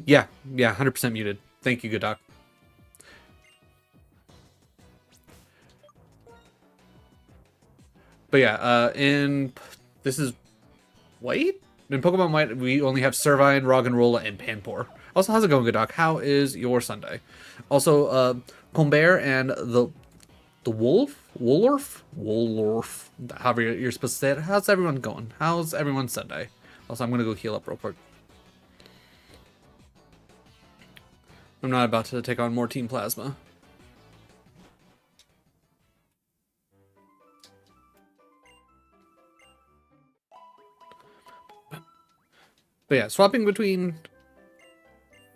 Yeah, 100% muted. Thank you, good doc. But yeah, this is White? In Pokemon White, we only have Servine, Roggenrola, and Panpour. Also, how's it going, good doc? How is your Sunday? Also, Colbert and the Wolorf, however you're supposed to say it. How's everyone going? How's everyone's Sunday? Also, I'm gonna go heal up real quick. I'm not about to take on more Team Plasma. But yeah, swapping between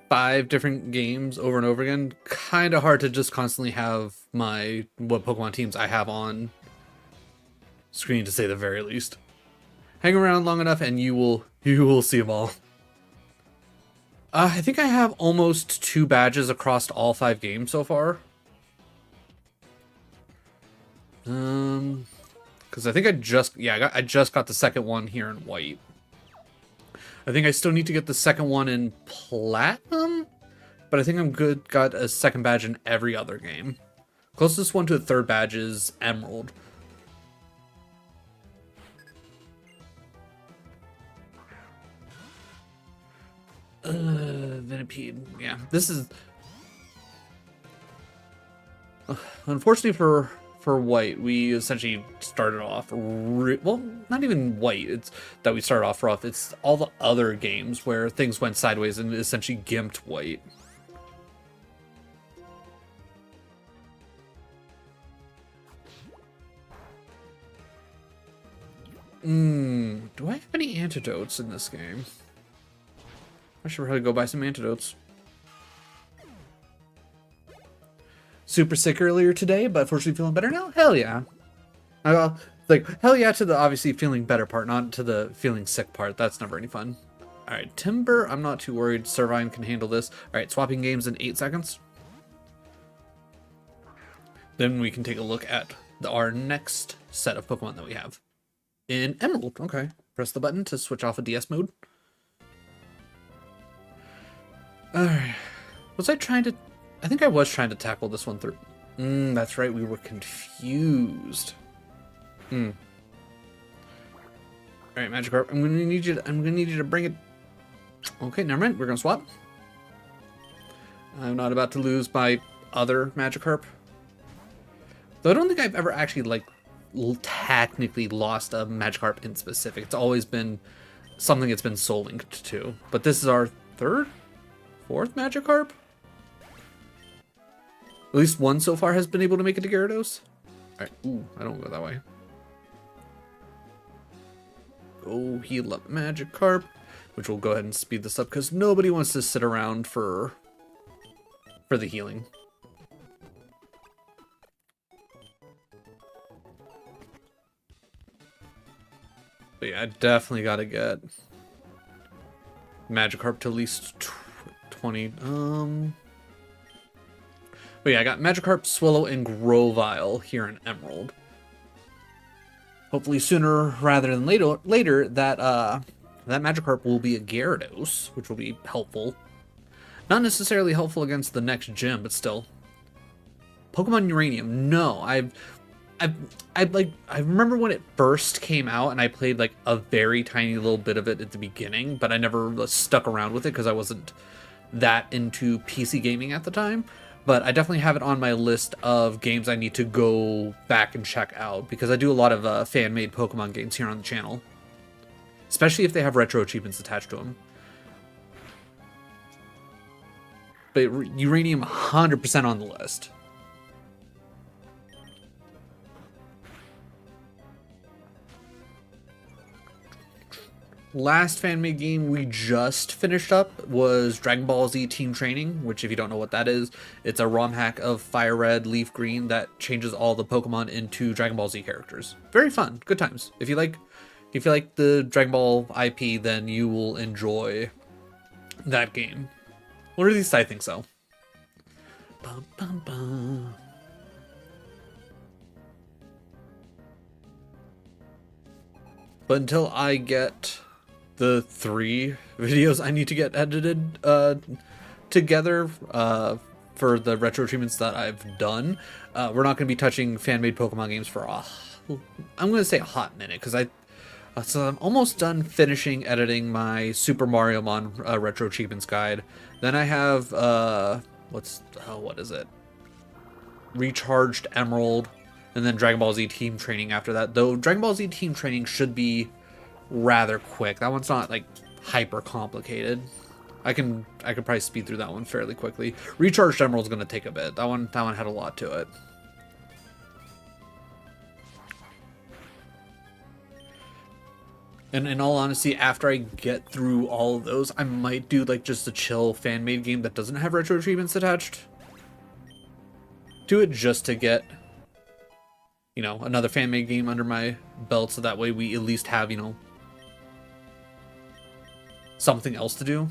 5 different games over and over again, kind of hard to just constantly have what Pokemon teams I have on screen, to say the very least. Hang around long enough and you will see them all. I think I have almost 2 badges across all 5 games so far. Because I think I just got the second one here in White. I think I still need to get the second one in Platinum, but I think I'm good. Got a second badge in every other game. Closest one to the third badge is Emerald. Venipede. Yeah, this is unfortunately for White. We essentially started off well, not even White. It's that we started off rough. It's all the other games where things went sideways and essentially gimped White. Do I have any antidotes in this game? I should probably go buy some antidotes. Super sick earlier today, but fortunately feeling better now? Hell yeah. Like, hell yeah to the obviously feeling better part, not to the feeling sick part. That's never any fun. Alright, Timber, I'm not too worried. Servine can handle this. Alright, swapping games in 8 seconds. Then we can take a look at our next set of Pokemon that we have. In Emerald, okay. Press the button to switch off of DS mode. Alright. Was I trying to... I think I was trying to tackle this one through. That's right, we were confused. Alright, Magikarp, I'm gonna need you to bring it. Okay, never mind, we're gonna swap. I'm not about to lose my other Magikarp. Though I don't think I've ever actually, like, technically lost a Magikarp in specific. It's always been something it's been soul linked to. But this is our 3rd? 4th Magikarp? At least one so far has been able to make it to Gyarados. Alright, ooh, I don't go that way. Go heal up Magikarp, which will go ahead and speed this up because nobody wants to sit around for the healing. But yeah, I definitely gotta get Magikarp to at least 20. But yeah, I got Magikarp, Swallow, and Grovyle here in Emerald. Hopefully sooner rather than later that Magikarp will be a Gyarados, which will be helpful. Not necessarily helpful against the next gym, but still. Pokemon Uranium. No, I remember when it first came out and I played like a very tiny little bit of it at the beginning, but I never stuck around with it because I wasn't that into PC gaming at the time. But I definitely have it on my list of games I need to go back and check out because I do a lot of fan-made Pokemon games here on the channel, especially if they have retro achievements attached to them. But Uranium 100% on the list. Last fan-made game we just finished up was Dragon Ball Z Team Training, which if you don't know what that is, it's a ROM hack of Fire Red, Leaf Green that changes all the Pokemon into Dragon Ball Z characters. Very fun, good times. If you like the Dragon Ball IP, then you will enjoy that game. Or at least I think so. Bum, bum, bum. But until I get the 3 videos I need to get edited together for the retro treatments that I've done, we're not going to be touching fan-made Pokemon games for I'm going to say a hot minute, because so I'm almost done finishing editing my Super Mario Mon retro achievements guide. Then I have what is it? Recharged Emerald, and then Dragon Ball Z Team Training after that. Though Dragon Ball Z Team Training should be rather quick. That one's not like hyper complicated. I could probably speed through that one fairly quickly. Recharged Emerald's gonna take a bit. That one had a lot to it. And in all honesty, after I get through all of those, I might do like just a chill fan-made game that doesn't have retro achievements attached to it, just to get, you know, another fan-made game under my belt, so that way we at least have, you know, something else to do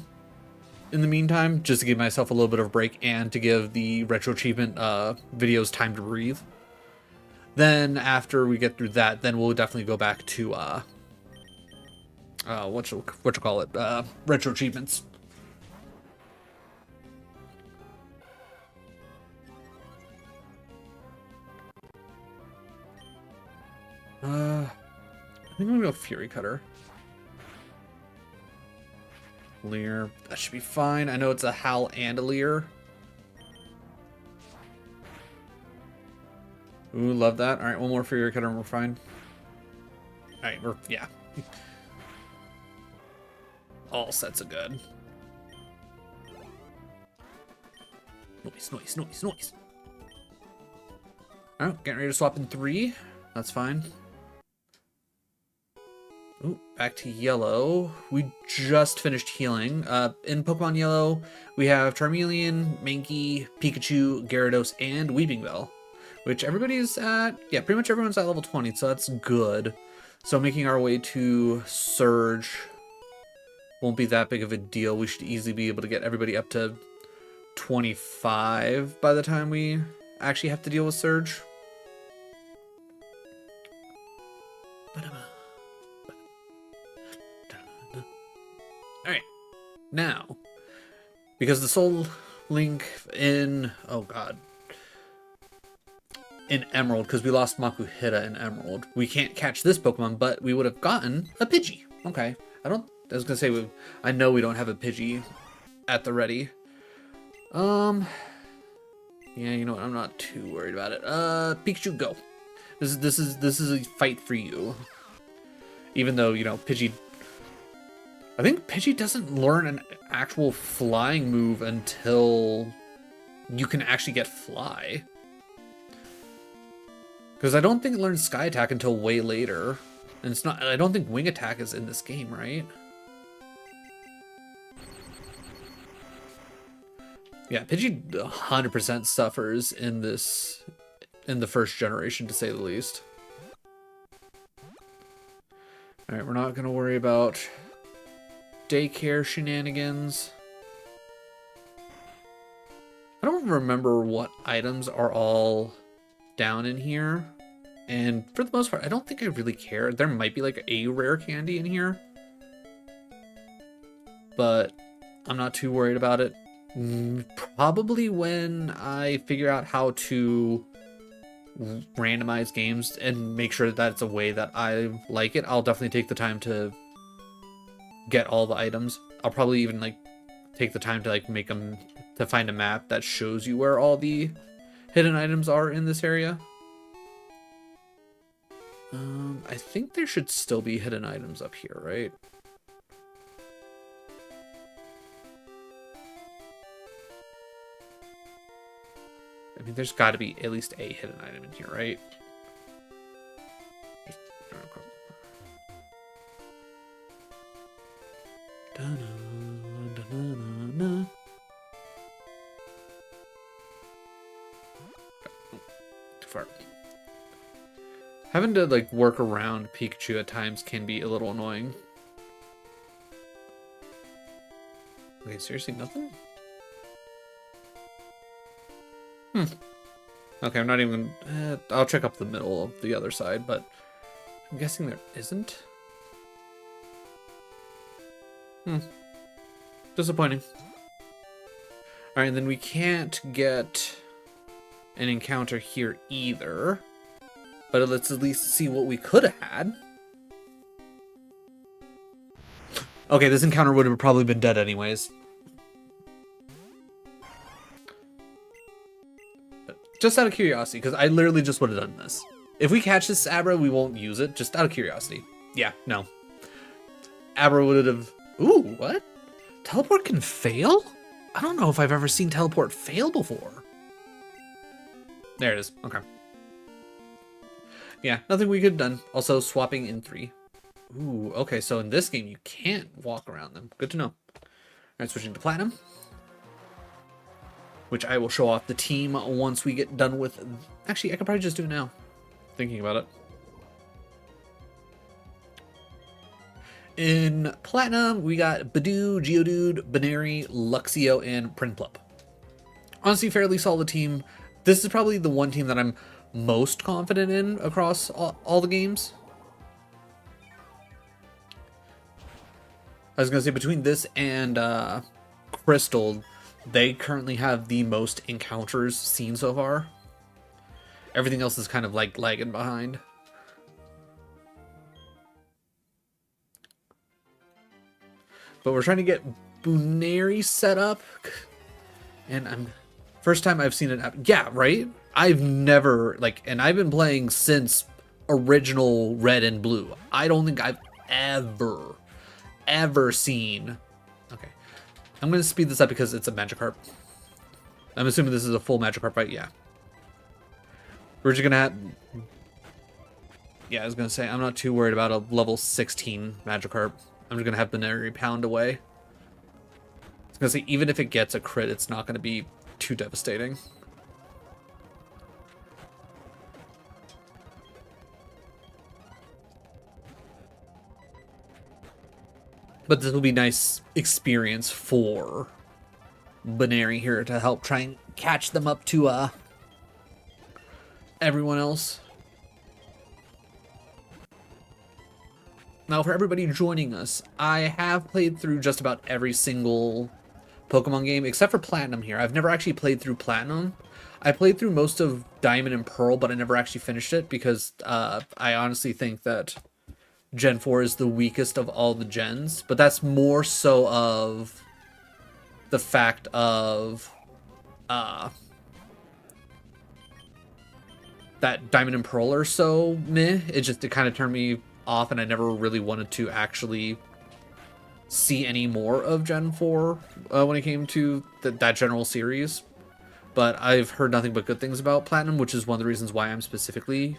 in the meantime, just to give myself a little bit of a break and to give the retro achievement videos time to breathe. Then after we get through that, then we'll definitely go back to what you call it, retro achievements. I think I'm gonna go Fury Cutter. Leer, that should be fine. I know it's a Howl and a Leer. Ooh, love that. All right, one more Fury Cutter and we're fine. All right, yeah. All sets are good. Noise. All right, getting ready to swap in 3. That's fine. Ooh, back to Yellow. We just finished healing. In Pokemon Yellow, we have Charmeleon, Mankey, Pikachu, Gyarados, and Weepinbell, which everybody's at, yeah, pretty much everyone's at level 20, so that's good. So making our way to Surge won't be that big of a deal. We should easily be able to get everybody up to 25 by the time we actually have to deal with Surge. Alright, now, because the Soul Link in, oh god, in Emerald, because we lost Makuhita in Emerald, we can't catch this Pokemon, but we would have gotten a Pidgey. Okay, I was gonna say, I know we don't have a Pidgey at the ready. Yeah, you know what, I'm not too worried about it. Pikachu, go. This is a fight for you. Even though, you know, Pidgey, I think Pidgey doesn't learn an actual flying move until you can actually get Fly. Because I don't think it learns Sky Attack until way later. And it's not, I don't think Wing Attack is in this game, right? Yeah, Pidgey 100% suffers in this, in the first generation, to say the least. Alright, we're not going to worry about daycare shenanigans. I don't remember what items are all down in here. And for the most part, I don't think I really care. There might be like a rare candy in here, but I'm not too worried about it. Probably when I figure out how to randomize games and make sure that it's a way that I like it, I'll definitely take the time to get all the items. I'll probably even like take the time to like make them, to find a map that shows you where all the hidden items are in this area. I think there should still be hidden items up here, right? I mean, there's got to be at least a hidden item in here, right? Too far. Having to like work around Pikachu at times can be a little annoying. Okay, seriously, nothing? Okay, I'm not even... I'll check up the middle of the other side, but I'm guessing there isn't. Disappointing. Alright, and then we can't get an encounter here either. But let's at least see what we could have had. Okay, this encounter would have probably been dead anyways. But just out of curiosity, because I literally just would have done this. If we catch this Abra, we won't use it, just out of curiosity. Yeah, no. Abra would have... Ooh, what? Teleport can fail? I don't know if I've ever seen teleport fail before. There it is, okay. Yeah, nothing we could have done. Also, swapping in 3. Ooh, okay, so in this game, you can't walk around them. Good to know. Alright, switching to Platinum. Which I will show off the team once we get done with... Actually, I could probably just do it now. Thinking about it. In Platinum, we got Badoo, Geodude, Baneri, Luxio, and Prinplup. Honestly, fairly solid team. This is probably the one team that I'm most confident in across all the games. I was going to say, between this and Crystal, they currently have the most encounters seen so far. Everything else is kind of like lagging behind. But we're trying to get Baneri set up. And first time I've seen it happen. Yeah, right? I've never, like, and I've been playing since original Red and Blue. I don't think I've ever seen... Okay. I'm going to speed this up because it's a Magikarp. I'm assuming this is a full Magikarp, right? Yeah. We're just going to have... Yeah, I was going to say, I'm not too worried about a level 16 Magikarp. I'm just going to have Baneri pound away. I was going to say, even if it gets a crit, it's not going to be too devastating. But this will be nice experience for Baneri here to help try and catch them up to everyone else. Now, for everybody joining us, I have played through just about every single Pokemon game, except for Platinum here. I've never actually played through Platinum. I played through most of Diamond and Pearl, but I never actually finished it because I honestly think that Gen 4 is the weakest of all the gens. But that's more so of the fact of that Diamond and Pearl are so meh. It kind of turned me off, and I never really wanted to actually see any more of Gen 4 when it came to that general series. But I've heard nothing but good things about Platinum, which is one of the reasons why I'm specifically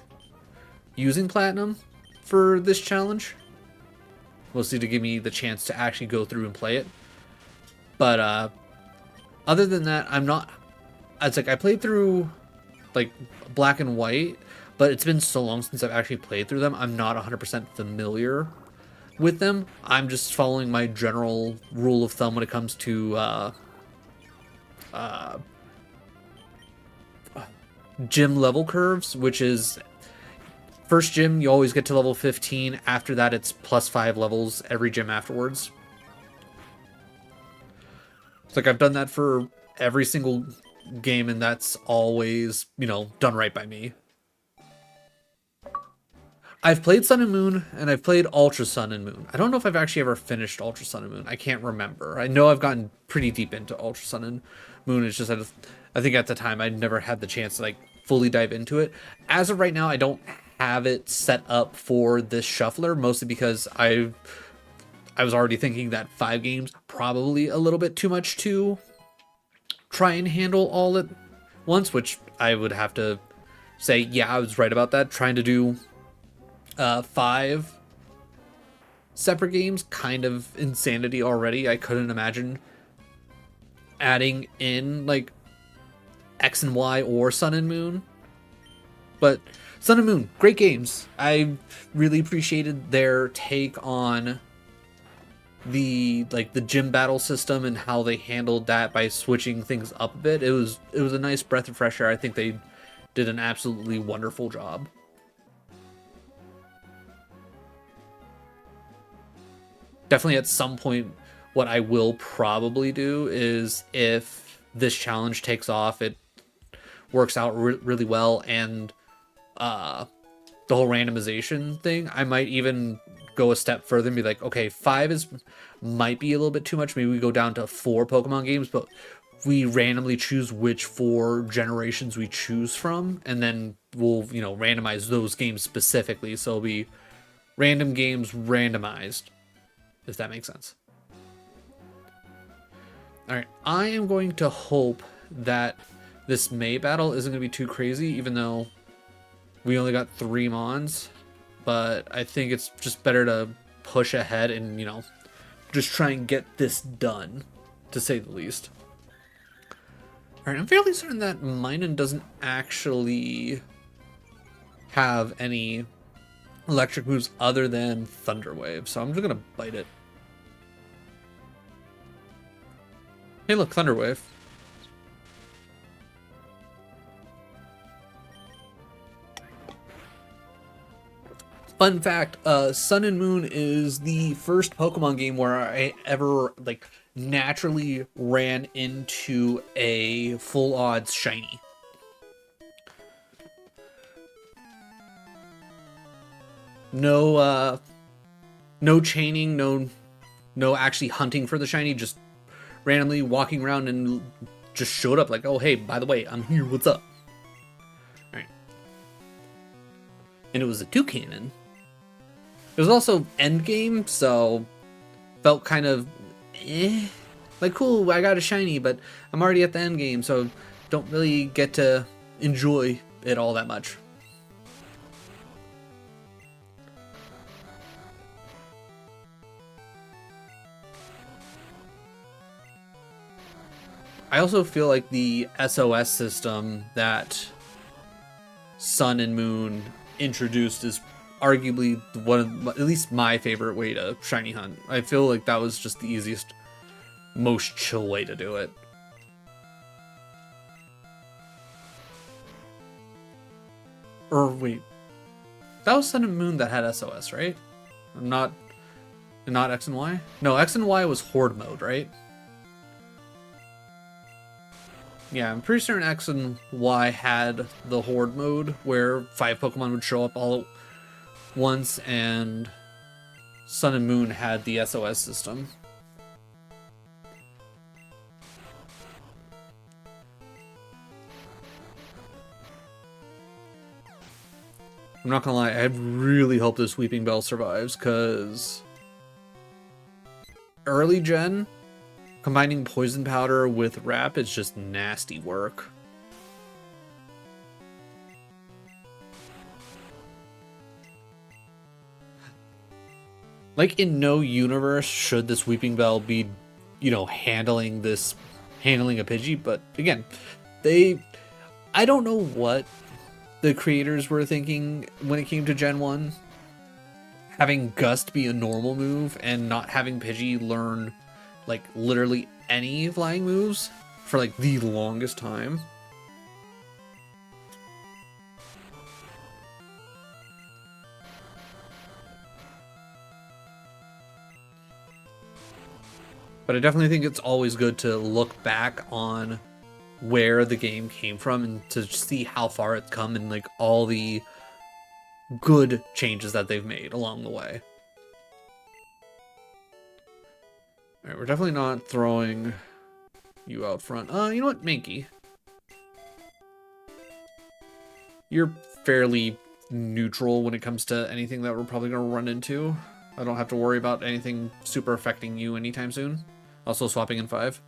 using Platinum for this challenge. Mostly to give me the chance to actually go through and play it. But other than that, I'm not... It's like I played through like Black and White, but it's been so long since I've actually played through them, I'm not 100% familiar with them. I'm just following my general rule of thumb when it comes to gym level curves, which is first gym, you always get to level 15. After that, it's +5 levels every gym afterwards. It's like I've done that for every single game, and that's always, you know, done right by me. I've played Sun and Moon, and I've played Ultra Sun and Moon. I don't know if I've actually ever finished Ultra Sun and Moon. I can't remember. I know I've gotten pretty deep into Ultra Sun and Moon. It's just I think at the time I'd never had the chance to like fully dive into it. As of right now, I don't have it set up for this shuffler, mostly because I was already thinking that 5 games probably a little bit too much to try and handle all at once, which I would have to say, yeah, I was right about that. Trying to do 5 separate games, kind of insanity already. I couldn't imagine adding in like X and Y or Sun and Moon. But Sun and Moon, great games. I really appreciated their take on the gym battle system and how they handled that by switching things up a bit. It was a nice breath of fresh air. I think they did an absolutely wonderful job. Definitely at some point, what I will probably do is, if this challenge takes off, it works out really well, and the whole randomization thing, I might even go a step further and be like, okay, 5 might be a little bit too much. Maybe we go down to 4 Pokemon games, but we randomly choose which 4 generations we choose from, and then we'll, you know, randomize those games specifically. So it'll be random games randomized, if that makes sense. All right, I am going to hope that this May battle isn't going to be too crazy, even though we only got 3 Mons. But I think it's just better to push ahead and, you know, just try and get this done, to say the least. All right, I'm fairly certain that Minun doesn't actually have any electric moves other than Thunder Wave, so I'm just gonna bite it. Hey, look, Thunder Wave. Fun fact, Sun and Moon is the first Pokemon game where I ever, like, naturally ran into a full odds shiny. No, no chaining, no actually hunting for the shiny, just randomly walking around and just showed up like, oh, hey, by the way, I'm here, what's up? All right. And it was a Toucannon. It was also endgame, so felt kind of like, cool, I got a shiny, but I'm already at the endgame, so don't really get to enjoy it all that much. I also feel like the SOS system that Sun and Moon introduced is arguably one of, at least my favorite way to shiny hunt. I feel like that was just the easiest, most chill way to do it. Or wait, that was Sun and Moon that had SOS, right? Not X and Y? No, X and Y was Horde mode, right? Yeah, I'm pretty certain X and Y had the Horde mode where 5 Pokemon would show up all at once, and Sun and Moon had the SOS system. I'm not gonna lie, I really hope this Weeping Bell survives, because early gen, combining Poison Powder with Wrap is just nasty work. Like, in no universe should this Weeping Bell be, you know, handling a Pidgey, but again, I don't know what the creators were thinking when it came to Gen 1. Having Gust be a normal move and not having Pidgey learn, like, literally any flying moves for, like, the longest time. But I definitely think it's always good to look back on where the game came from and to see how far it's come and like all the good changes that they've made along the way. All right, we're definitely not throwing you out front. You know what, Mankey? You're fairly neutral when it comes to anything that we're probably going to run into. I don't have to worry about anything super affecting you anytime soon. Also swapping in 5.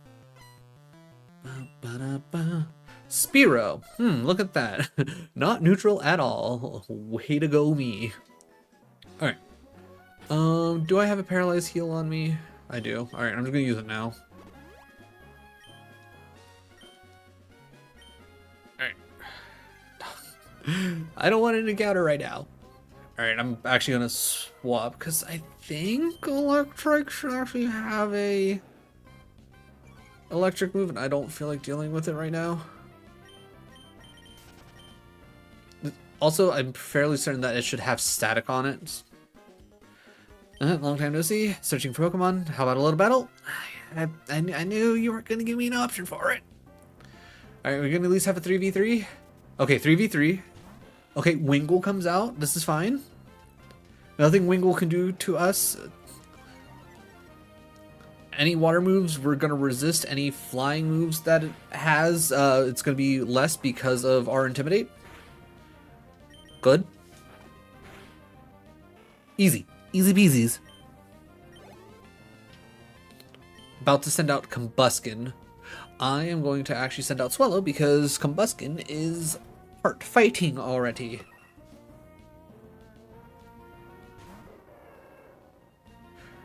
Spearow. Look at that. Not neutral at all. Way to go, me. Alright. Do I have a paralyzed heal on me? I do. Alright, I'm just gonna use it now. Alright. I don't want an encounter right now. Alright, I'm actually gonna swap because I think Electric should actually have a electric move and I don't feel like dealing with it right now. Also, I'm fairly certain that it should have static on it. Long time no see. Searching for Pokemon. How about a little battle? I knew you weren't going to give me an option for it. Alright, we're going to at least have a 3v3. Okay, 3v3. Okay, Wingull comes out. This is fine. Nothing Wingull can do to us. Any water moves, we're going to resist. Any flying moves that it has, it's going to be less because of our Intimidate. Good. Easy. Easy peasies. About to send out Combuskin. I am going to actually send out Swallow because Combuskin is heart fighting already.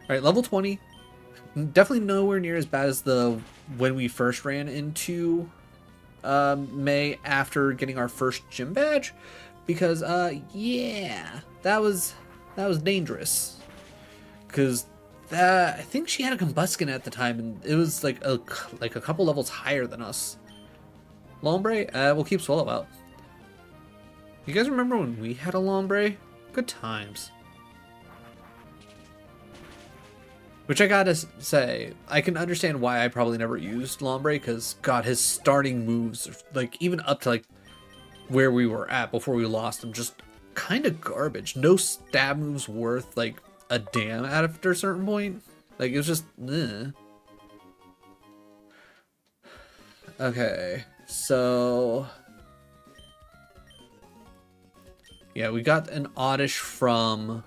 Alright, level 20. Definitely nowhere near as bad as the when we first ran into May after getting our first gym badge. Because yeah, that was dangerous. Because I think she had a Combuskin at the time, and it was like a couple levels higher than us. Lombre, we'll keep Swallow out. You guys remember when we had a Lombre? Good times. Which I gotta say, I can understand why I probably never used Lombre, because God, his starting moves, like even up to like where we were at before we lost him, just kind of garbage. No stab moves worth like a damn after a certain point. Like it was just Okay, so yeah, we got an Oddish from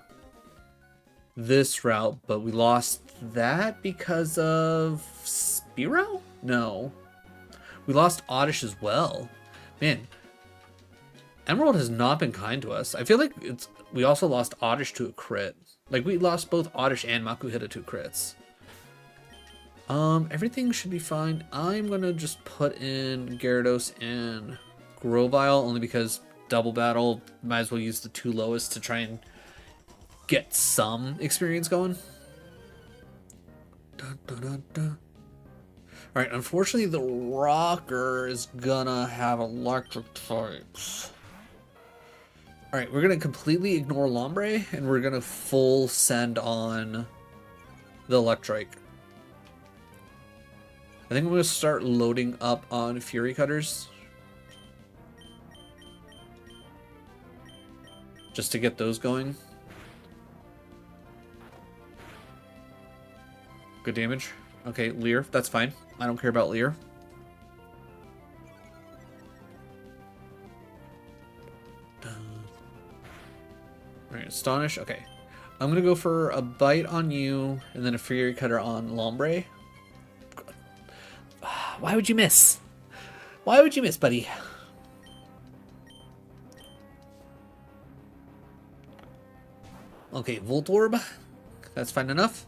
this route, but we lost that because of Spearow? No. We lost Oddish as well. Man, Emerald has not been kind to us. I feel like we also lost Oddish to a crit. Like we lost both Oddish and Makuhita to crits. Everything should be fine. I'm gonna just put in Gyarados and Grovyle only because double battle, might as well use the 2 lowest to try and get some experience going. Alright, unfortunately the Rocker is gonna have electric types. Alright, we're gonna completely ignore Lombre and we're gonna full send on the Electrike. I think I'm gonna start loading up on Fury Cutters. Just to get those going. Good damage. Okay, Leer, that's fine. I don't care about Leer. Alright, Astonish. Okay. I'm gonna go for a Bite on you, and then a Fury Cutter on Lombre. Why would you miss? Why would you miss, buddy? Okay, Voltorb. That's fine enough.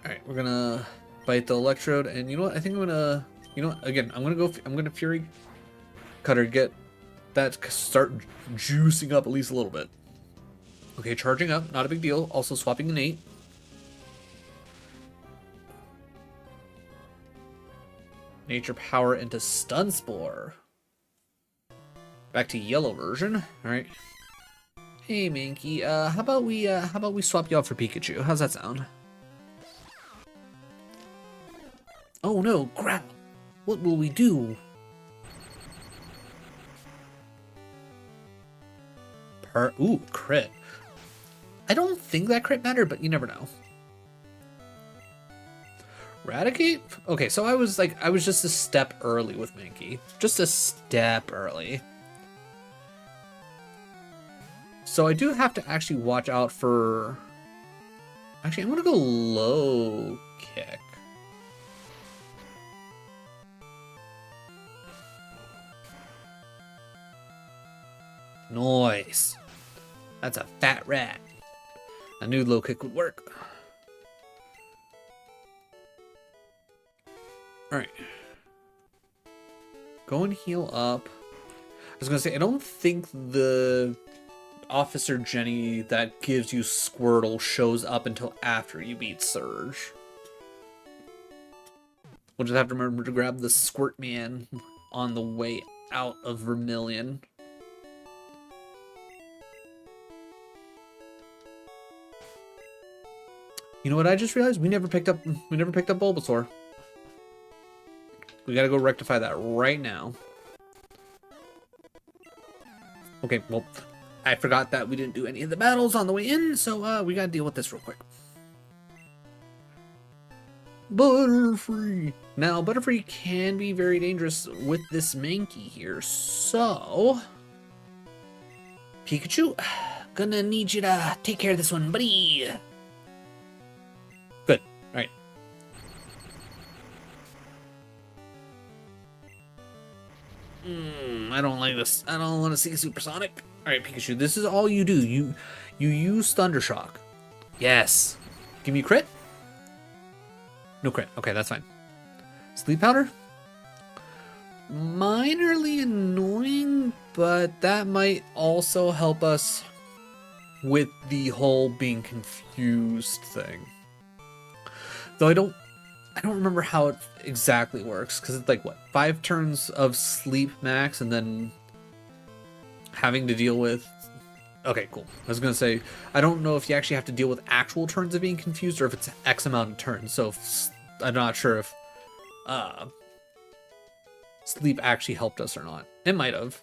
Alright, we're gonna bite the Electrode, and you know what? I think I'm gonna, you know what? Again, I'm gonna Fury Cutter, get that, start juicing up at least a little bit. Okay, charging up, not a big deal. Also swapping an 8. Nature Power into Stun Spore. Back to yellow version. All right. Hey, Mankey. How about we swap you out for Pikachu? How's that sound? Oh no, crap! What will we do? Ooh, crit. I don't think that crit mattered, but you never know. Eradicate? Okay, so I was just a step early with Mankey. Just a step early. So I do have to actually watch out for... Actually, I'm gonna go low kick. Nice. That's a fat rat. I knew low kick would work. Alright. Go and heal up. I was gonna say, I don't think the Officer Jenny that gives you Squirtle shows up until after you beat Surge. We'll just have to remember to grab the Squirt Man on the way out of Vermilion. You know what I just realized? We never picked up Bulbasaur. We gotta go rectify that right now. Okay, well, I forgot that we didn't do any of the battles on the way in, so we gotta deal with this real quick. Butterfree. Now, Butterfree can be very dangerous with this Mankey here, so... Pikachu, gonna need you to take care of this one, buddy. Good. Alright. I don't like this. I don't want to see Supersonic. Alright, Pikachu, this is all you do. You use Thundershock. Yes. Give me crit? No crit. Okay, that's fine. Sleep Powder? Minorly annoying, but that might also help us with the whole being confused thing. Though I don't remember how it exactly works, because it's like, what, 5 turns of sleep max and then having to deal with... Okay, cool. I was going to say, I don't know if you actually have to deal with actual turns of being confused or if it's X amount of turns, so I'm not sure if sleep actually helped us or not. It might have.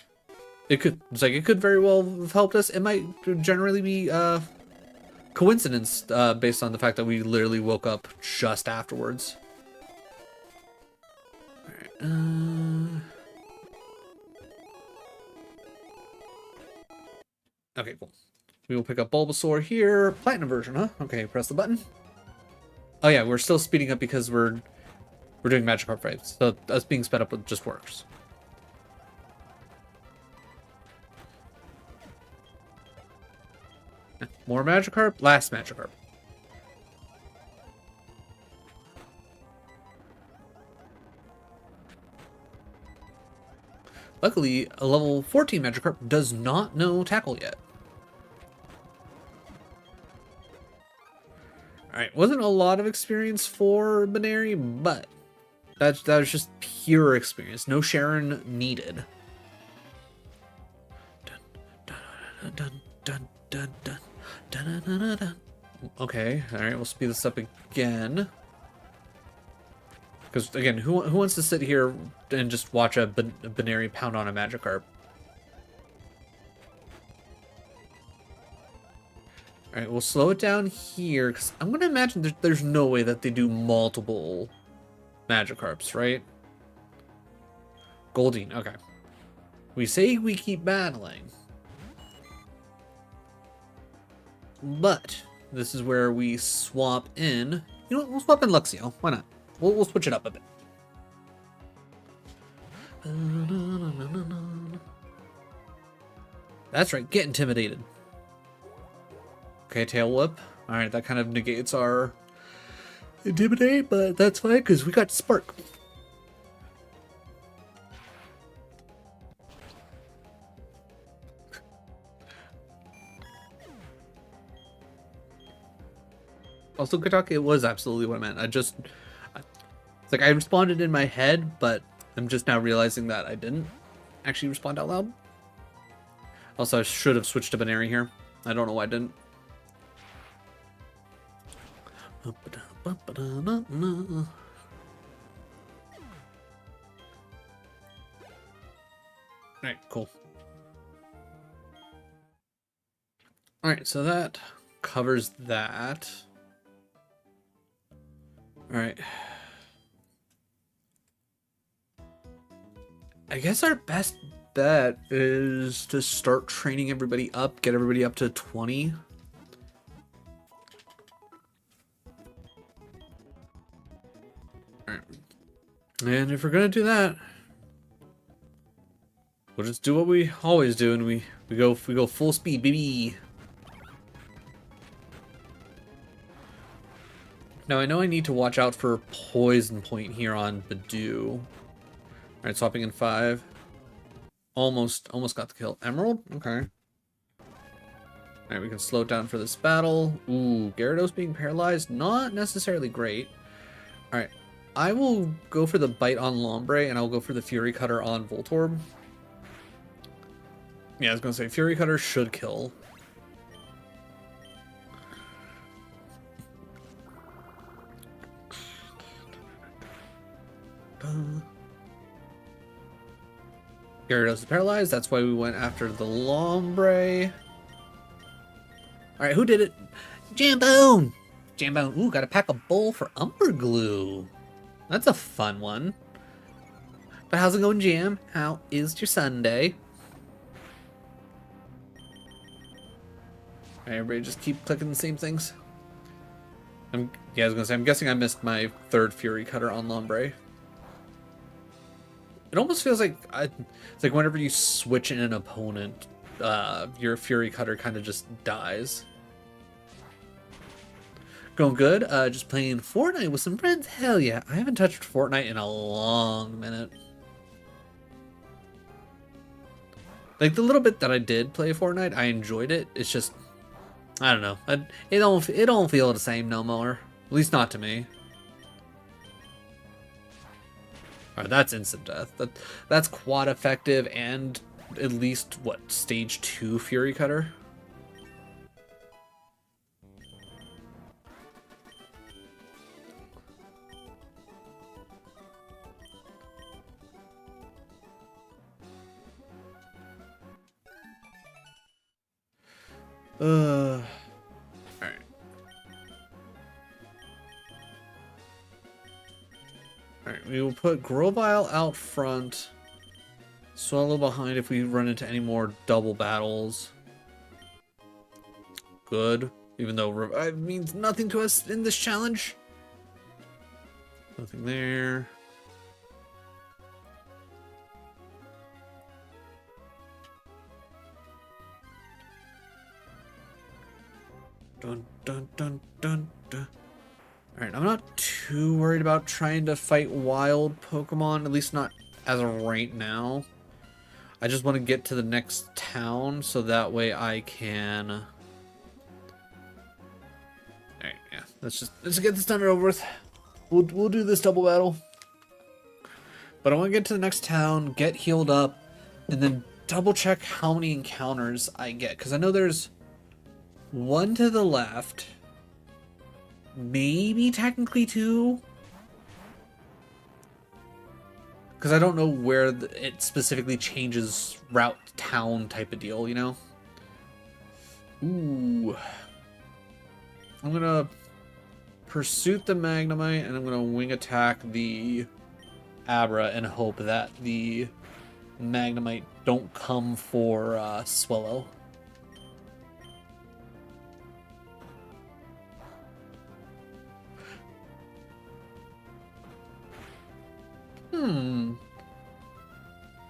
It could very well have helped us. It might generally be coincidence based on the fact that we literally woke up just afterwards. Alright, okay, cool. We will pick up Bulbasaur here. Platinum version, huh? Okay, press the button. Oh yeah, we're still speeding up because we're doing Magikarp fights. So us being sped up just works. More Magikarp? Last Magikarp. Luckily, a level 14 Magikarp does not know Tackle yet. Alright, wasn't a lot of experience for Binary, but that was just pure experience. No Sharon needed. Dun, dun, dun, dun, dun, dun, dun, dun, dun, dun. Okay, alright, we'll speed this up again. Because, again, who wants to sit here and just watch a Binary pound on a Magikarp? Alright, we'll slow it down here, because I'm going to imagine there's no way that they do multiple Magikarps, right? Goldeen, okay. We say we keep battling. But, this is where we swap in... You know what, we'll swap in Luxio, why not? We'll switch it up a bit. That's right, get intimidated. Okay, Tail Whip. Alright, that kind of negates our Intimidate, but that's fine because we got Spark. Also, good talk, it was absolutely what I meant. It's like I responded in my head, but I'm just now realizing that I didn't actually respond out loud. Also, I should have switched to Baneri here. I don't know why I didn't. Alright, cool. Alright, so that covers that. Alright. I guess our best bet is to start training everybody up, get everybody up to 20. Alright. And if we're gonna do that, we'll just do what we always do, and we go full speed, baby. Now I know I need to watch out for poison point here on Badoo. Alright, swapping in 5. Almost got the kill. Emerald? Okay. Alright, we can slow it down for this battle. Ooh, Gyarados being paralyzed, not necessarily great. Alright, I will go for the bite on Lombre, and I'll go for the Fury Cutter on Voltorb. Yeah, I was gonna say, Fury Cutter should kill. Gyarados is paralyzed, that's why we went after the Lombre. Alright, who did it? Jambone! Jambone, ooh, got a pack of bowl for Umber Glue. That's a fun one. But how's it going, Jam? How is your Sunday? Alright, everybody just keep clicking the same things. Yeah, I was gonna say, I'm guessing I missed my 3rd Fury Cutter on Lombre. It almost feels like it's like whenever you switch in an opponent, your Fury Cutter kind of just dies. Going good. Just playing Fortnite with some friends. Hell yeah! I haven't touched Fortnite in a long minute. Like the little bit that I did play Fortnite, I enjoyed it. It's just, I don't know. It don't feel the same no more. At least not to me. Alright, that's instant death. That's quad effective and at least, what, stage 2 Fury Cutter? Alright. Alright, we will put Grovyle out front. Swallow behind if we run into any more double battles. Good. Even though Revive means nothing to us in this challenge. Nothing there. Dun dun dun dun dun. Alright, I'm not too worried about trying to fight wild Pokemon, at least not as of right now. I just want to get to the next town so that way I can... Alright, yeah, let's get this done and over with. We'll do this double battle. But I want to get to the next town, get healed up, and then double check how many encounters I get. Because I know there's one to the left, maybe technically 2. Because I don't know where it specifically changes route town type of deal, you know? Ooh. I'm gonna Pursuit the Magnemite, and I'm gonna Wing Attack the Abra and hope that the Magnemite don't come for Swallow.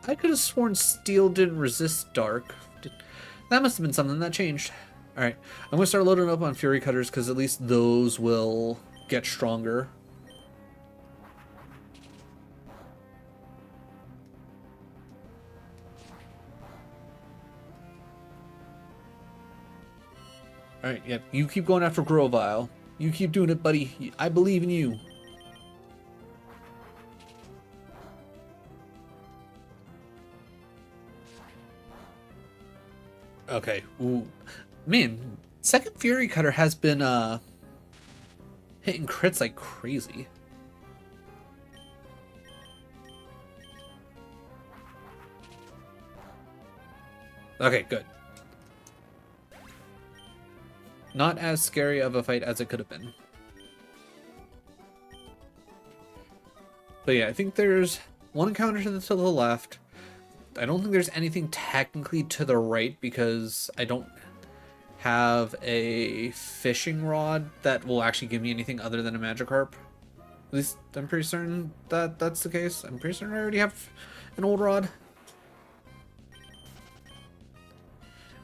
I could have sworn Steel didn't resist Dark. That must have been something that changed. Alright, I'm going to start loading up on Fury Cutters because at least those will get stronger. Alright, yeah, you keep going after Grovyle. You keep doing it, buddy. I believe in you. Okay. Ooh. Man, second Fury Cutter has been hitting crits like crazy. Okay, good. Not as scary of a fight as it could have been. But yeah, I think there's one encounter to the left. I don't think there's anything technically to the right because I don't have a fishing rod that will actually give me anything other than a Magikarp. At least I'm pretty certain that that's the case. I'm pretty certain I already have an old rod.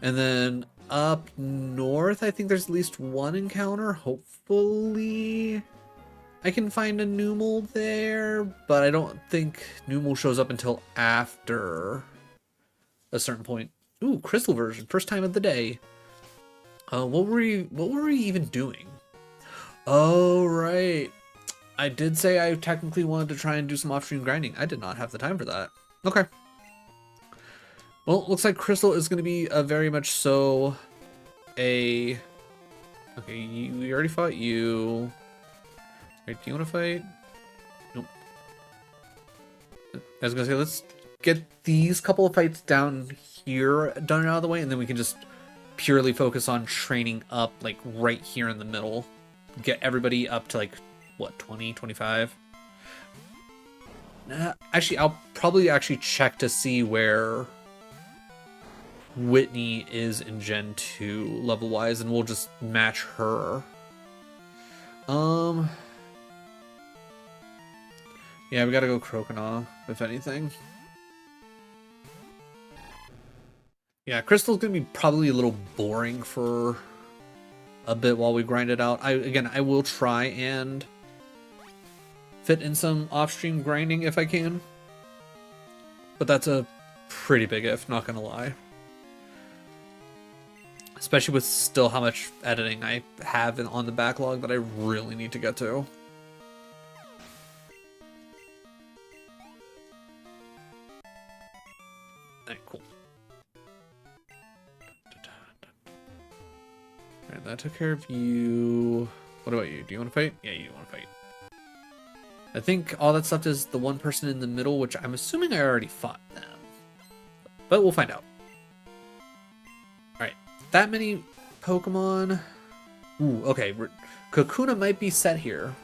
And then up north, I think there's at least one encounter. Hopefully I can find a Numel there, but I don't think Numel shows up until after a certain point. Ooh, crystal version, first time of the day. What were we even doing? Oh, right. I did say I technically wanted to try and do some off-stream grinding. I did not have the time for that. Okay. Well, looks like Crystal is going to be a very much so a... Okay, we already fought you. Right, do you want to fight? Nope. I was going to say, let's get these couple of fights down here done and out of the way, and then we can just purely focus on training up, like, right here in the middle. Get everybody up to, like, what, 20, 25? Actually, I'll probably actually check to see where Whitney is in Gen 2 level-wise, and we'll just match her. Yeah, we gotta go Croconaw, if anything. Yeah, Crystal's gonna be probably a little boring for a bit while we grind it out. I will try and fit in some off-stream grinding if I can. But that's a pretty big if, not gonna lie. Especially with still how much editing I have on the backlog that I really need to get to. Alright, cool. Alright, that took care of you. What about you? Do you want to fight? Yeah, you want to fight. I think all that's left is the one person in the middle, which I'm assuming I already fought them. But we'll find out. Alright, that many Pokemon. Ooh, okay. Kakuna might be set here.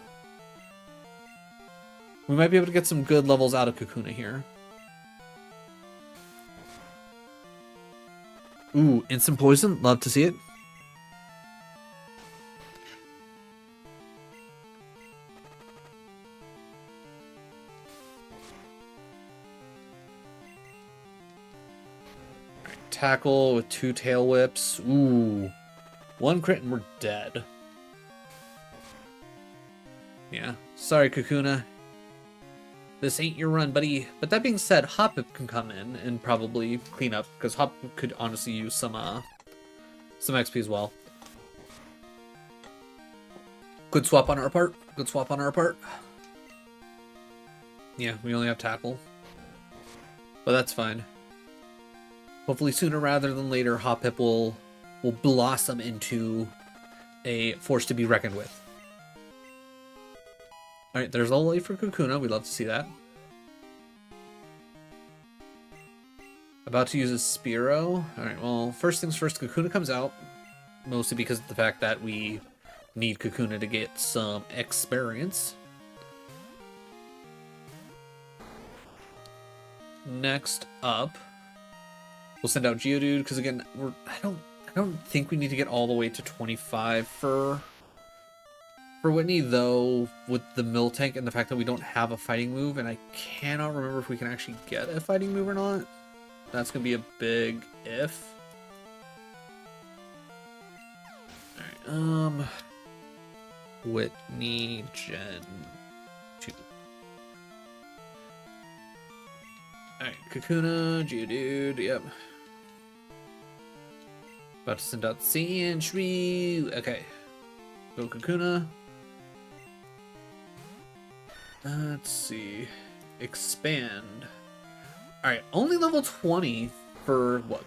We might be able to get some good levels out of Kakuna here. Ooh, instant poison. Love to see it. Tackle with 2 tail whips. Ooh. 1 crit and we're dead. Yeah. Sorry, Kakuna. This ain't your run, buddy. But that being said, Hoppip can come in and probably clean up, because Hoppip could honestly use some XP as well. Good swap on our part. Good swap on our part. Yeah, we only have tackle. But that's fine. Hopefully sooner rather than later, Hoppip will blossom into a force to be reckoned with. Alright, there's all the way for Kakuna. We'd love to see that. About to use a Spearow. Alright, well, first things first, Kakuna comes out. Mostly because of the fact that we need Kakuna to get some experience. Next up, we'll send out Geodude, because again, I don't think we need to get all the way to 25 for Whitney, though, with the Miltank and the fact that we don't have a fighting move, and I cannot remember if we can actually get a fighting move or not. That's going to be a big if. Alright, Whitney Gen 2. Alright, Kakuna, Geodude, yep. About to send out Sandshrew. Okay. Go Kakuna. Let's see. Expand. Alright, only level 20 for what?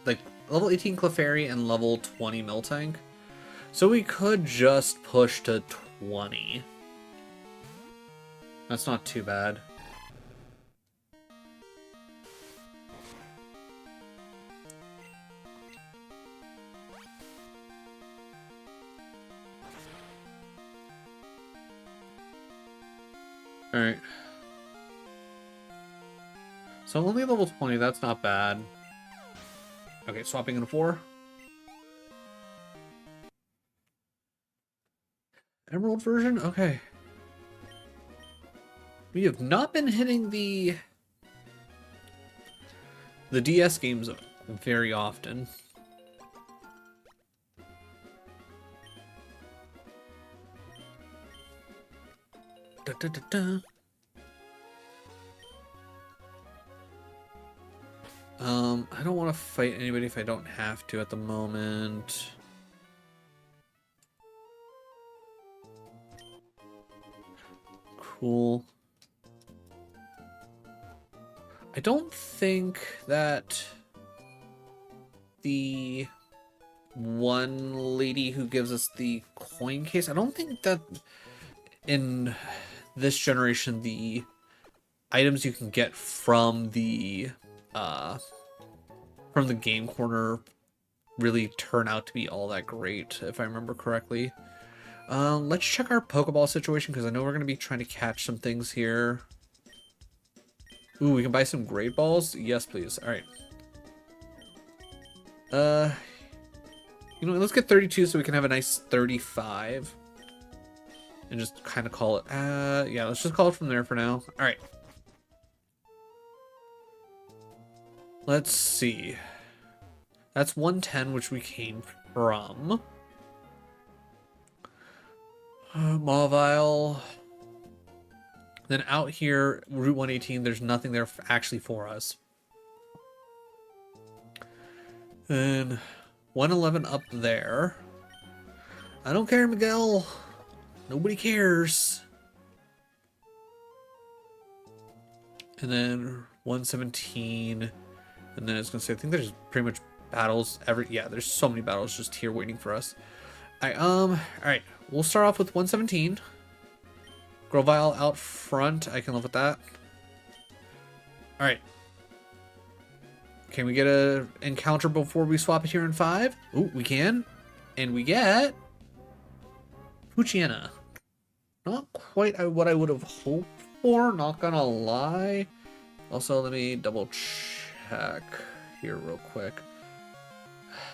Like level 18 Clefairy and level 20 Miltank. So we could just push to 20. That's not too bad. Alright. So only level 20, that's not bad. Okay, swapping in 4. Emerald version? Okay. We have not been hitting the DS games very often. Da, da, da, da. I don't want to fight anybody if I don't have to at the moment. Cool. I don't think that the one lady who gives us the coin case, I don't think that in this generation the items you can get from the game corner really turn out to be all that great, if I remember correctly. Let's check our Pokeball situation, because I know we're going to be trying to catch some things here. Ooh, we can buy some Great Balls? Yes, please. Alright. You know, let's get 32 so we can have a nice 35. And just kind of call it... yeah, let's just call it from there for now. Alright. Let's see. That's 110, which we came from. Mauville. Then out here, Route 118, there's nothing there actually for us. Then 111 up there. I don't care, Miguel. Nobody cares. And then 117. And then it's going to say, I think there's pretty much battles yeah, there's so many battles just here waiting for us. Alright, we'll start off with 117. Grovyle out front, I can live with that. Alright. Can we get a encounter before we swap it here in 5? Ooh, we can. And we get... Poochyena. Not quite what I would have hoped for, not gonna lie. Also, let me double check here real quick.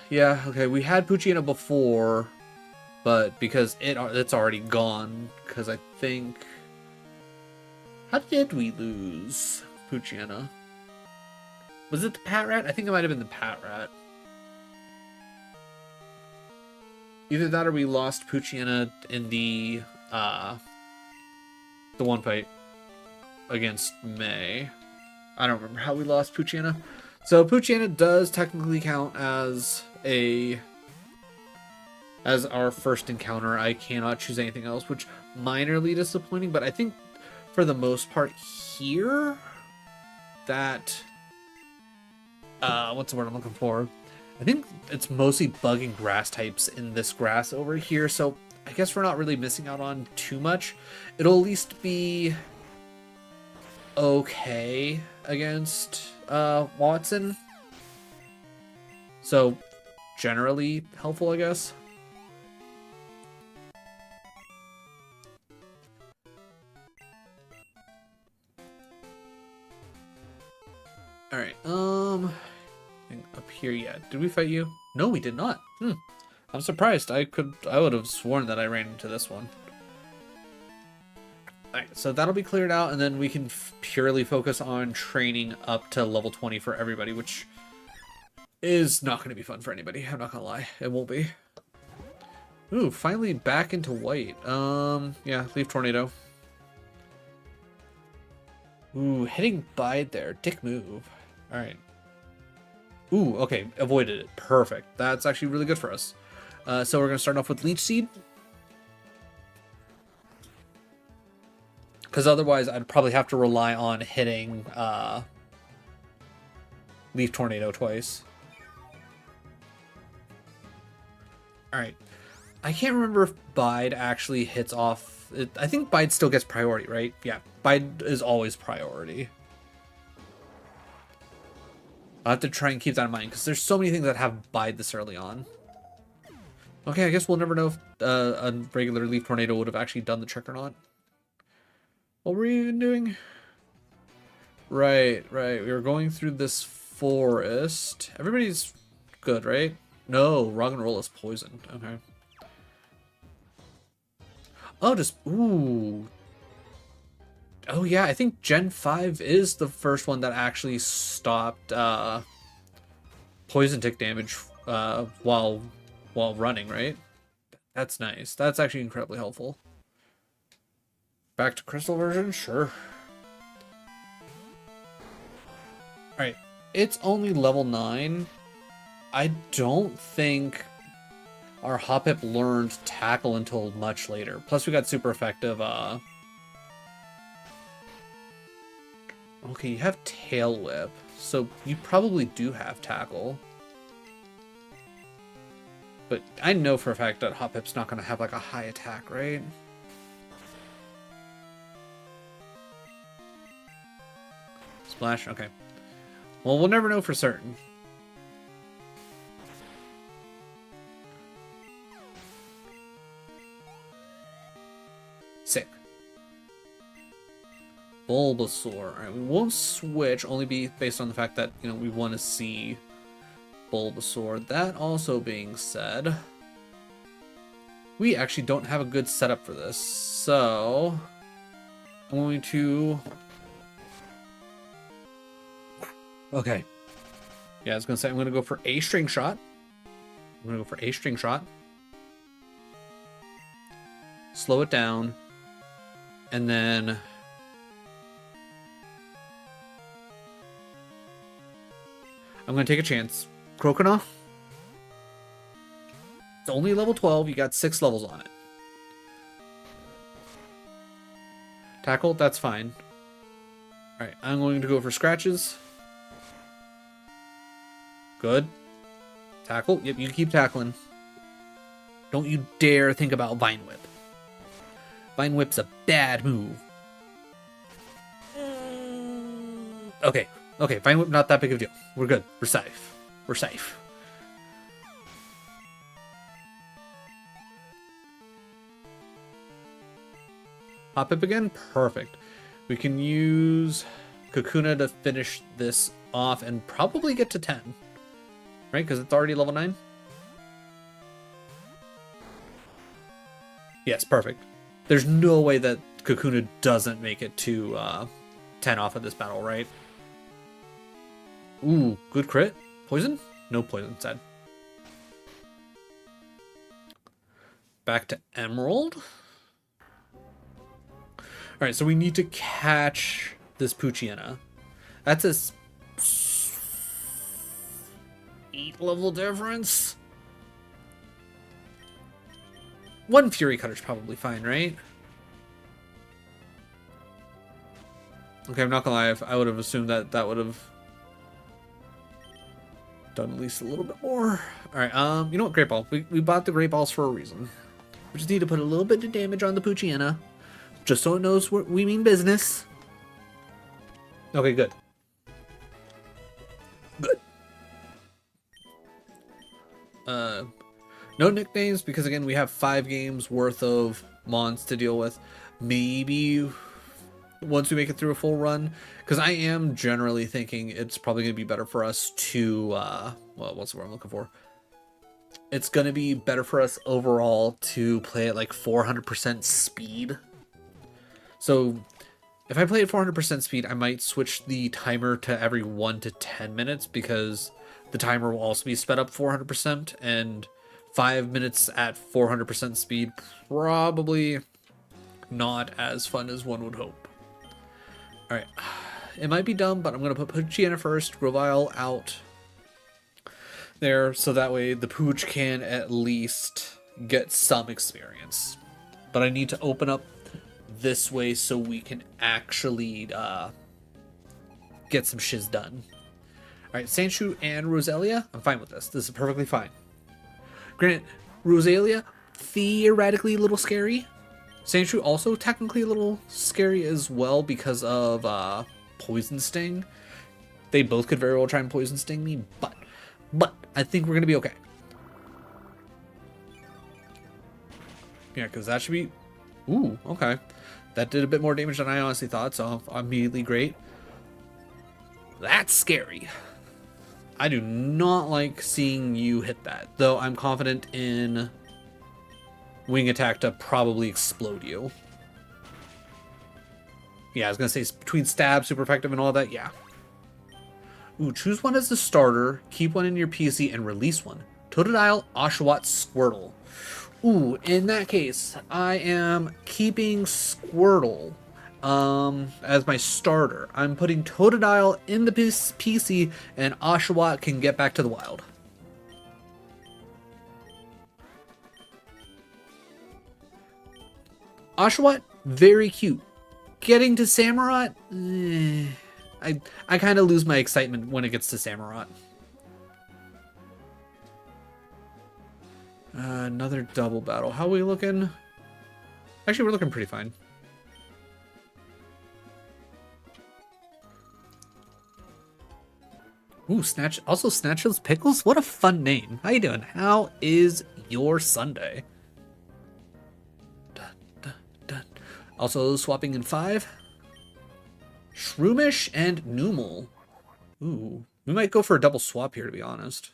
Yeah, okay, we had Poochyena before, but because it's already gone, because I think... How did we lose Poochyena? Was it the Patrat? I think it might have been the Patrat. Either that or we lost Poochyena in the one fight against May. I don't remember how we lost Poochyena. So Poochyena does technically count as our first encounter. I cannot choose anything else, which minorly disappointing, but I think for the most part here that what's the word I'm looking for? I think it's mostly bug and grass types in this grass over here, so I guess we're not really missing out on too much. It'll at least be okay against Watson. So generally helpful, I guess. Alright, up here, yeah. Did we fight you? No, we did not. I'm surprised. I would have sworn that I ran into this one. Alright, so that'll be cleared out, and then we can purely focus on training up to level 20 for everybody, which is not going to be fun for anybody. I'm not going to lie. It won't be. Ooh, finally back into white. Yeah, leave Tornado. Ooh, hitting Bide there. Dick move. Alright. Ooh, okay. Avoided it. Perfect. That's actually really good for us. So we're going to start off with Leech Seed. Because otherwise I'd probably have to rely on hitting Leaf Tornado twice. Alright. I can't remember if Bide actually hits off... I think Bide still gets priority, right? Yeah, Bide is always priority. I'll have to try and keep that in mind, because there's so many things that have Bide this early on. Okay, I guess we'll never know if a regular Leaf Tornado would have actually done the trick or not. What were we even doing? Right. We were going through this forest. Everybody's good, right? No, Rock and Roll is poisoned. Okay. Oh, just... Ooh. Oh, yeah, I think Gen 5 is the first one that actually stopped poison tick damage while running, right? That's nice. That's actually incredibly helpful. Back to Crystal version? Sure. Alright, it's only level 9. I don't think our Hoppip learned Tackle until much later. Plus we got super effective, Okay, you have Tail Whip, so you probably do have Tackle. But I know for a fact that Hoppip's not going to have, like, a high attack, right? Splash? Okay. Well, we'll never know for certain. Sick. Bulbasaur. Alright, we won't switch, only be based on the fact that, you know, we want to see Bulbasaur. That also being said, we actually don't have a good setup for this, so I'm going to... Okay. Yeah, I was going to say I'm going to go for a String Shot. Slow it down. And then... I'm going to take a chance. Croconaw? It's only level 12. You got 6 levels on it. Tackle? That's fine. Alright, I'm going to go for scratches. Good. Tackle? Yep, you keep tackling. Don't you dare think about Vine Whip. Vine Whip's a bad move. Okay, Vine Whip, not that big of a deal. We're good. We're safe. Hoppip again? Perfect. We can use Kakuna to finish this off and probably get to 10. Right? Because it's already level 9? Yes, perfect. There's no way that Kakuna doesn't make it to 10 off of this battle, right? Ooh, good crit. Poison? No poison, sad. Back to Emerald. Alright, so we need to catch this Poochyena. That's a 8 level difference. One Fury Cutter's probably fine, right? Okay, I'm not gonna lie, I would have assumed that that would have done at least a little bit more. Alright, you know what, Great Ball. We bought the Great Balls for a reason. We just need to put a little bit of damage on the Poochyena, just so it knows we mean business. Okay, good. Good. No nicknames, because again, we have 5 games worth of mons to deal with. Maybe once we make it through a full run, because I am generally thinking it's probably going to be better for us to, well, what's the word I'm looking for? It's going to be better for us overall to play at like 400% speed. So if I play at 400% speed, I might switch the timer to every 1 to 10 minutes, because the timer will also be sped up 400%, and 5 minutes at 400% speed, probably not as fun as one would hope. Alright, it might be dumb, but I'm going to put Poochyena first, Grovyle out there, so that way the Pooch can at least get some experience. But I need to open up this way so we can actually get some shiz done. Alright, Sandshrew and Roselia, I'm fine with this. This is perfectly fine. Granted, Rosalia, theoretically a little scary. Sandshrew also technically a little scary as well because of Poison Sting. They both could very well try and Poison Sting me, but I think we're gonna be okay. Yeah, because that should be... Ooh, okay. That did a bit more damage than I honestly thought, so immediately great. That's scary. I do not like seeing you hit that, though I'm confident in Wing Attack to probably explode you. Yeah, I was going to say between stab, super effective, and all that, yeah. Ooh, choose one as the starter, keep one in your PC, and release one. Totodile, Oshawott, Squirtle. Ooh, in that case, I am keeping Squirtle as my starter. I'm putting Totodile in the PC, and Oshawott can get back to the wild. Oshawott, very cute. Getting to Samurott, I kind of lose my excitement when it gets to Samurott. Another double battle. How are we looking? Actually, we're looking pretty fine. Ooh, Snatch. Also, Snatchill's Pickles? What a fun name. How you doing? How is your Sunday? Dun, dun, dun. Also, swapping in 5. Shroomish and Numel. Ooh, we might go for a double swap here, to be honest.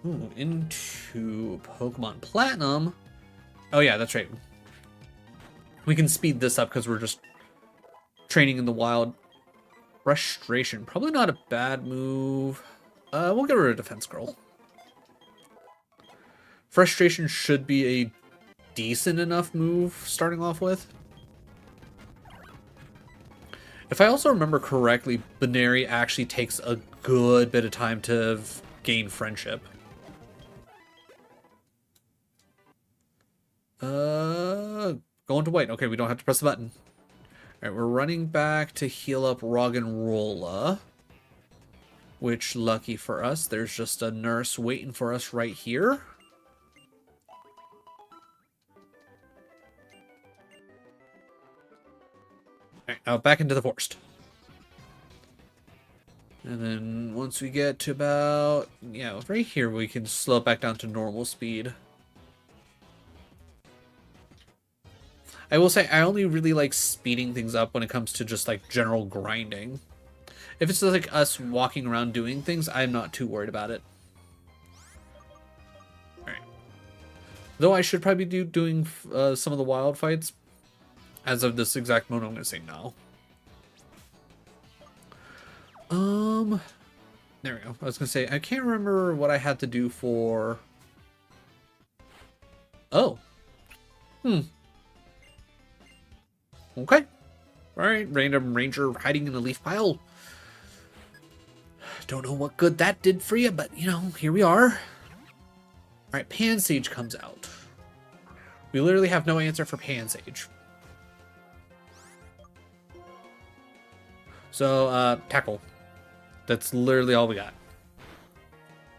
Ooh, into Pokemon Platinum. Oh yeah, that's right. We can speed this up because we're just training in the wild. Frustration, probably not a bad move. We'll get rid of Defense Girl. Frustration should be a decent enough move starting off with. If I also remember correctly, Baneri actually takes a good bit of time to gain friendship. Going to white. Okay, we don't have to press the button. Alright, we're running back to heal up Roggenrola. Which, lucky for us, there's just a nurse waiting for us right here. Alright, now back into the forest. And then once we get to about, yeah, right here, we can slow it back down to normal speed. I will say, I only really like speeding things up when it comes to just, like, general grinding. If it's, like, us walking around doing things, I'm not too worried about it. Alright. Though I should probably be doing some of the wild fights. As of this exact moment, I'm going to say no. There we go. I was going to say, I can't remember what I had to do for... Oh. Okay. Alright, random ranger hiding in the leaf pile. Don't know what good that did for you, but, you know, here we are. Alright, Pansage comes out. We literally have no answer for Pansage. So, Tackle. That's literally all we got.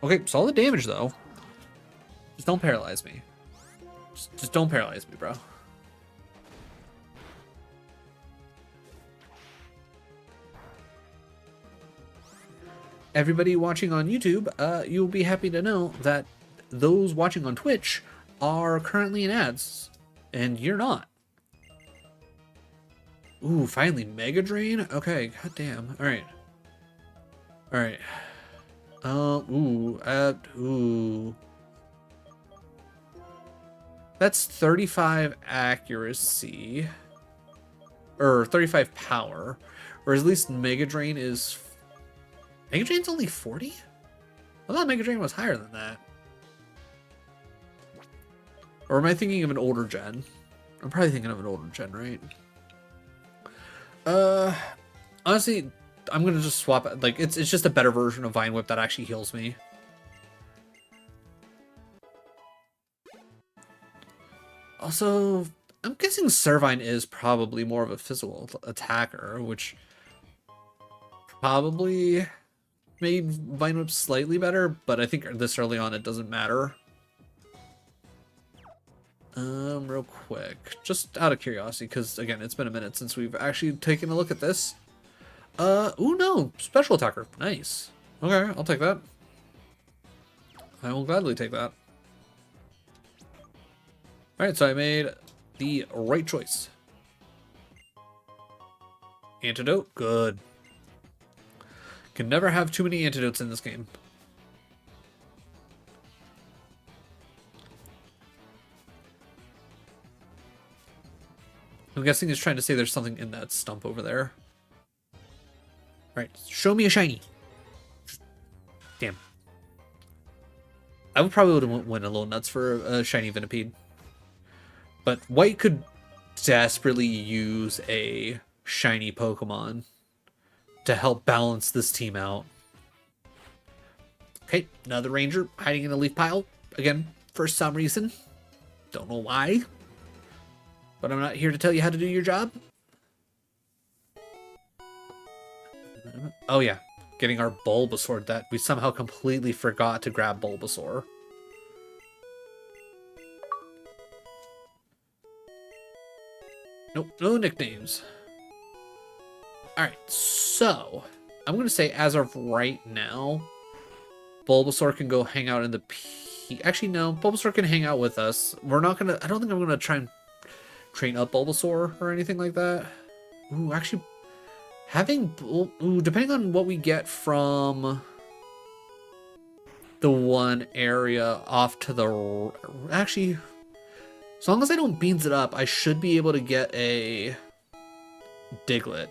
Okay, solid damage, though. Just don't paralyze me. Just don't paralyze me, bro. Everybody watching on YouTube, you'll be happy to know that those watching on Twitch are currently in ads, and you're not. Ooh, finally, Mega Drain? Okay, goddamn. Alright. Alright. Ooh. That's 35 accuracy. Or 35 power. Or at least Mega Drain is... Mega Drain's only 40? I thought Mega Drain was higher than that. Or am I thinking of an older gen? I'm probably thinking of an older gen, right? Honestly, I'm gonna just swap it. Like, it's just a better version of Vine Whip that actually heals me. Also, I'm guessing Servine is probably more of a physical attacker, which probably made Vine Whip slightly better, but I think this early on it doesn't matter. Real quick, just out of curiosity, because again, it's been a minute since we've actually taken a look at this. Ooh, no, special attacker, nice. Okay, I'll take that. I will gladly take that. All right, so I made the right choice. Antidote, good. Can never have too many antidotes in this game. I'm guessing he's trying to say there's something in that stump over there. Alright, show me a shiny. Damn. I would probably would have went a little nuts for a shiny Venipede. But White could desperately use a shiny Pokemon to help balance this team out. Okay, another Ranger hiding in a leaf pile. Again, for some reason. Don't know why. But I'm not here to tell you how to do your job. Oh yeah, getting our Bulbasaur that we somehow completely forgot to grab Bulbasaur. Nope, no nicknames. Alright, so I'm going to say as of right now, Bulbasaur can go hang out in the Actually, no, Bulbasaur can hang out with us. We're not going to... I don't think I'm going to try and train up Bulbasaur or anything like that. Ooh, actually, having... Ooh, depending on what we get from the one area off to the... Actually, as long as I don't beans it up, I should be able to get a Diglett.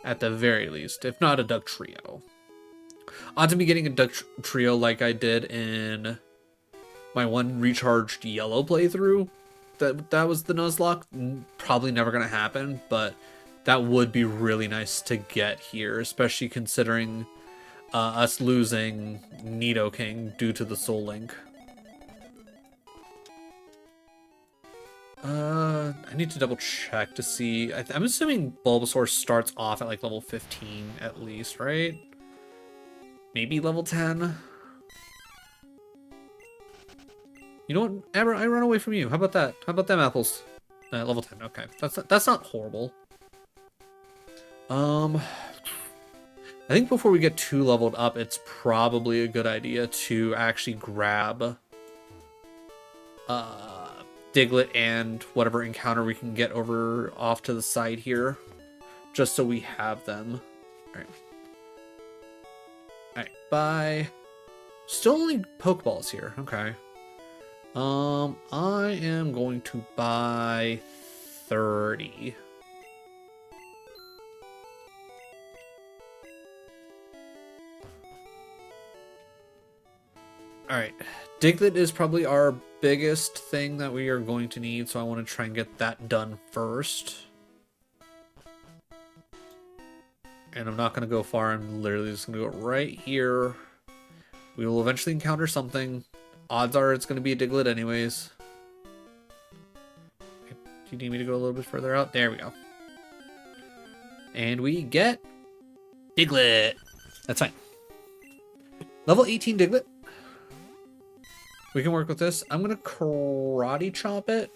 At the very least, if not a Duck Trio. Odds of me getting a Duck Trio like I did in my one recharged yellow playthrough, that was the Nuzlocke, probably never going to happen, but that would be really nice to get here, especially considering us losing Nidoking due to the Soul Link. I need to double check to see. I'm assuming Bulbasaur starts off at like level 15 at least, right? Maybe level 10. You know what, Amber? I run away from you. How about that? How about them apples? Level 10. Okay, that's not horrible. I think before we get too leveled up, it's probably a good idea to actually grab Diglett and whatever encounter we can get over off to the side here, just so we have them. Alright, bye. Still only Pokeballs here. Okay. I am going to buy 30. Alright, Diglett is probably our biggest thing that we are going to need, so I want to try and get that done first. And I'm not going to go far, I'm literally just going to go right here. We will eventually encounter something. Odds are it's going to be a Diglett anyways. Okay, do you need me to go a little bit further out? There we go. And we get Diglett. That's fine. Level 18 Diglett. We can work with this. I'm going to Karate Chop it.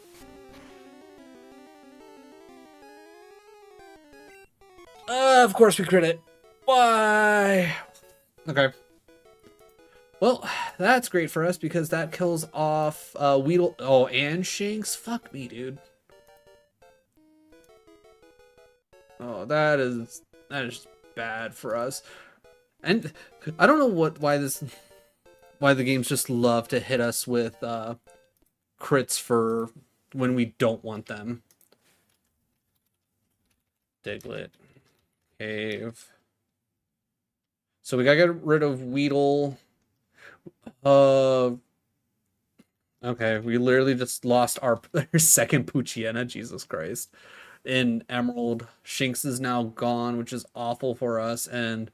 Of course we crit it. Why? Okay. Well, that's great for us because that kills off Weedle. Oh, and Shinx? Fuck me, dude. Oh, that is bad for us. And I don't know why the games just love to hit us with crits for when we don't want them. Diglett. Cave. So we gotta get rid of Weedle. Okay, we literally just lost our second Poochyena, Jesus Christ. In Emerald, Shinx is now gone, which is awful for us, and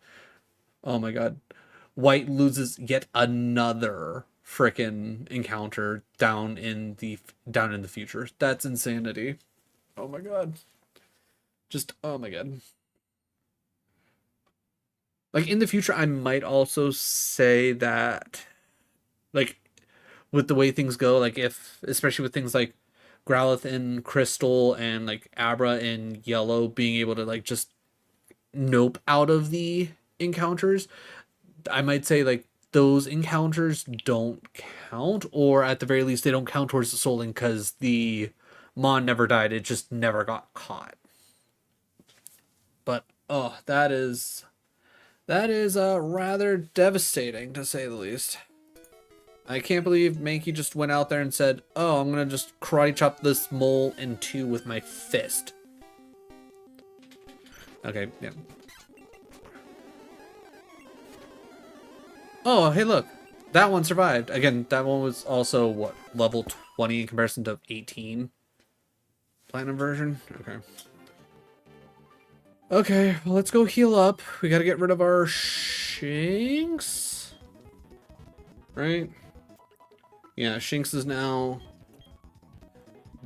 oh my god. White loses yet another frickin' encounter down in the future. That's insanity. Oh my god. Just oh my god. Like in the future, I might also say that like with the way things go, like if especially with things like Growlithe in Crystal and like Abra in Yellow being able to like just nope out of the encounters, I might say like those encounters don't count, or at the very least they don't count towards the Soul Link because the Mon never died, it just never got caught. But oh, that is rather devastating to say the least. I can't believe Mankey just went out there and said, oh, I'm gonna just karate chop this mole in two with my fist. Okay, yeah. Oh, hey, look. That one survived. Again, that one was also, what, level 20 in comparison to 18? Platinum version? Okay. Okay, well, let's go heal up. We gotta get rid of our Shinx. Right? Yeah, Shinx is now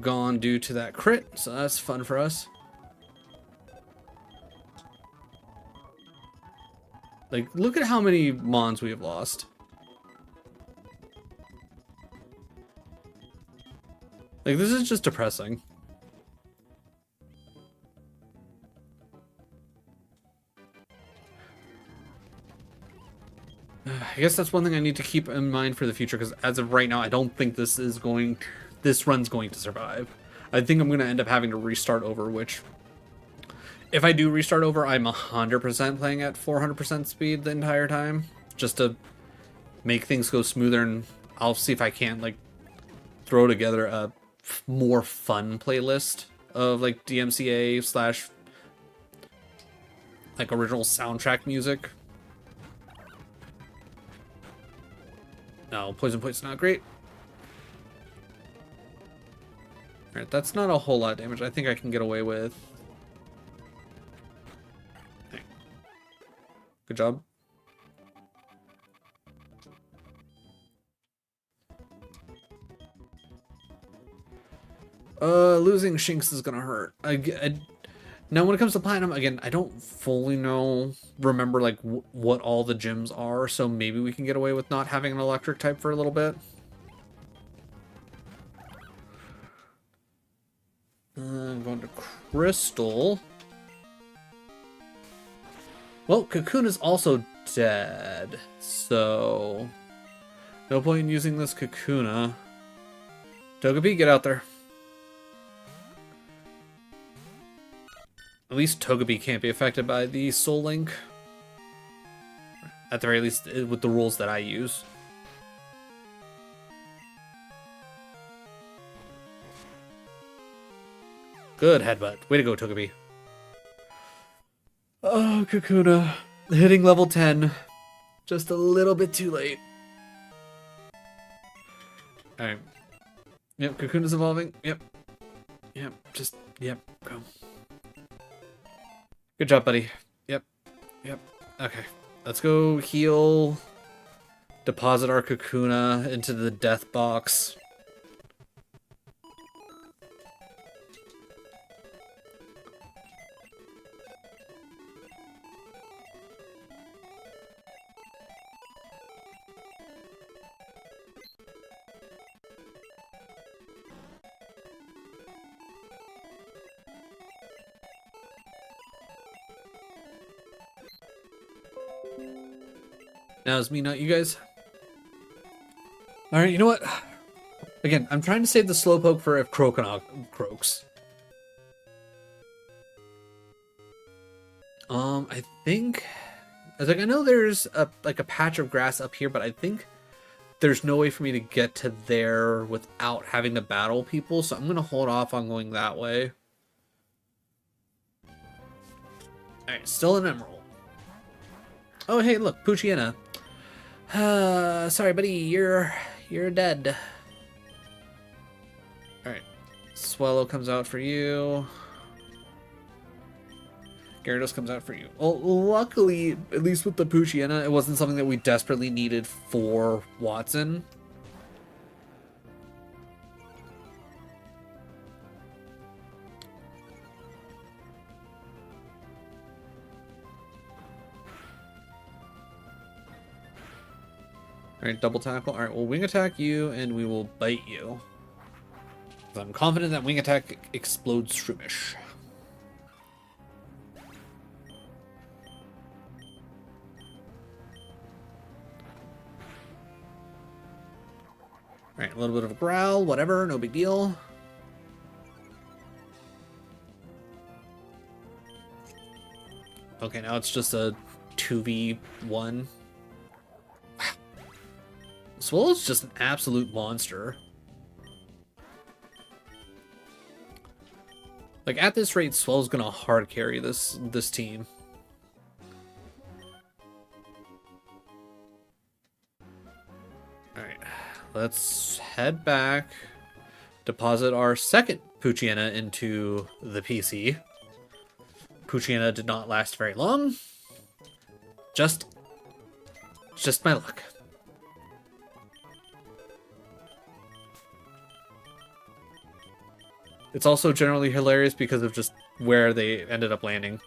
gone due to that crit, so that's fun for us. Like, look at how many Mons we have lost. Like, this is just depressing. I guess that's one thing I need to keep in mind for the future, because as of right now, I don't think this run's going to survive. I think I'm going to end up having to restart over, which, if I do restart over, I'm 100% playing at 400% speed the entire time, just to make things go smoother, and I'll see if I can, like, throw together a more fun playlist of, like, DMCA slash, like, original soundtrack music. No, Poison Point's not great. Alright, that's not a whole lot of damage. I think I can get away with. Okay. Good job. Losing Shinx is gonna hurt. Now, when it comes to Platinum, again, I don't fully remember, like, what all the gyms are, so maybe we can get away with not having an electric type for a little bit. I'm going to Crystal. Well, Cocoon is also dead, so no point in using this Kakuna. Togepi, get out there. At least Togepi can't be affected by the Soul Link. At the very least, with the rules that I use. Good headbutt. Way to go, Togepi. Oh, Kakuna. Hitting level 10. Just a little bit too late. Alright. Yep, Kakuna's evolving. Yep. Yep, yep, go. Good job, buddy. Yep. Yep. Okay. Let's go heal. Deposit our Kakuna into the death box. Now it's me, not you guys. Alright, you know what? Again, I'm trying to save the Slowpoke for if Croconaw croaks. I think... I know there's a patch of grass up here, but I think there's no way for me to get to there without having to battle people, so I'm going to hold off on going that way. Alright, still an Emerald. Oh, hey, look, Poochyena. Sorry, buddy, you're dead. Alright. Swallow comes out for you. Gyarados comes out for you. Well, luckily, at least with the Poochyena, it wasn't something that we desperately needed for Watson. Alright, double tackle. Alright, we'll wing attack you, and we will bite you. I'm confident that wing attack explodes Shroomish. Alright, a little bit of a growl, whatever, no big deal. Okay, now it's just a 2v1. Wow. Swallow's just an absolute monster. Like, at this rate, Swell's gonna hard carry this team. Alright, let's head back, deposit our second Poochyena into the PC. Poochyena did not last very long. Just my luck. It's also generally hilarious because of just where they ended up landing.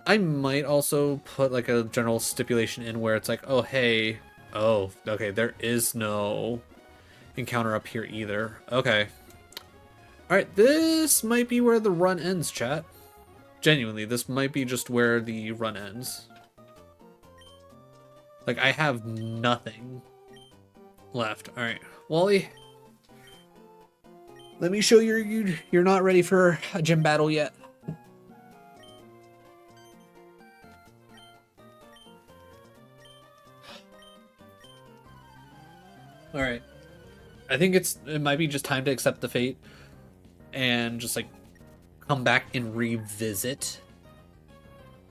I might also put like a general stipulation in where it's like, oh, hey, oh, okay, there is no encounter up here either. Okay. Alright, this might be where the run ends, chat. Genuinely, this might be just where the run ends. Like, I have nothing left. Alright, Wally. Let me show you're not ready for a gym battle yet. Alright. I think it might be just time to accept the fate and just like come back and revisit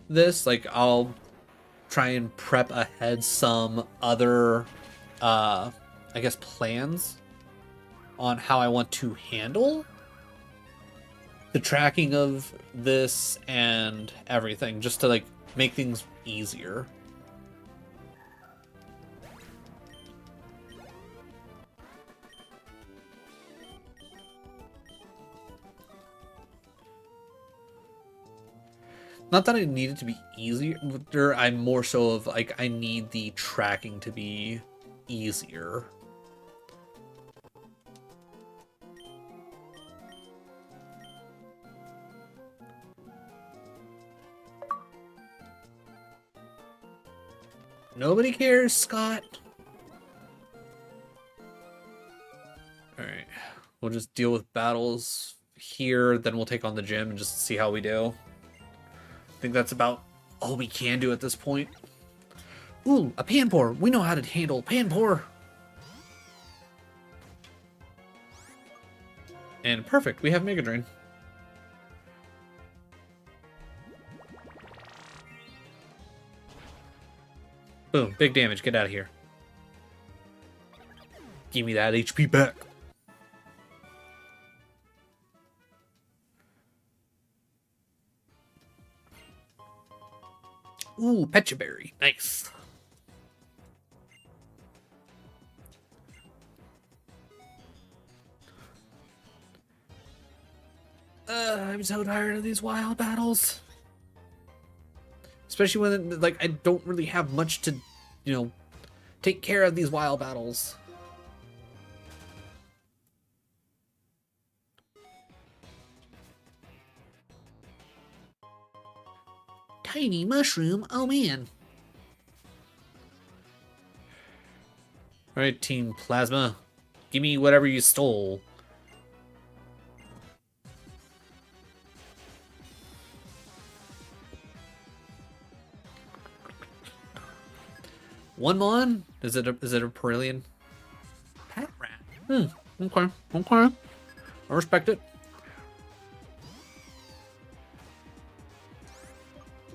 this. Like, I'll try and prep ahead some other I guess plans on how I want to handle the tracking of this and everything, just to like make things easier. Not that I need it to be easier, I'm more so of like, I need the tracking to be easier. Nobody cares, Scott. Alright, we'll just deal with battles here, then we'll take on the gym and just see how we do. I think that's about all we can do at this point. Ooh, a Panpour. We know how to handle Panpour. And perfect, we have Mega Drain. Boom, big damage, get out of here. Give me that HP back. Ooh, Pechaberry. Nice. I'm so tired of these wild battles. Especially when, like, I don't really have much to, you know, take care of these wild battles. Tiny mushroom, oh man. Alright, Team Plasma. Give me whatever you stole. One Mon? Is it a Perillian? Pet rat. Okay. I respect it.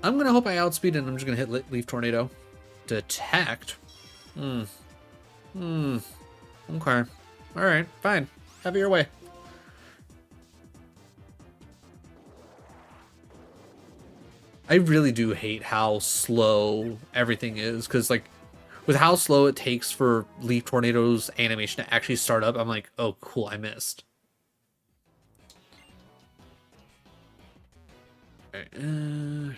I'm gonna hope I outspeed and I'm just gonna hit Leaf Tornado. Detect? Okay. Alright, fine. Have it your way. I really do hate how slow everything is, because like with how slow it takes for Leaf Tornado's animation to actually start up, I'm like, oh cool, I missed. Alright,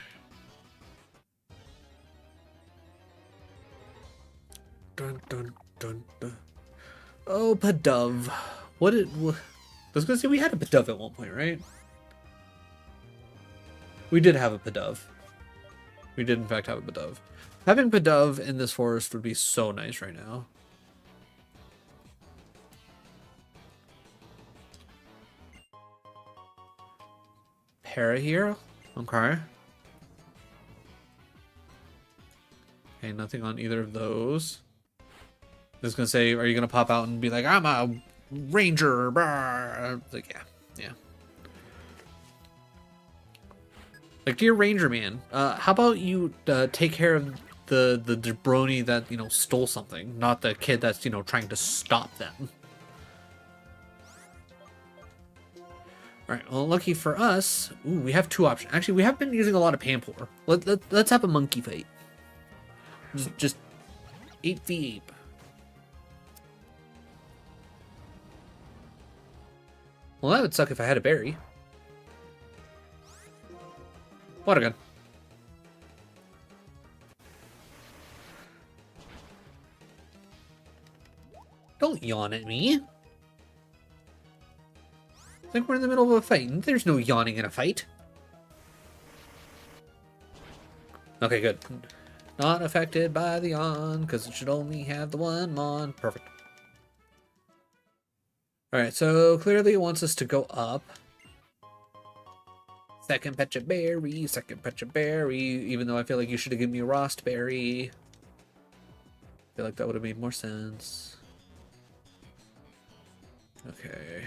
dun, dun, dun, dun. Oh, Pidove. What did... I was going to say we had a Pidove at one point, right? We did have a Pidove. We did, in fact, have a Pidove. Having Pidove in this forest would be so nice right now. Para here? Okay. Okay, nothing on either of those. I was gonna say, are you gonna pop out and be like, I'm a ranger? Like, yeah, yeah. Like, dear ranger man, how about you take care of the jabroni that, you know, stole something, not the kid that's, you know, trying to stop them. All right, well, lucky for us, ooh, we have two options. Actually, we have been using a lot of Pampor. Let's have a monkey fight. Just 8v8. Well, that would suck if I had a berry. Water gun. Don't yawn at me. I think we're in the middle of a fight, and there's no yawning in a fight. Okay, good. Not affected by the yawn, because it should only have the one mon. Perfect. Alright, so clearly it wants us to go up. Second Pecha Berry, second Pecha Berry, even though I feel like you should have given me a Rost Berry. I feel like that would have made more sense. Okay.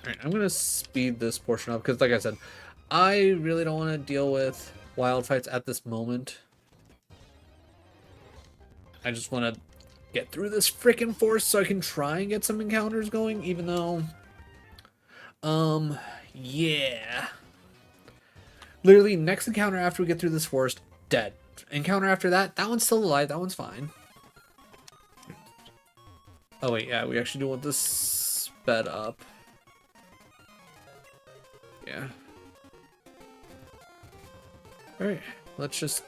Alright, I'm going to speed this portion up, because like I said, I really don't want to deal with wild fights at this moment. I just want to get through this freaking forest so I can try and get some encounters going, even though... yeah. Literally, next encounter after we get through this forest, dead. Encounter after that, that one's still alive, that one's fine. Oh wait, yeah, we actually do want this sped up. Yeah. Alright, let's just...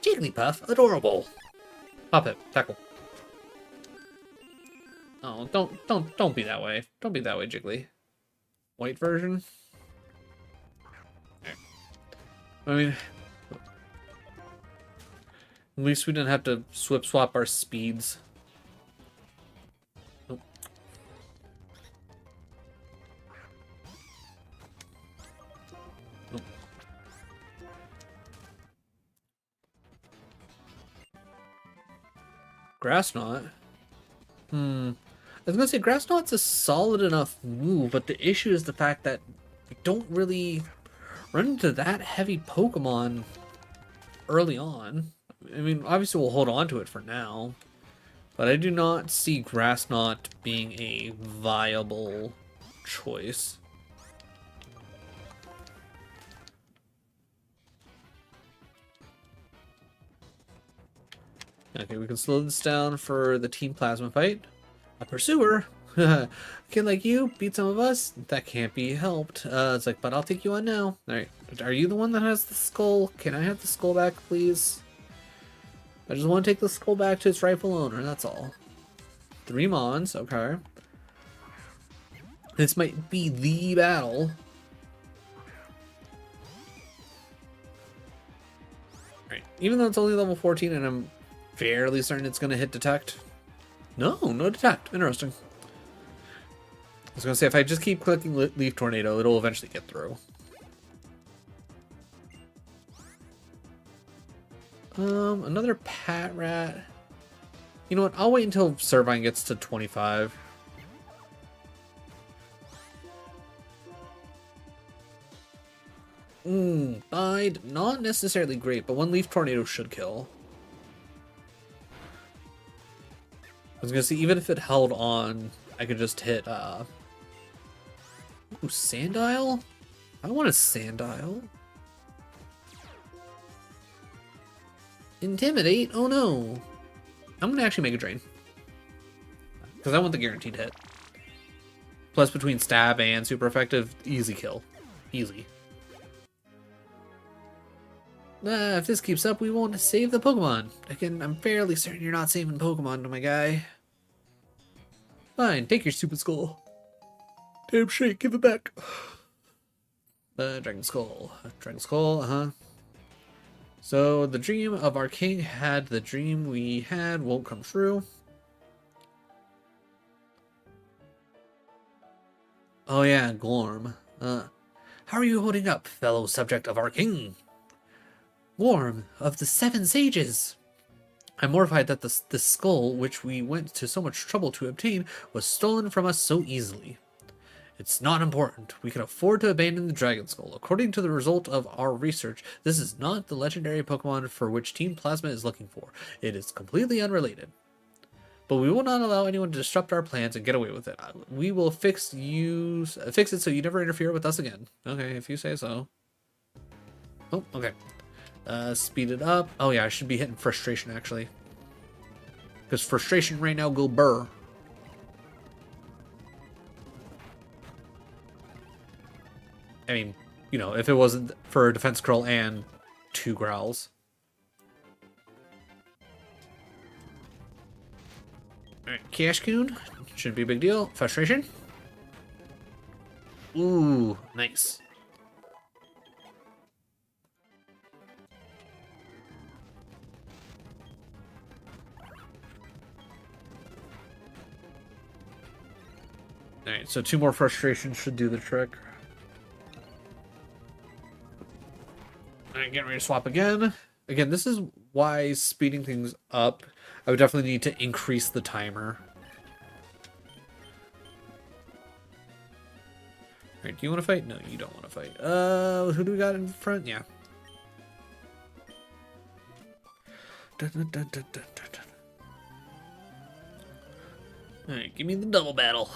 Jigglypuff, adorable. Pop it, tackle. Oh, don't be that way. Don't be that way, Jiggly. White version? I mean, at least we didn't have to swap our speeds. Oh. Oh. Grass knot? I was gonna say grass knot's a solid enough move, but the issue is the fact that we don't really run into that heavy Pokemon early on. I mean, obviously we'll hold on to it for now, but I do not see grass knot being a viable choice. Okay, we can slow this down for the Team Plasma fight. A pursuer? A kid like you beat some of us? That can't be helped. It's like, but I'll take you on now. Alright, are you the one that has the skull? Can I have the skull back, please? I just want to take the skull back to its rightful owner, that's all. 3 Mons, okay. This might be the battle. Alright, even though it's only level 14 and I'm fairly certain it's going to hit detect. No detect. Interesting. I was going to say, if I just keep clicking Leaf Tornado, it'll eventually get through. Another Pat Rat. You know what? I'll wait until Servine gets to 25. Died. Not necessarily great, but one Leaf Tornado should kill. I was gonna say, even if it held on, I could just hit, Ooh, Sandile? I don't want a Sandile. Intimidate? Oh no. I'm gonna actually make a drain. Because I want the guaranteed hit. Plus between stab and super effective, easy kill. Easy. If this keeps up, we won't save the Pokemon. Again, I'm fairly certain you're not saving Pokemon, my guy. Fine, take your stupid skull. Damn shit, give it back. Dragon Skull. Dragon Skull, uh-huh. So, the dream of our king had the dream we had won't come true. Oh yeah, Glorm. How are you holding up, fellow subject of our king? Glorm, of the Seven Sages! I'm mortified that the skull, which we went to so much trouble to obtain, was stolen from us so easily. It's not important. We can afford to abandon the Dragon Skull. According to the result of our research, this is not the legendary Pokemon for which Team Plasma is looking for. It is completely unrelated. But we will not allow anyone to disrupt our plans and get away with it. We will fix it so you never interfere with us again. Okay, if you say so. Oh, okay. Speed it up. Oh yeah, I should be hitting frustration actually. Because frustration right now go burr. I mean, you know, if it wasn't for a defense curl and 2 growls. Alright, Cascoon. Shouldn't be a big deal. Frustration. Ooh, nice. Alright, so 2 more frustrations should do the trick. Alright, getting ready to swap again. Again, this is why speeding things up, I would definitely need to increase the timer. Alright, do you want to fight? No, you don't want to fight. Who do we got in front? Yeah. Alright, give me the double battle.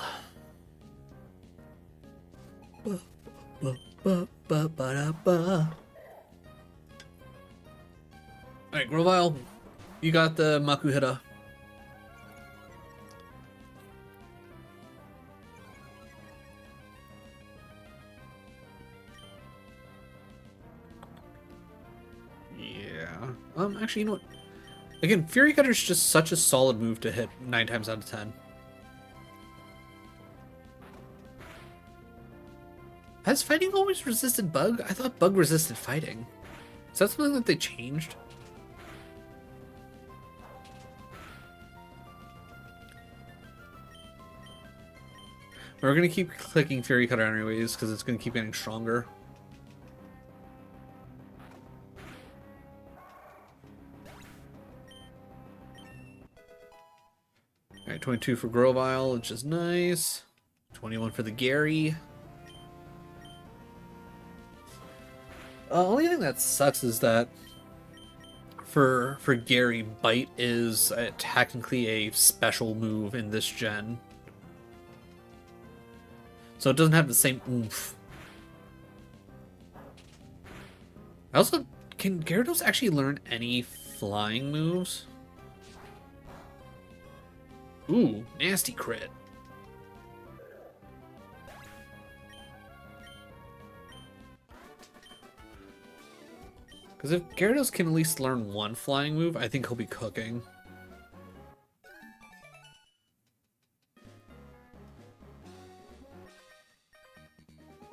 Alright, Grovyle, you got the Makuhita. Yeah. Actually, you know what? Again, Fury Cutter's just such a solid move to hit 9 times out of 10. Has fighting always resisted bug? I thought bug resisted fighting. Is that something that they changed? We're gonna keep clicking Fury Cutter anyways, because it's gonna keep getting stronger. Alright, 22 for Grovyle, which is nice. 21 for the Gary. Only thing that sucks is that for Gary, Bite is technically a special move in this gen. So it doesn't have the same oomph. Also, can Gyarados actually learn any flying moves? Ooh, nasty crit. Because if Gyarados can at least learn one flying move, I think he'll be cooking.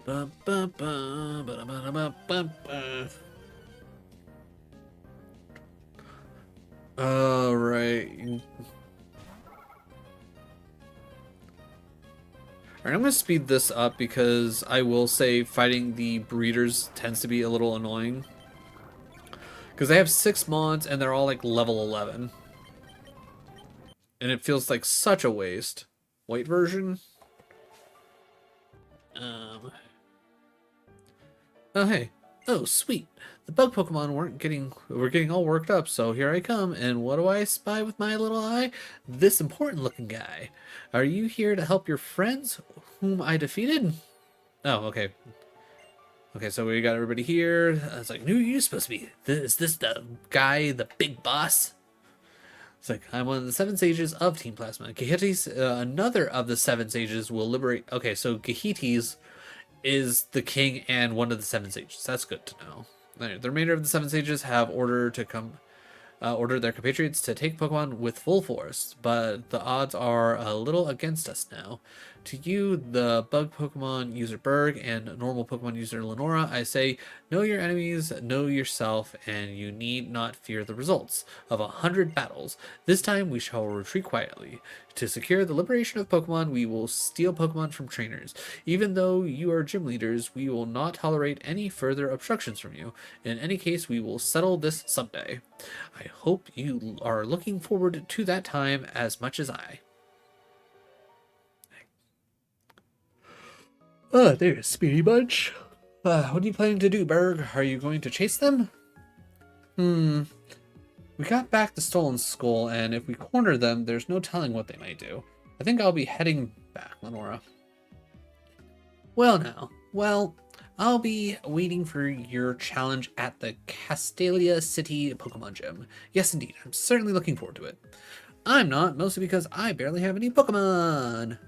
Alright. Alright, I'm going to speed this up because I will say fighting the breeders tends to be a little annoying. Because they have 6 mons and they're all like level 11. And it feels like such a waste. White version? Oh, hey. Oh, sweet. The bug Pokemon were getting all worked up, so here I come. And what do I spy with my little eye? This important looking guy. Are you here to help your friends whom I defeated? Oh, okay. Okay, so we got everybody here. It's like, who are you supposed to be? Is this the guy, the big boss? It's like, I'm one of the 7 sages of Team Plasma. Gahites, another of the 7 sages will liberate... Okay, so Gahites is the king and one of the 7 sages. That's good to know. The remainder of the 7 sages have ordered their compatriots to take Pokemon with full force, but the odds are a little against us now. To you, the bug Pokemon user Berg and normal Pokemon user Lenora, I say, know your enemies, know yourself, and you need not fear the results of 100 battles. This time we shall retreat quietly. To secure the liberation of Pokemon, we will steal Pokemon from trainers. Even though you are gym leaders, we will not tolerate any further obstructions from you. In any case, we will settle this someday. I hope you are looking forward to that time as much as I. Oh, there's Speedy Bunch. What are you planning to do, Berg? Are you going to chase them? We got back the stolen skull, and if we corner them, there's no telling what they might do. I think I'll be heading back, Lenora. Well now, I'll be waiting for your challenge at the Castalia City Pokemon Gym. Yes, indeed, I'm certainly looking forward to it. I'm not, mostly because I barely have any Pokemon.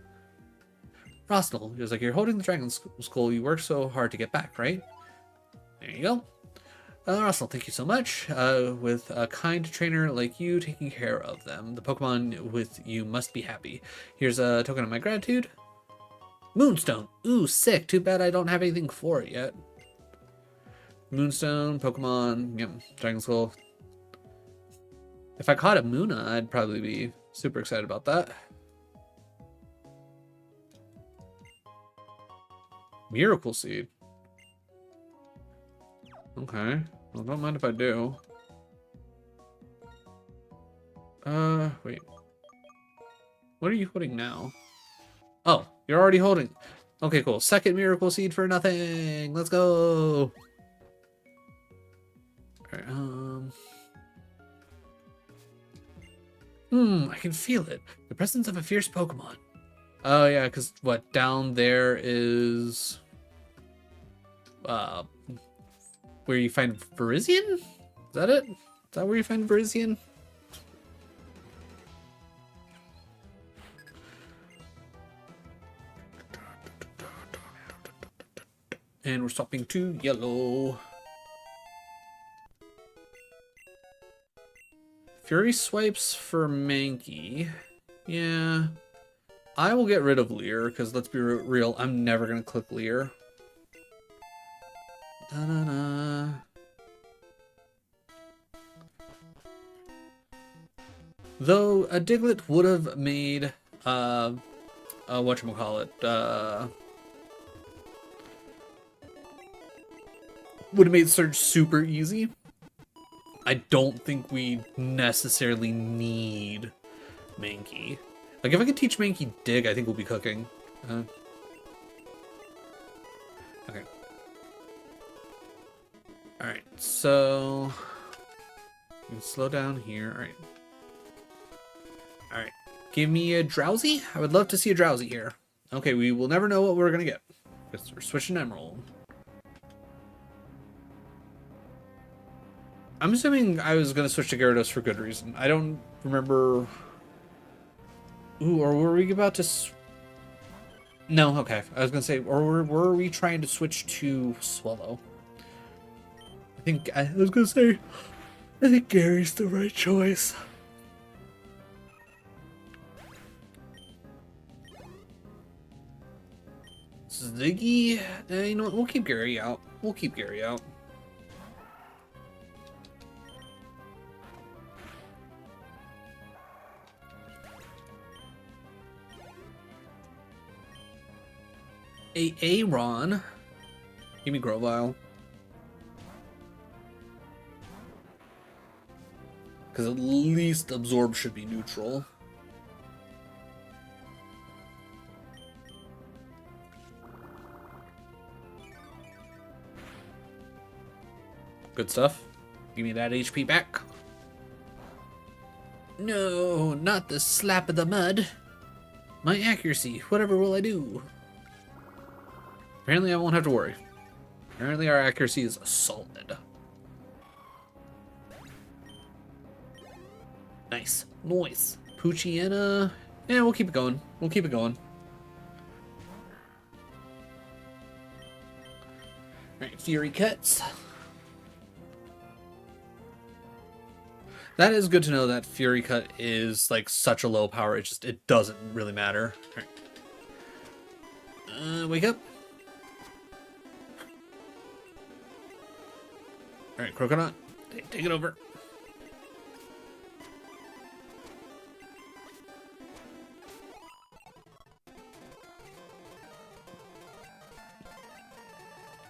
Rosnell, feels like you're holding the Dragon Skull you worked so hard to get back, right? There you go. Rosnell, thank you so much. With a kind trainer like you taking care of them, the Pokemon with you must be happy. Here's a token of my gratitude. Moonstone. Ooh, sick. Too bad I don't have anything for it yet. Moonstone, Pokemon, yep, Dragon Skull. If I caught a Munna, I'd probably be super excited about that. Miracle Seed. Okay. Well, don't mind if I do. Wait. What are you holding now? Oh, you're already holding. Okay, cool. Second Miracle Seed for nothing. Let's go. Alright, I can feel it. The presence of a fierce Pokemon. Oh, yeah, because what? Down there is... where you find Virizion? Is that it? Is that where you find Virizion? And we're stopping to yellow. Fury Swipes for Mankey. Yeah. I will get rid of Leer, because let's be real, I'm never going to click Leer. Da-da-da. Though a Diglett would have made, whatchamacallit, would have made Surge super easy. I don't think we necessarily need Mankey. Like, if I could teach Mankey Dig, I think we'll be cooking. Okay. Alright, so... we can slow down here. Alright. Alright. Give me a Drowsy? I would love to see a Drowsy here. Okay, we will never know what we're gonna get. Because we're switching Emerald. I'm assuming I was gonna switch to Gyarados for good reason. I don't remember... Ooh, or were we about to... No, okay. I was gonna say, or were we trying to switch to Swallow? I was gonna say, I think Gary's the right choice. Ziggy? You know what? We'll keep Gary out. We'll keep Gary out. Aaron. Give me Grovyle. Because at least Absorb should be neutral. Good stuff. Give me that HP back. No, not the slap of the mud. My accuracy, whatever will I do? Apparently I won't have to worry. Apparently our accuracy is solid. Nice. Nice. Poochyena. Yeah, we'll keep it going. We'll keep it going. Alright, Fury Cuts. That is good to know that Fury Cut is like such a low power. It doesn't really matter. All right. Wake up. All right, Croconut, take it over.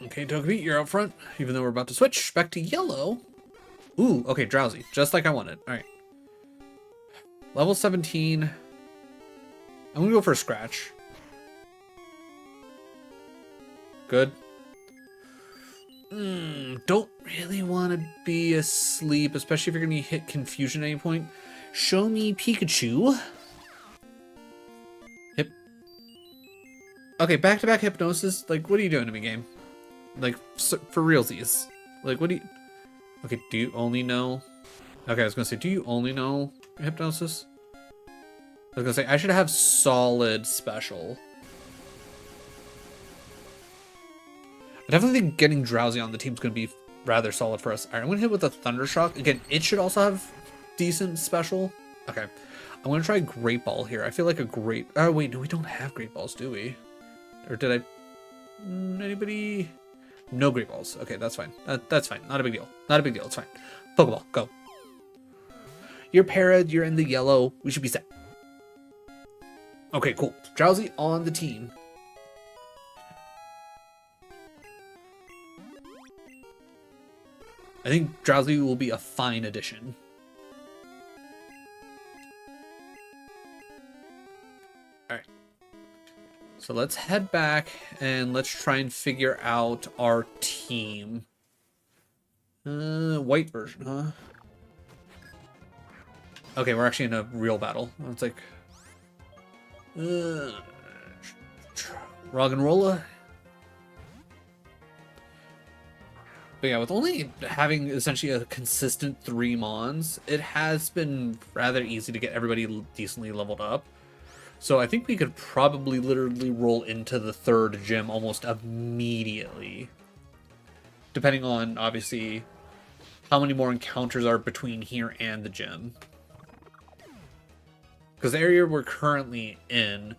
Okay, Togepi, you're out front. Even though we're about to switch back to yellow. Ooh, okay, Drowsy, just like I wanted. All right. Level 17. I'm gonna go for a Scratch. Good. Don't really want to be asleep, especially if you're gonna hit Confusion at any point. Show me Pikachu. Hip. Okay, back-to-back Hypnosis. Like, what are you doing to me, game? Like, for realsies. Like, what do you... Okay, do you only know... Okay, I was gonna say, do you only know Hypnosis? I was gonna say, I should have solid special. I definitely think getting Drowsy on the team is gonna be rather solid for us. Alright, I'm gonna hit with a Thundershock. Again, it should also have decent special. Okay. I'm gonna try Great Ball here. I feel like a great... Oh, wait, no, we don't have Great Balls, do we? Or did I... Anybody... No Great Balls. Okay, that's fine. That's fine. Not a big deal. Not a big deal. It's fine. Pokeball, go. You're parried. You're in the yellow. We should be set. Okay, cool. Drowsy on the team. I think Drowsy will be a fine addition. Alright. So let's head back and let's try and figure out our team. White version, huh? Okay, we're actually in a real battle. It's like... Roggenrola. But yeah, with only having essentially a consistent 3 Mons, it has been rather easy to get everybody decently leveled up. So I think we could probably literally roll into the 3rd gym almost immediately. Depending on, obviously, how many more encounters are between here and the gym. Because the area we're currently in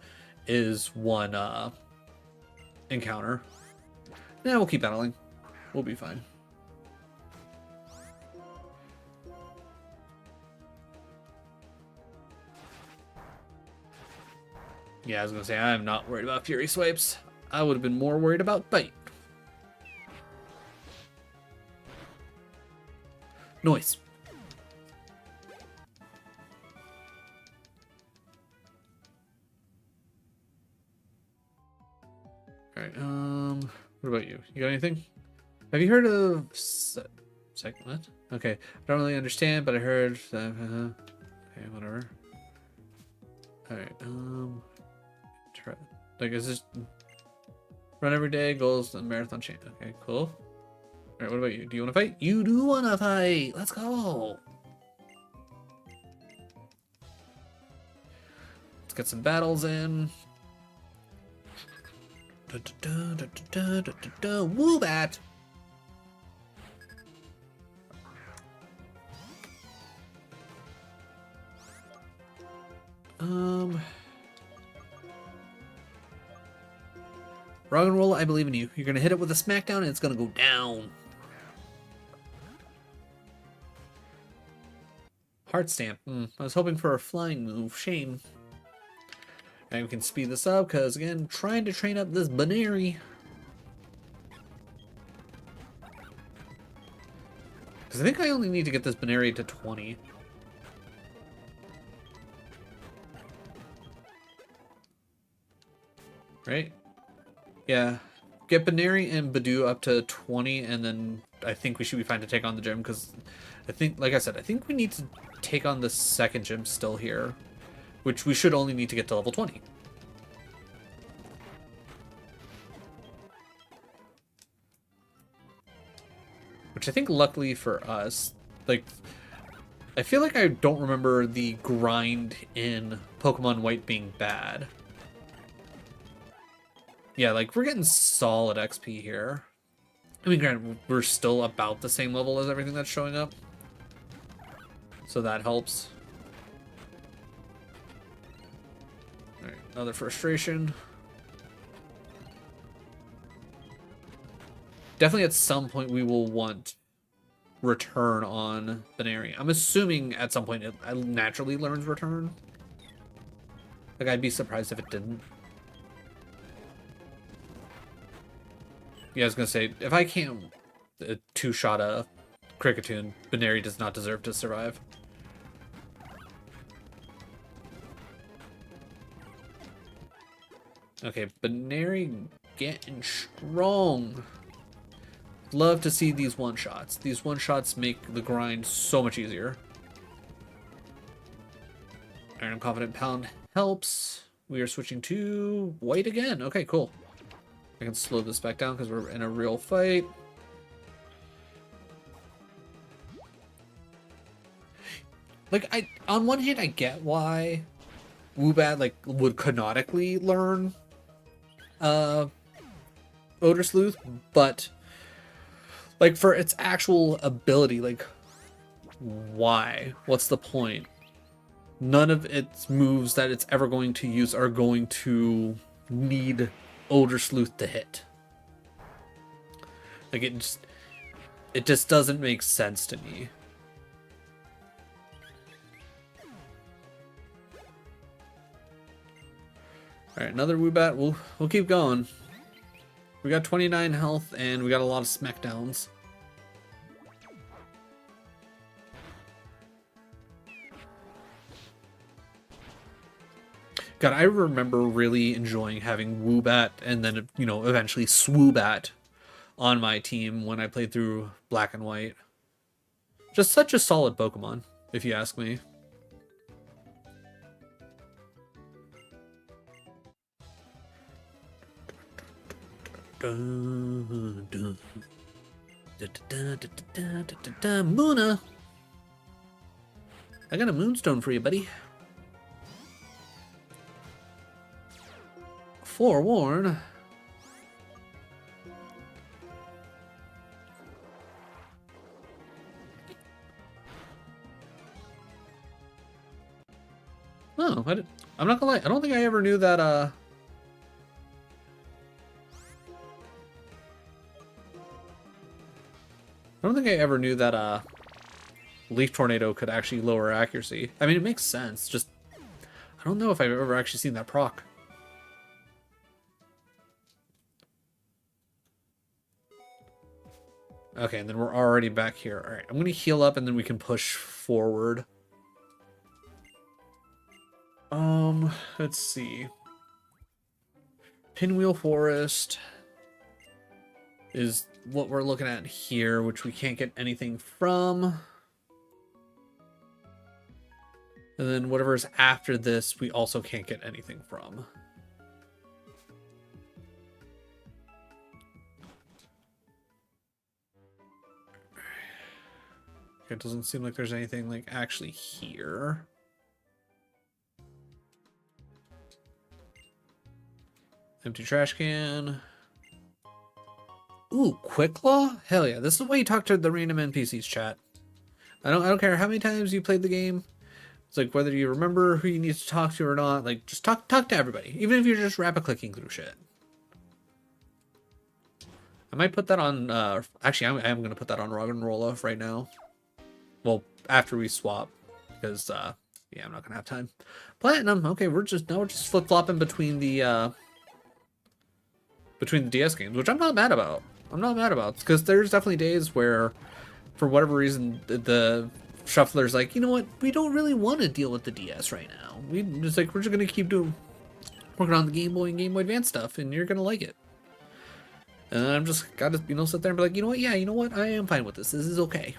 is 1 encounter. Yeah, we'll keep battling. We'll be fine. Yeah, I was gonna say, I'm not worried about Fury Swipes. I would have been more worried about Bite. Noise. Alright, what about you? You got anything? Have you heard of... What? Okay, I don't really understand, but I heard... Okay, whatever. Alright, try... Like, is this... Run every day, goals, and marathon chain. Okay, cool. Alright, what about you? Do you want to fight? You do want to fight! Let's go! Let's get some battles in. Woobat! Roggenrola, I believe in you. You're gonna hit it with a smackdown and it's gonna go down. Heart Stamp. I was hoping for a flying move. Shame. And we can speed this up because, again, trying to train up this Baneri. Because I think I only need to get this Baneri to 20. Right? Yeah. Get Baneri and Badoo up to 20, and then I think we should be fine to take on the gym, because I think, like I said, I think we need to take on the 2nd gym still here, which we should only need to get to level 20. Which I think, luckily for us, like, I feel like I don't remember the grind in Pokemon White being bad. Yeah, like, we're getting solid XP here. I mean, granted, we're still about the same level as everything that's showing up. So that helps. Alright, another frustration. Definitely at some point we will want return on Baneri. I'm assuming at some point it naturally learns return. Like, I'd be surprised if it didn't. Yeah, I was gonna say, if I can't two-shot a Cricketune, Baneri does not deserve to survive. Okay, Baneri getting strong. Love to see these one-shots. These one-shots make the grind so much easier. Iron Confident Pound helps. We are switching to white again. Okay, cool. I can slow this back down because we're in a real fight. Like, on one hand, I get why Woobat, like, would canonically learn Odor Sleuth, but, like, for its actual ability, like, why? What's the point? None of its moves that it's ever going to use are going to need Odor Sleuth to hit. Like, it just doesn't make sense to me. All right, another Woobat. We'll keep going. We got 29 health and we got a lot of smackdowns. God, I remember really enjoying having Woobat and then, you know, eventually Swoobat on my team when I played through Black and White. Just such a solid Pokemon, if you ask me. Moona! I got a Moonstone for you, buddy. Forewarn. Oh, I'm not gonna lie. I don't think I ever knew that, I don't think I ever knew that, Leaf Tornado could actually lower accuracy. I mean, it makes sense. Just, I don't know if I've ever actually seen that proc. Okay, and then we're already back here. All right, I'm going to heal up and then we can push forward. Let's see. Pinwheel Forest is what we're looking at here, which we can't get anything from. And then whatever's after this, we also can't get anything from. It doesn't seem like there's anything like actually here. Empty trash can. Ooh, Quick Claw? Hell yeah. This is the way you talk to the random NPCs, chat. I don't care how many times you played the game. It's like whether you remember who you need to talk to or not, like just talk to everybody. Even if you're just rapid clicking through shit. I might put that on actually I am gonna put that on Rock and Rolla right now. Well, after we swap. Because yeah, I'm not gonna have time. Platinum, okay, we're just flip-flopping between the DS games, which I'm not mad about. I'm not mad about, because there's definitely days where, for whatever reason, the shuffler's like, you know what, we don't really want to deal with the DS right now. We're just gonna keep working on the Game Boy and Game Boy Advance stuff, and you're gonna like it. And I'm just gotta, you know, sit there and be like, you know what, yeah, you know what, I am fine with this. This is okay.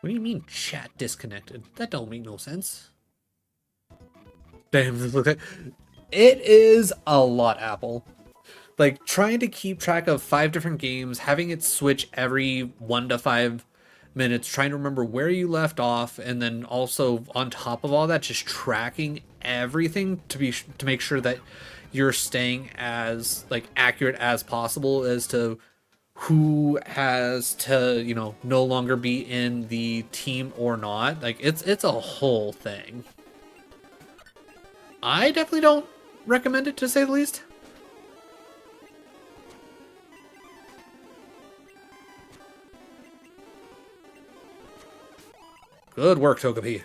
What do you mean chat disconnected? That don't make no sense. Damn, look at it is a lot, Apple. Like, trying to keep track of 5 different games, having it switch every 1 to 5 minutes, trying to remember where you left off, and then also on top of all that, just tracking everything to make sure that you're staying as like accurate as possible as to who has to, you know, no longer be in the team or not. Like it's a whole thing. I definitely don't recommend it, to say the least. Good work, Togepi.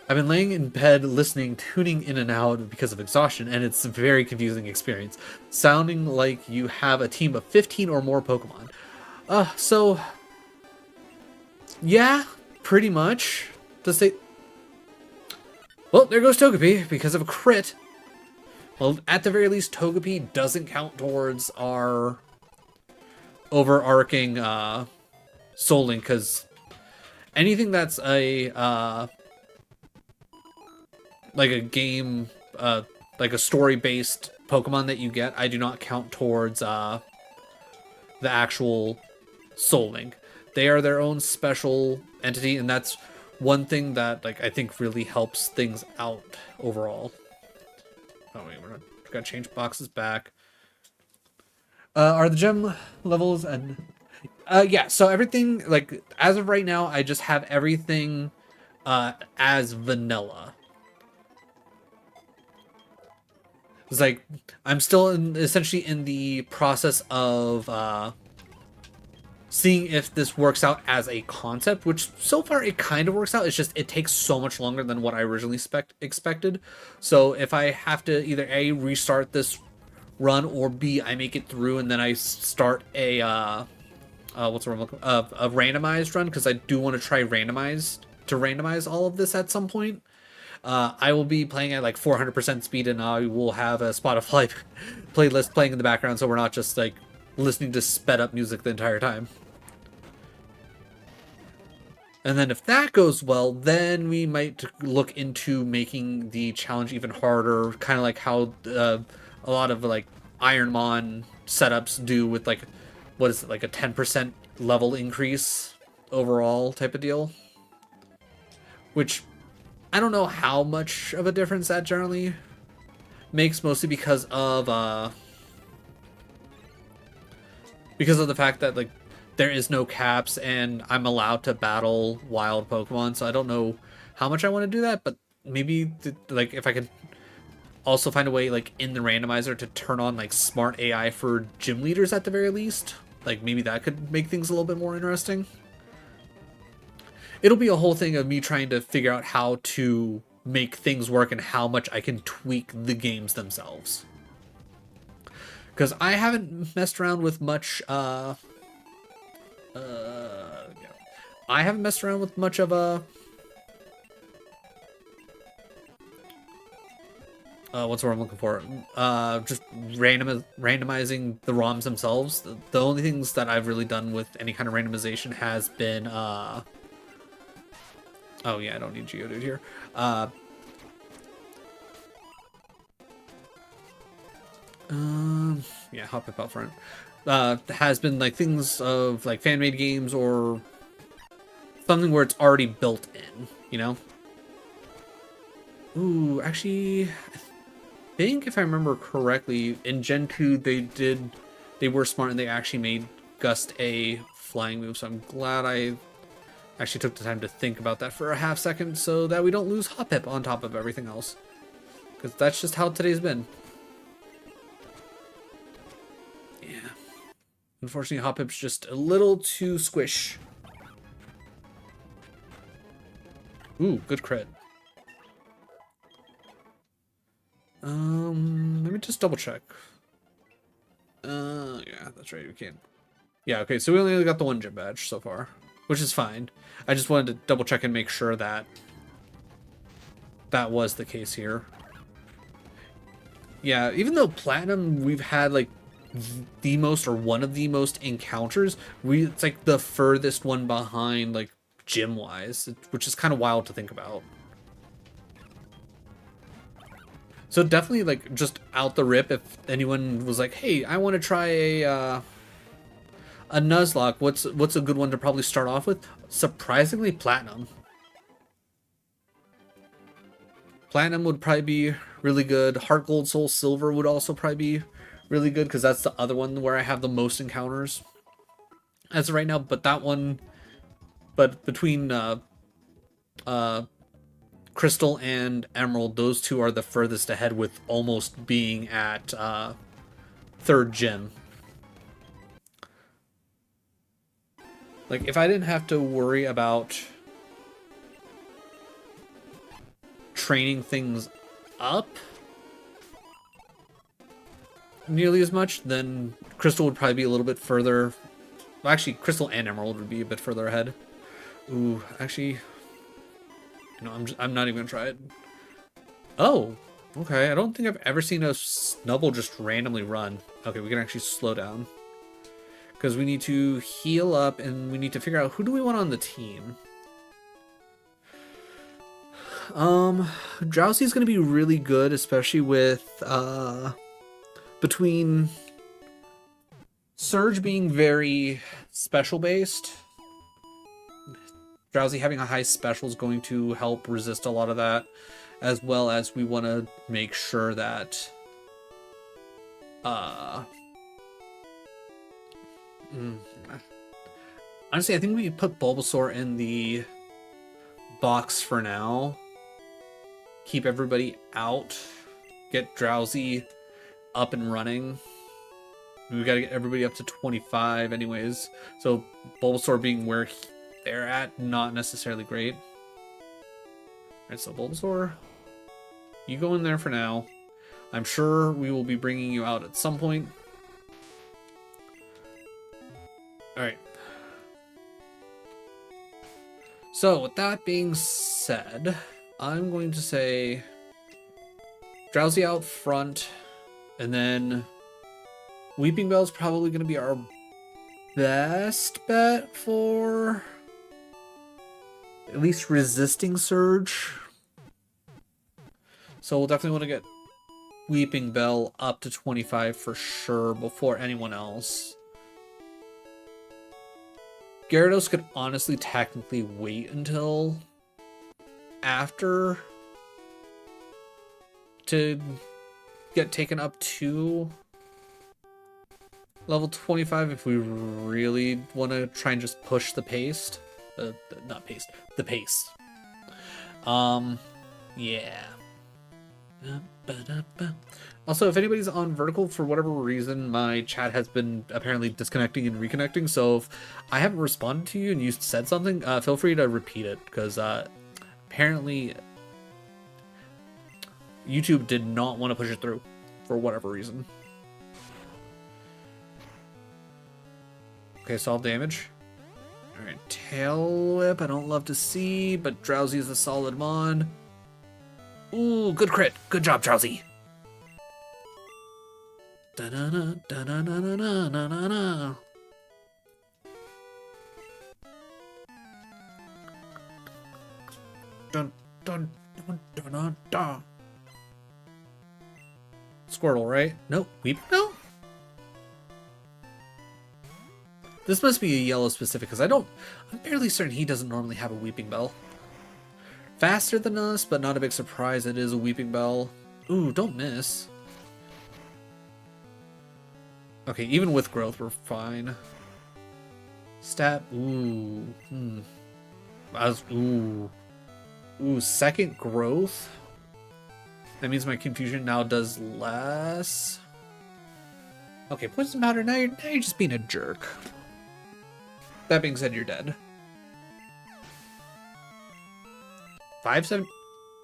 I've been laying in bed, listening, tuning in and out because of exhaustion, and it's a very confusing experience. Sounding like you have a team of 15 or more Pokemon. So... yeah, pretty much. To say... well, there goes Togepi, because of a crit. Well, at the very least, Togepi doesn't count towards our overarching, Soul Link, because anything that's a, like a game, like a story-based Pokemon that you get, I do not count towards the actual Soul Link. They are their own special entity, and that's one thing that like I think really helps things out overall. Oh wait, we gotta change boxes back. Are the gem levels and yeah, so everything like as of right now, I just have everything as vanilla. It's like I'm still essentially in the process of seeing if this works out as a concept, which so far it kind of works out. It's just it takes so much longer than what I originally expected. So if I have to either A, restart this run, or B, I make it through and then I start a what's the word I'm looking a randomized run, because I do want to try randomize all of this at some point. I will be playing at like 400% speed, and I will have a Spotify playlist playing in the background, so we're not just like listening to sped up music the entire time. And then if that goes well, then we might look into making the challenge even harder, kind of like how a lot of like Ironmon setups do with like, what is it, like a 10% level increase overall type of deal. Which I don't know how much of a difference that generally makes, mostly because of the fact that like there is no caps and I'm allowed to battle wild Pokemon, so I don't know how much I want to do that, but maybe like if I could also find a way like in the randomizer to turn on like smart AI for gym leaders at the very least, like maybe that could make things a little bit more interesting. It'll be a whole thing of me trying to figure out how to make things work and how much I can tweak the games themselves. Because I haven't messed around with much, yeah. I haven't messed around with much of a, what's the word I'm looking for? Just randomizing the ROMs themselves. The only things that I've really done with any kind of randomization has been, oh yeah, I don't need Geodude here. Yeah, hop up out front. Has been like things of like fan-made games or something where it's already built in, you know? Ooh, actually, I think if I remember correctly, in Gen 2 they were smart and they actually made Gust a flying move, so I'm glad I actually took the time to think about that for a half second so that we don't lose Hoppip on top of everything else. Because that's just how today's been. Yeah. Unfortunately, Hoppip's just a little too squish. Ooh, good crit. Let me just double check. Yeah, that's right, we can. Yeah, okay, so we only got the one gym badge so far, which is fine. I just wanted to double check and make sure that that was the case here. Yeah, even though Platinum, we've had like the most or one of the most encounters, it's like the furthest one behind like gym wise, which is kind of wild to think about. So definitely like just out the rip, if anyone was like, hey, I want to try a Nuzlocke, what's a good one to probably start off with? Surprisingly, Platinum. Platinum would probably be really good. Heart Gold, Soul Silver would also probably be really good because that's the other one where I have the most encounters as of right now. But that one, but between Crystal and Emerald, those two are the furthest ahead with almost being at 3rd gen. Like, if I didn't have to worry about training things up nearly as much, then Crystal would probably be a little bit further. Well, actually, Crystal and Emerald would be a bit further ahead. Ooh, actually, no, I'm not even gonna try it. Oh, okay. I don't think I've ever seen a Snubble just randomly run. Okay, we can actually slow down because we need to heal up and we need to figure out who do we want on the team. Drowsy's gonna be really good, especially with between Surge being very special based. Drowsy having a high special is going to help resist a lot of that, as well as we want to make sure that honestly, I think we put Bulbasaur in the box for now. Keep everybody out. Get Drowsy up and running. We gotta get everybody up to 25 anyways. So Bulbasaur being where they're at, not necessarily great. Alright, so Bulbasaur, you go in there for now. I'm sure we will be bringing you out at some point. Alright. So, with that being said, I'm going to say Drowsy out front, and then Weeping Bell's probably going to be our best bet for at least resisting Surge. So we'll definitely want to get Weeping Bell up to 25 for sure before anyone else. Gyarados could honestly technically wait until after to get taken up to level 25 if we really want to try and just push the pace. Not pace, the pace. Yeah. Also, if anybody's on vertical for whatever reason, my chat has been apparently disconnecting and reconnecting, so if I haven't responded to you and you said something, feel free to repeat it, because apparently YouTube did not want to push it through for whatever reason. Okay, solve damage. Alright, Tail Whip, I don't love to see, but Drowsy is a solid mon. Ooh, good crit. Good job, Drowsy. Da-na-na, da-na-na-na-na-na-na. Dun, dun, dun, dun, dun, dun. Squirtle, right? Nope. Weeping Bell? This must be a yellow specific, because I'm fairly certain he doesn't normally have a Weeping Bell. Faster than us, but not a big surprise. It is a Weeping Bell. Ooh, don't miss. Okay, even with growth, we're fine. Stat. Ooh. Ooh, second growth? That means my confusion now does less. Okay, poison powder, now you're just being a jerk. That being said, you're dead. 5-7.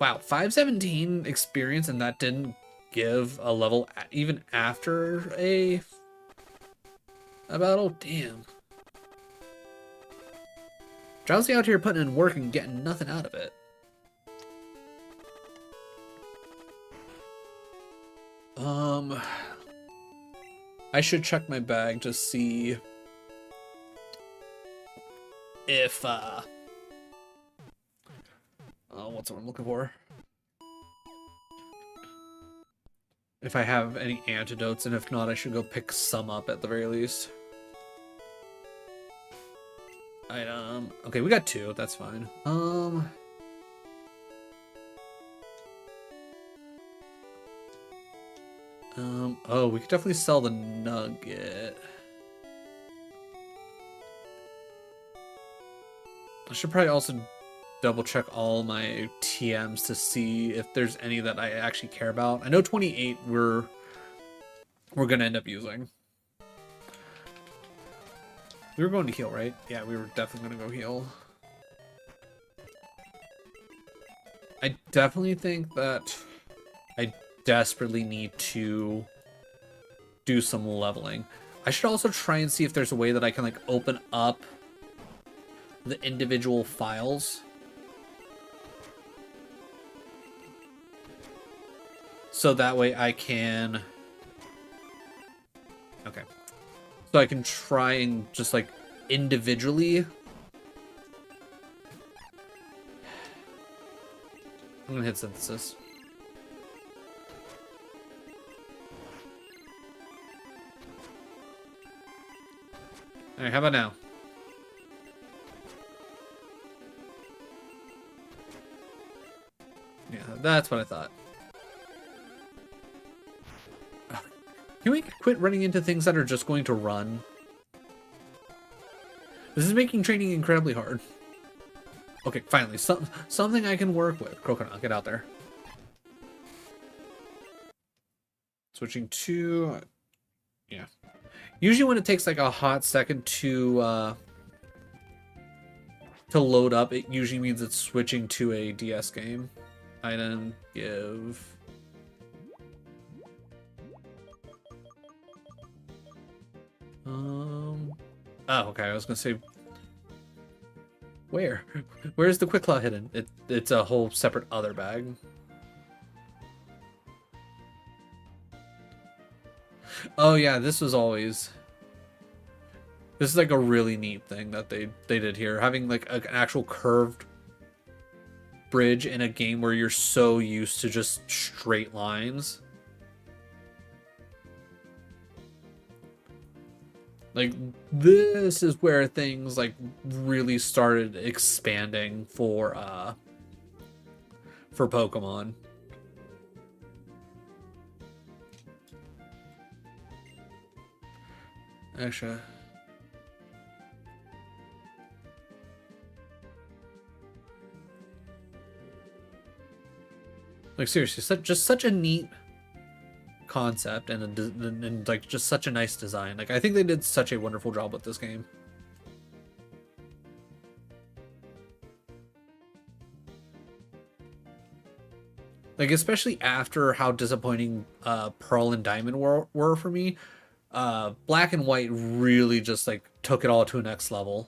Wow, 517 experience, and that didn't give a level even after a battle? Damn. Drowsy out here putting in work and getting nothing out of it. I should check my bag to see if what's what I'm looking for? If I have any antidotes, and if not, I should go pick some up at the very least. Okay, we got 2. That's fine. Oh, we could definitely sell the nugget. I should probably also double check all my TMs to see if there's any that I actually care about. I know 28 we're gonna end up using. We were going to heal, right? Yeah, we were definitely gonna go heal. I definitely think that I desperately need to do some leveling. I should also try and see if there's a way that I can like open up the individual files. So that way I can... Okay. So I can try and just like individually... I'm gonna hit synthesis. Alright, how about now? Yeah, that's what I thought. Can we quit running into things that are just going to run? This is making training incredibly hard. Okay, finally, something I can work with. Crocodile, get out there. Switching to... Yeah. Usually when it takes like a hot second to load up, it usually means it's switching to a DS game. Item, give... Oh, okay, I was gonna say... Where? Where's the Quick Claw hidden? It's a whole separate other bag. Oh yeah, this was always... This is like a really neat thing that they did here. Having like an actual curved bridge in a game where you're so used to just straight lines. Like, this is where things like really started expanding for Pokemon. Actually, like seriously, just such a neat concept and like just such a nice design. Like, I think they did such a wonderful job with this game. Like, especially after how disappointing Pearl and Diamond were for me, Black and White really just like took it all to a next level.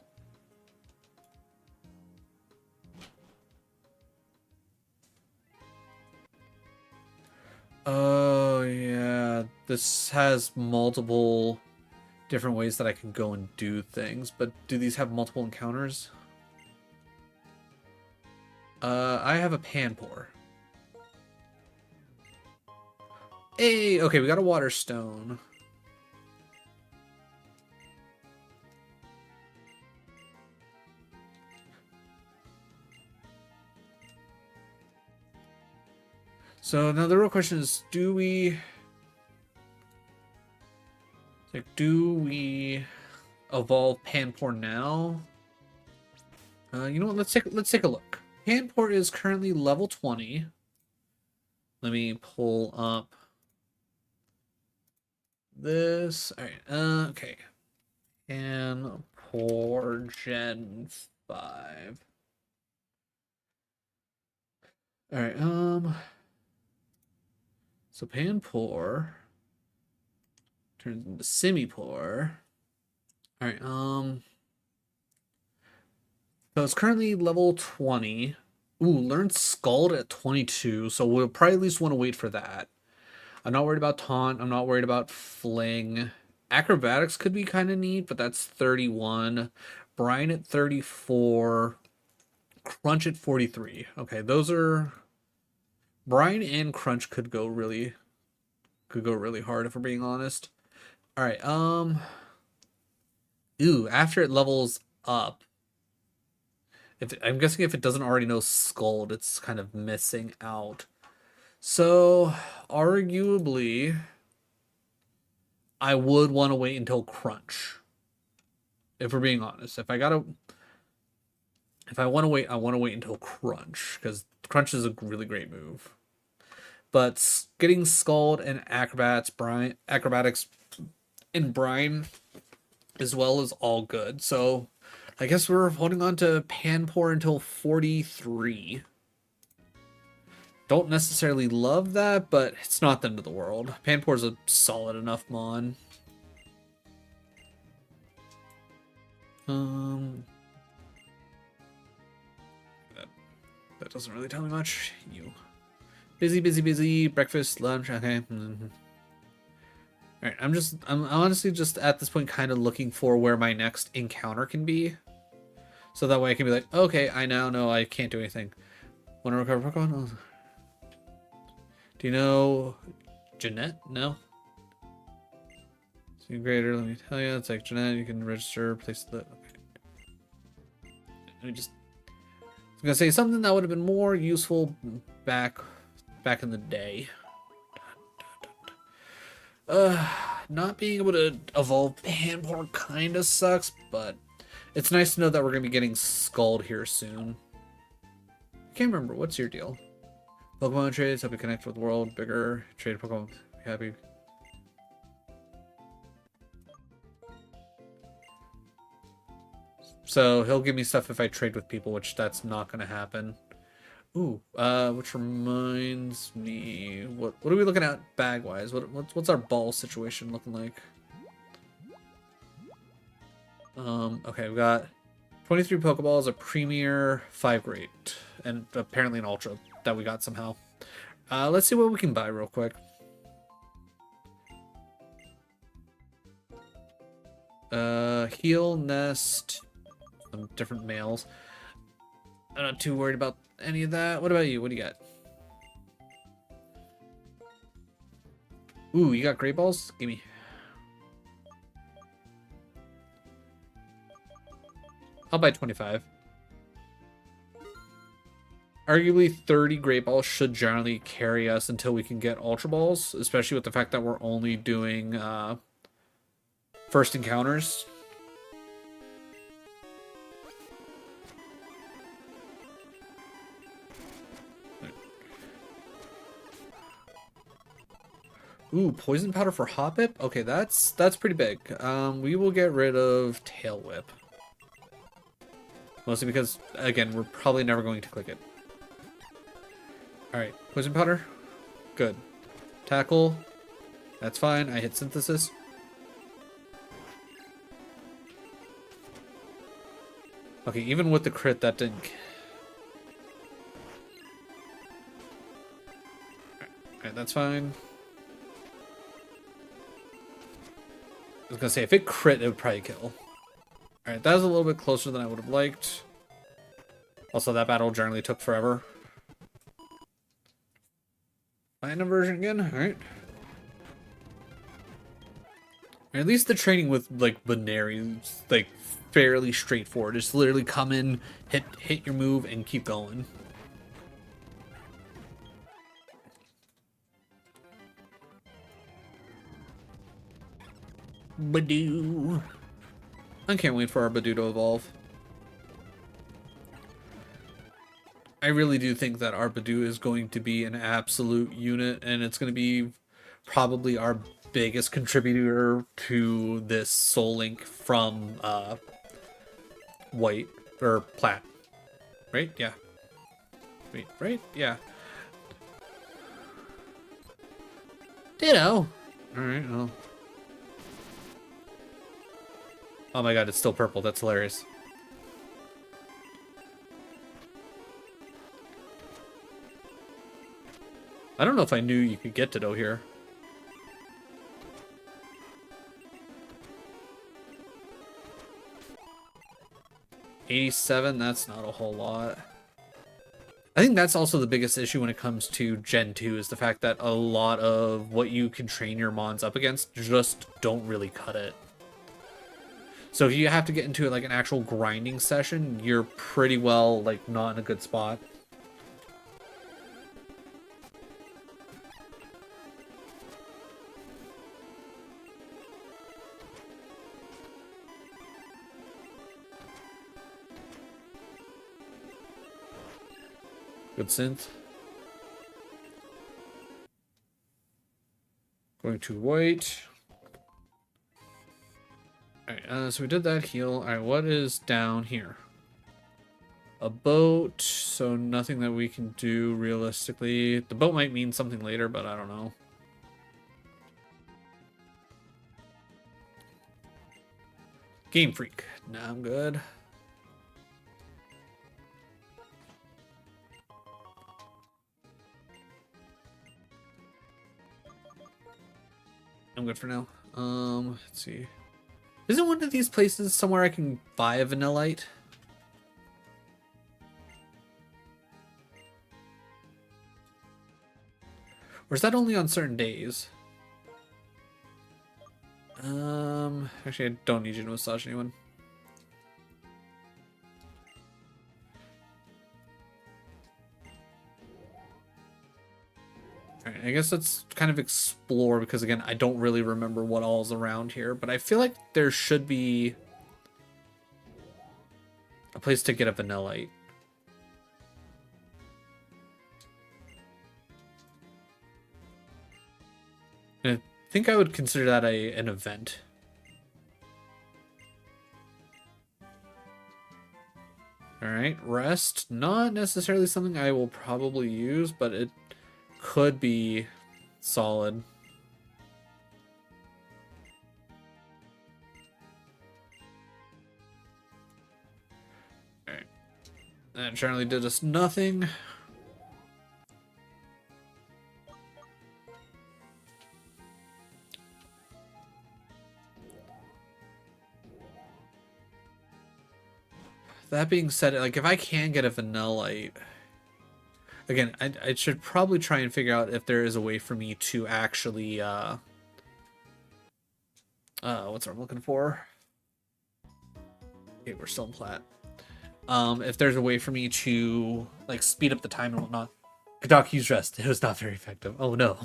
Oh yeah, this has multiple different ways that I can go and do things, but do these have multiple encounters? I have a Panpour. Hey, okay, we got a Water Stone. So now the real question is, do we evolve Panpour now? You know what? Let's take a look. Panpour is currently level 20. Let me pull up this. All right. Okay. Panpour Gen 5. All right. So Panpour turns into Simipour. All right. So it's currently level 20. Ooh, learned Scald at 22, so we'll probably at least want to wait for that. I'm not worried about Taunt. I'm not worried about Fling. Acrobatics could be kind of neat, but that's 31. Brine at 34. Crunch at 43. Okay, those are... Brine and Crunch could go really hard if we're being honest. All right, ooh, after it levels up, I'm guessing if it doesn't already know Scald, it's kind of missing out. So, arguably, I would want to wait until Crunch. If we're being honest, if I want to wait, I want to wait until Crunch, because Crunch is a really great move. But getting Scald and Acrobatics in Brine as well is all good. So I guess we're holding on to Panpour until 43. Don't necessarily love that, but it's not the end of the world. Panpour's a solid enough mon. That doesn't really tell me much. You busy. Breakfast, lunch. Okay. All right. I'm honestly just at this point kind of looking for where my next encounter can be, so that way I can be like, okay, I now know I can't do anything. Want to recover Pokemon? Oh. Do you know Jeanette? No. So greater. Let me tell you, it's like Jeanette. You can register, place the. Okay. Let me just. I was gonna say something that would have been more useful back in the day. Not being able to evolve Panpour kind of sucks, but it's nice to know that we're gonna be getting Scald here soon. I can't remember. What's your deal? Pokemon trades help you connect with the world. Bigger trade Pokemon. Be happy. So he'll give me stuff if I trade with people, which that's not going to happen. Ooh, which reminds me, what are we looking at bag wise? What's our ball situation looking like? Okay, we've got 23 Pokeballs, a Premier, 5 Great, and apparently an Ultra that we got somehow. Let's see what we can buy real quick. Heal, Nest, some different males. I'm not too worried about any of that. What about you? What do you got? Ooh, you got Great Balls? Gimme. I'll buy 25. Arguably 30 Great Balls should generally carry us until we can get Ultra Balls, especially with the fact that we're only doing first encounters. Ooh, Poison Powder for Hoppip? Okay, that's pretty big. We will get rid of Tail Whip. Mostly because, again, we're probably never going to click it. Alright, Poison Powder. Good. Tackle. That's fine. I hit Synthesis. Okay, even with the crit, that didn't... Alright, that's fine. I was gonna say, if it crit, it would probably kill. Alright, that was a little bit closer than I would have liked. Also, that battle generally took forever. Platinum version again? Alright. At least the training with, like, Baneri is, like, fairly straightforward. Just literally come in, hit your move, and keep going. Badoo. I can't wait for our Badoo to evolve. I really do think that our Badoo is going to be an absolute unit, and it's going to be probably our biggest contributor to this Soul Link from White or Plat. Right? Yeah. Wait, right? Yeah. Ditto. Alright, well. Oh my god, it's still purple. That's hilarious. I don't know if I knew you could get Ditto here. $87, that's not a whole lot. I think that's also the biggest issue when it comes to Gen 2 is the fact that a lot of what you can train your Mons up against just don't really cut it. So if you have to get into like an actual grinding session, you're pretty well like not in a good spot. Good synth. Going to white. Alright, so we did that heal. Alright, what is down here? A boat, so nothing that we can do realistically. The boat might mean something later, but I don't know. Game Freak. Nah, I'm good. I'm good for now. Let's see. Isn't one of these places somewhere I can buy a vanillite? Or is that only on certain days? Actually, I don't need you to massage anyone. Alright, I guess let's kind of explore, because again, I don't really remember what all's around here, but I feel like there should be a place to get a vanillite. And I think I would consider that an event. Alright, rest. Not necessarily something I will probably use, but it could be solid. Alright. That generally did us nothing. That being said, like, if I can get a vanillite, again, I should probably try and figure out if there is a way for me to actually, what's I'm looking for? Okay, we're still in plat. If there's a way for me to, like, speed up the time and whatnot. Kadaki's rest. It was not very effective. Oh, no.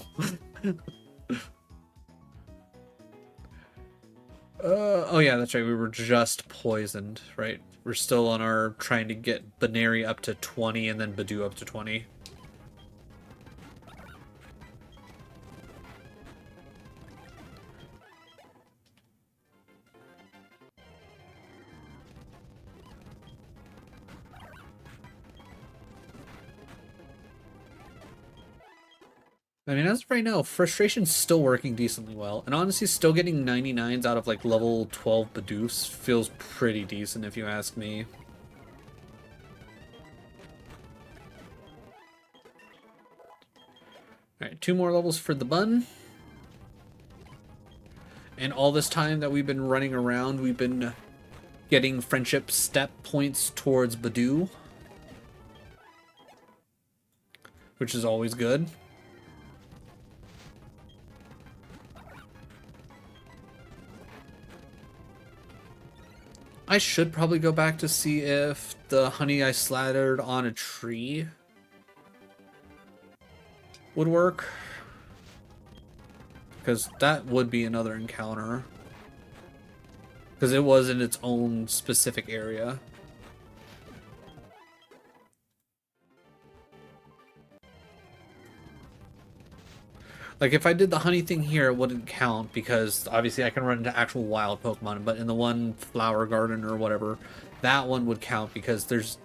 Oh yeah, that's right. We were just poisoned, right? We're still on our trying to get Baneri up to 20 and then Badu up to 20. I mean, as of right now, Frustration's still working decently well. And honestly, still getting 99s out of, like, level 12 Badoofs feels pretty decent, if you ask me. Alright, 2 more levels for the bun. And all this time that we've been running around, we've been getting friendship step points towards Badu, which is always good. I should probably go back to see if the honey I slathered on a tree would work. Because that would be another encounter. Because it was in its own specific area. Like, if I did the honey thing here, it wouldn't count, because obviously I can run into actual wild Pokemon, but in the one flower garden or whatever, that one would count, because there's,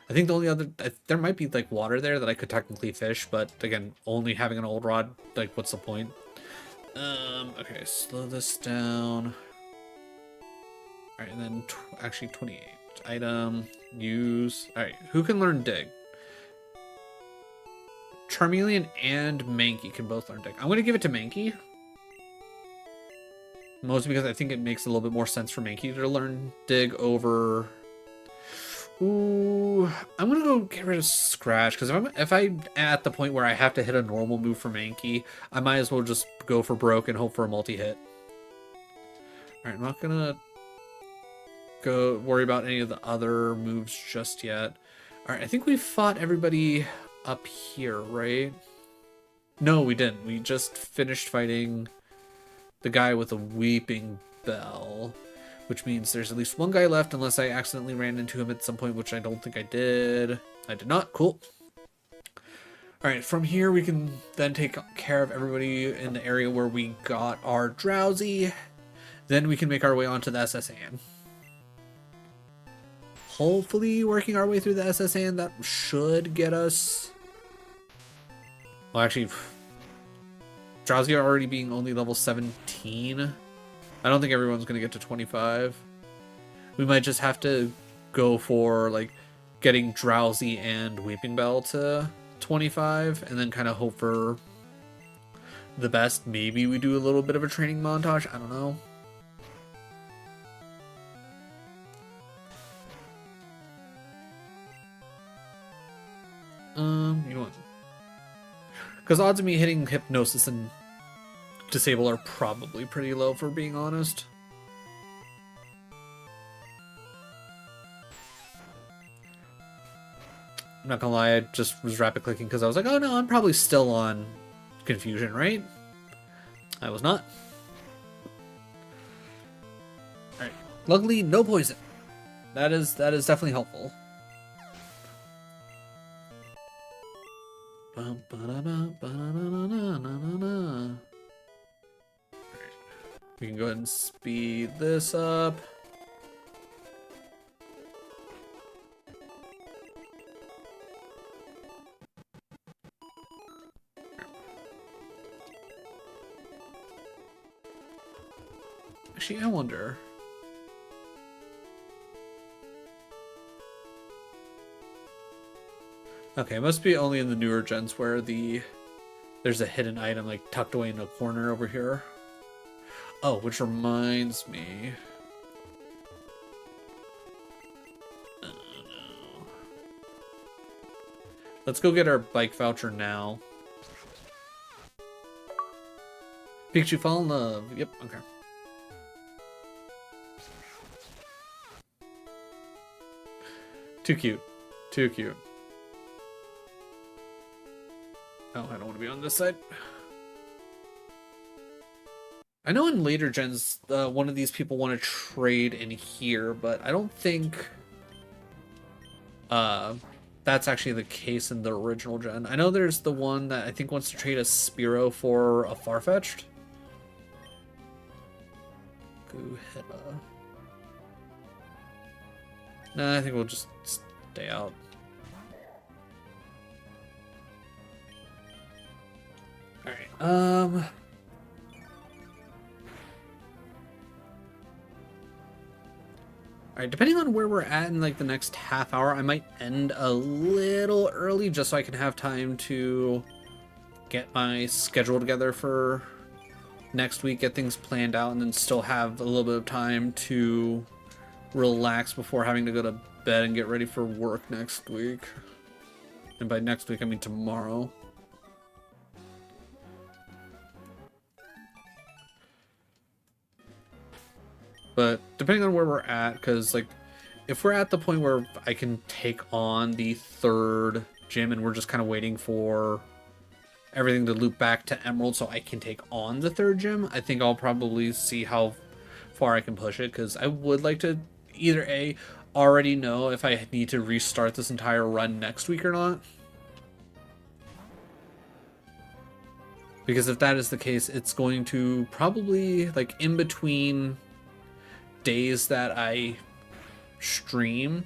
I think the only other, there might be, like, water there that I could technically fish, but again, only having an old rod, like, what's the point? Okay, slow this down. Alright, and then, actually 28. Item, use, alright, who can learn dig? Charmeleon and Mankey can both learn dig. I'm going to give it to Mankey. Mostly because I think it makes a little bit more sense for Mankey to learn dig over... Ooh, I'm going to go get rid of Scratch, because if I'm at the point where I have to hit a normal move for Mankey, I might as well just go for Broke and hope for a multi-hit. Alright, I'm not going to go worry about any of the other moves just yet. Alright, I think we fought everybody up here, right? No, we didn't. We just finished fighting the guy with a weeping bell, which means there's at least one guy left, unless I accidentally ran into him at some point, which I don't think I did. I did not. Cool. Alright, from here we can then take care of everybody in the area where we got our Drowsy. Then we can make our way onto the SSN. Hopefully working our way through the SSN, that should get us... Well, actually, Drowsy already being only level 17. I don't think everyone's going to get to 25. We might just have to go for, like, getting Drowsy and Weeping Bell to 25, and then kind of hope for the best. Maybe we do a little bit of a training montage. I don't know. You know what? Because odds of me hitting Hypnosis and Disable are probably pretty low, for being honest. I'm not gonna lie, I just was rapid clicking because I was like, oh no, I'm probably still on Confusion, right? I was not. Alright. Luckily, no poison. That is definitely helpful. We can go ahead and speed this up. Actually, I wonder. Okay, it must be only in the newer gens where there's a hidden item like tucked away in a corner over here. Oh, which reminds me. Oh, no. Let's go get our bike voucher now. Pikachu fall in love. Yep, okay. Too cute. Too cute. Oh, I don't want to be on this side. I know in later gens, one of these people want to trade in here, but I don't think that's actually the case in the original gen. I know there's the one that I think wants to trade a Spearow for a Farfetch'd. Gooheba. Nah, I think we'll just stay out. Alright, Alright, depending on where we're at in like the next half hour, I might end a little early just so I can have time to get my schedule together for next week, get things planned out, and then still have a little bit of time to relax before having to go to bed and get ready for work next week. And by next week, I mean tomorrow. But depending on where we're at, because like if we're at the point where I can take on the third gym and we're just kind of waiting for everything to loop back to Emerald so I can take on the third gym, I think I'll probably see how far I can push it, because I would like to either A, already know if I need to restart this entire run next week or not. Because if that is the case, it's going to probably, like, in between days that I stream,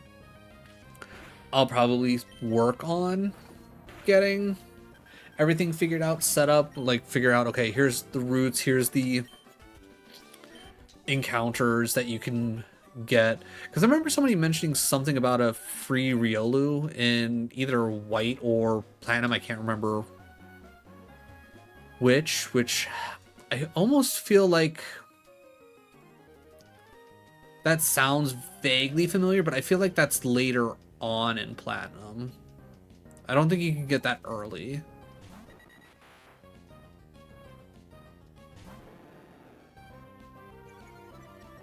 I'll probably work on getting everything figured out, set up, like figure out, okay, here's the routes, here's the encounters that you can get. Because I remember somebody mentioning something about a free Riolu in either white or platinum, I can't remember which I almost feel like that sounds vaguely familiar, but I feel like that's later on in platinum. I don't think you can get that early.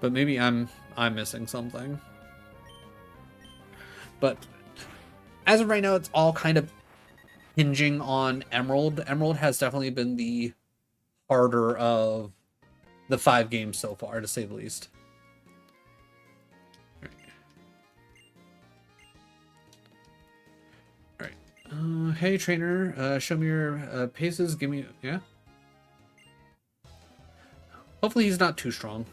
But maybe I'm missing something. But as of right now, it's all kind of hinging on Emerald. Emerald has definitely been the harder of the 5 games so far, to say the least. Alright. Hey trainer, show me your paces. Give me, yeah. Hopefully he's not too strong.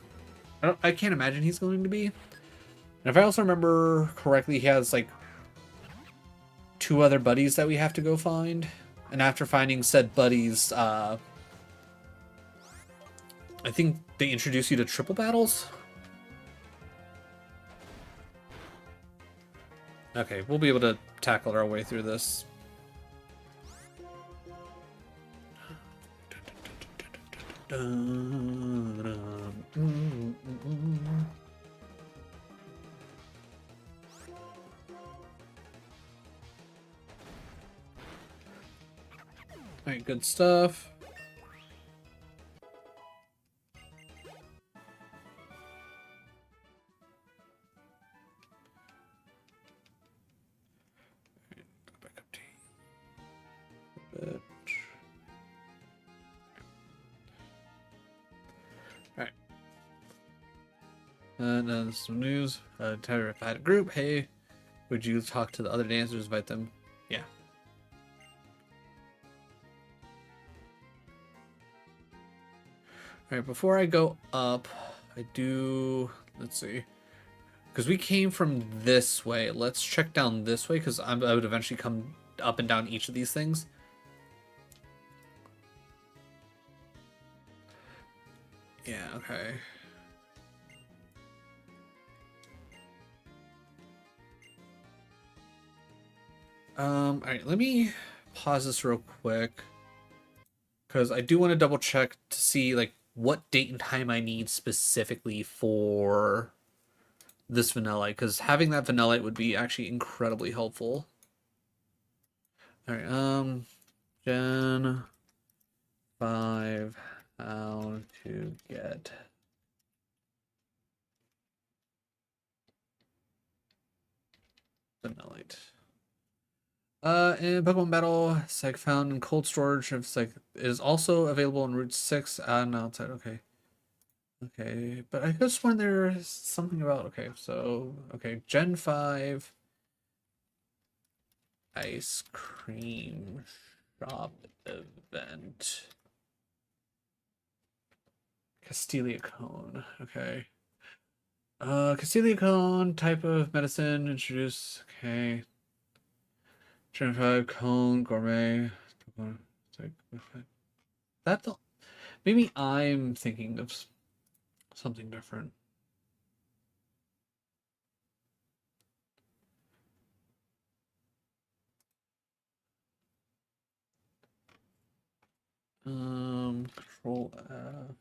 I can't imagine he's going to be. And if I also remember correctly, he has like 2 other buddies that we have to go find. And after finding said buddies, I think they introduce you to triple battles. Okay, we'll be able to tackle our way through this. Alright, good stuff. Go back up to you. Alright. Now some news. Tyler, if I had a group, hey, would you talk to the other dancers, invite them? Yeah. Alright, before I go up, I do, let's see, because we came from this way. Let's check down this way, because I would eventually come up and down each of these things. Yeah, okay. Alright, let me pause this real quick, because I do want to double check to see, like, what date and time I need specifically for this Vanillite, because having that Vanillite would be actually incredibly helpful. Alright, Gen 5, how to get Vanillite. In Pokemon Battle, it's like found in cold storage. It's like it is also available in Route 6 and outside. Okay. Okay, but I just when there's something about okay, Gen 5 ice cream shop event. Castelia Cone. Okay. Castelia Cone, type of medicine introduced. Okay. Gen 5 cone gourmet. That's all. Maybe I'm thinking of something different. Control F.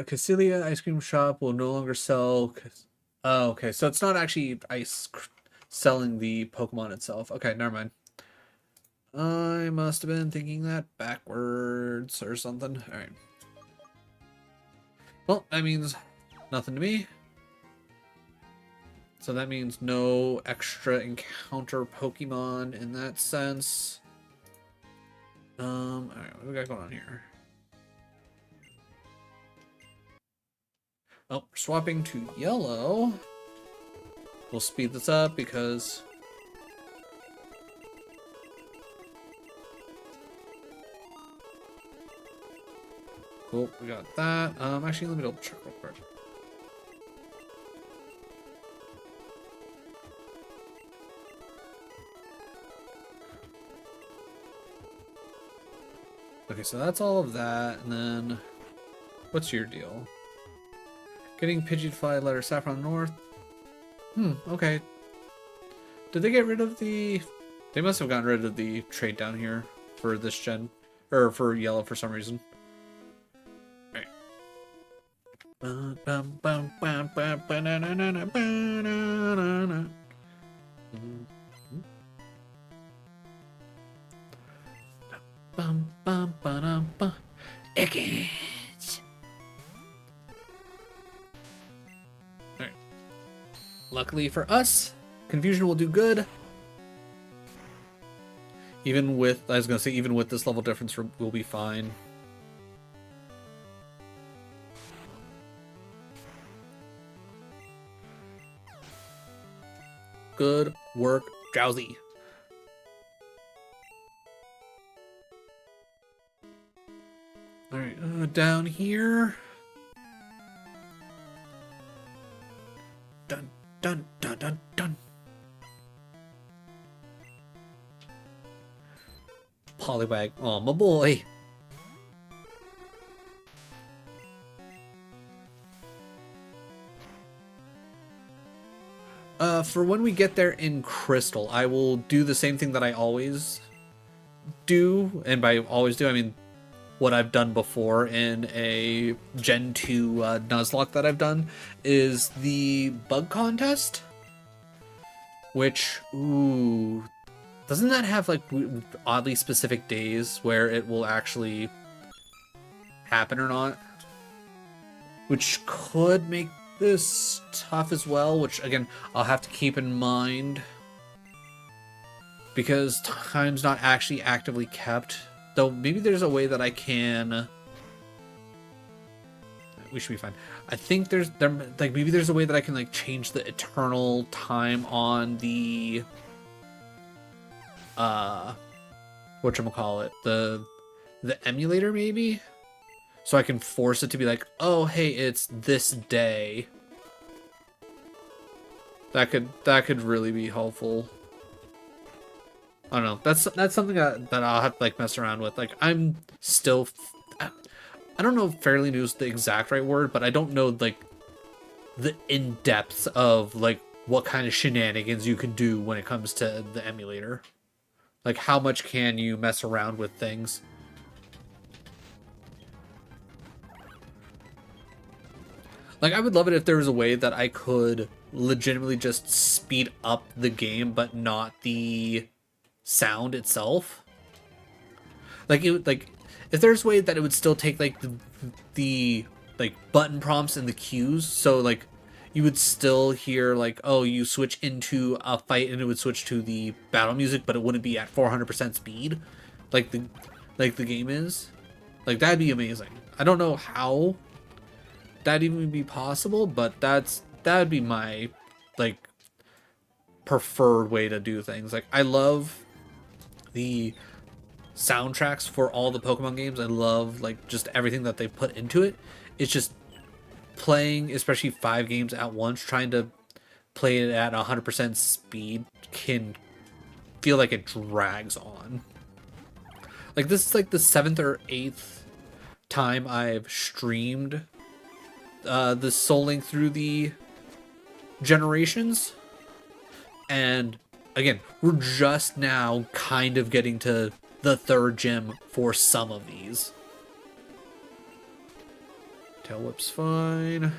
Cassilia ice cream shop will no longer sell. Oh, okay. So it's not actually selling the Pokemon itself. Okay, never mind. I must have been thinking that backwards or something. All right. Well, that means nothing to me. So that means no extra encounter Pokemon in that sense. All right, what do we got going on here? Oh, we're swapping to yellow. We'll speed this up because cool, we got that. Actually, let me double check real quick. Okay, so that's all of that, and then what's your deal? Getting Pidgeotfly letter Saffron North. Okay. Did they get rid of the... They must have gotten rid of the trade down here for this gen. Or for yellow for some reason. Right. Ekans. Alright. Luckily for us, confusion will do good. Even with, I was gonna say, even with this level difference, we'll be fine. Good work, Drowsy. Alright, down here. Dun, dun, dun, dun, dun. Poliwag. Oh, my boy. For when we get there in Crystal, I will do the same thing that I always do. And by always do, I mean what I've done before in a Gen 2 Nuzlocke that I've done is the bug contest. Which, ooh, doesn't that have like oddly specific days where it will actually happen or not? Which could make this tough as well, which again, I'll have to keep in mind because time's not actually actively kept. Though maybe there's a way that I can. We should be fine. I think like maybe there's a way that I can like change the eternal time on the whatchamacallit, the emulator maybe, so I can force it to be like, oh hey, it's this day. That could really be helpful. I don't know. That's something that I'll have to like mess around with. Like I'm still, I don't know if fairly new is the exact right word, but I don't know like the in-depth of like what kind of shenanigans you can do when it comes to the emulator. Like how much can you mess around with things? Like I would love it if there was a way that I could legitimately just speed up the game, but not the sound itself. Like it would, like if there's a way that it would still take like the like button prompts and the cues, so like you would still hear like, oh, you switch into a fight and it would switch to the battle music, but it wouldn't be at 400% speed like the game is. Like that'd be amazing. I don't know how that'd even be possible, but that'd be my like preferred way to do things. Like I love the soundtracks for all the Pokemon games. I love like just everything that they put into it. It's just playing, especially 5 games at once, trying to play it at 100% speed can feel like it drags on. Like this is like the 7th or 8th time I've streamed the Soul Link through the generations, and again, we're just now kind of getting to the 3rd gym for some of these. Tail Whip's fine.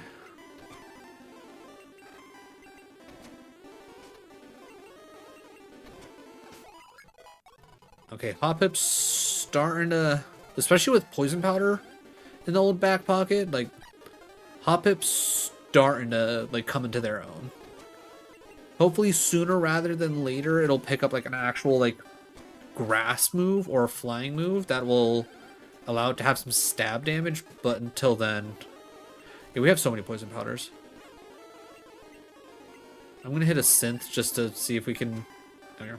Okay, Hoppip's starting to, especially with Poison Powder in the old back pocket, like Hoppip's starting to like come into their own. Hopefully sooner rather than later it'll pick up like an actual like grass move or a flying move that will allow it to have some stab damage, but until then, yeah, we have so many Poison Powders. I'm gonna hit a Synth just to see if we can. There we go.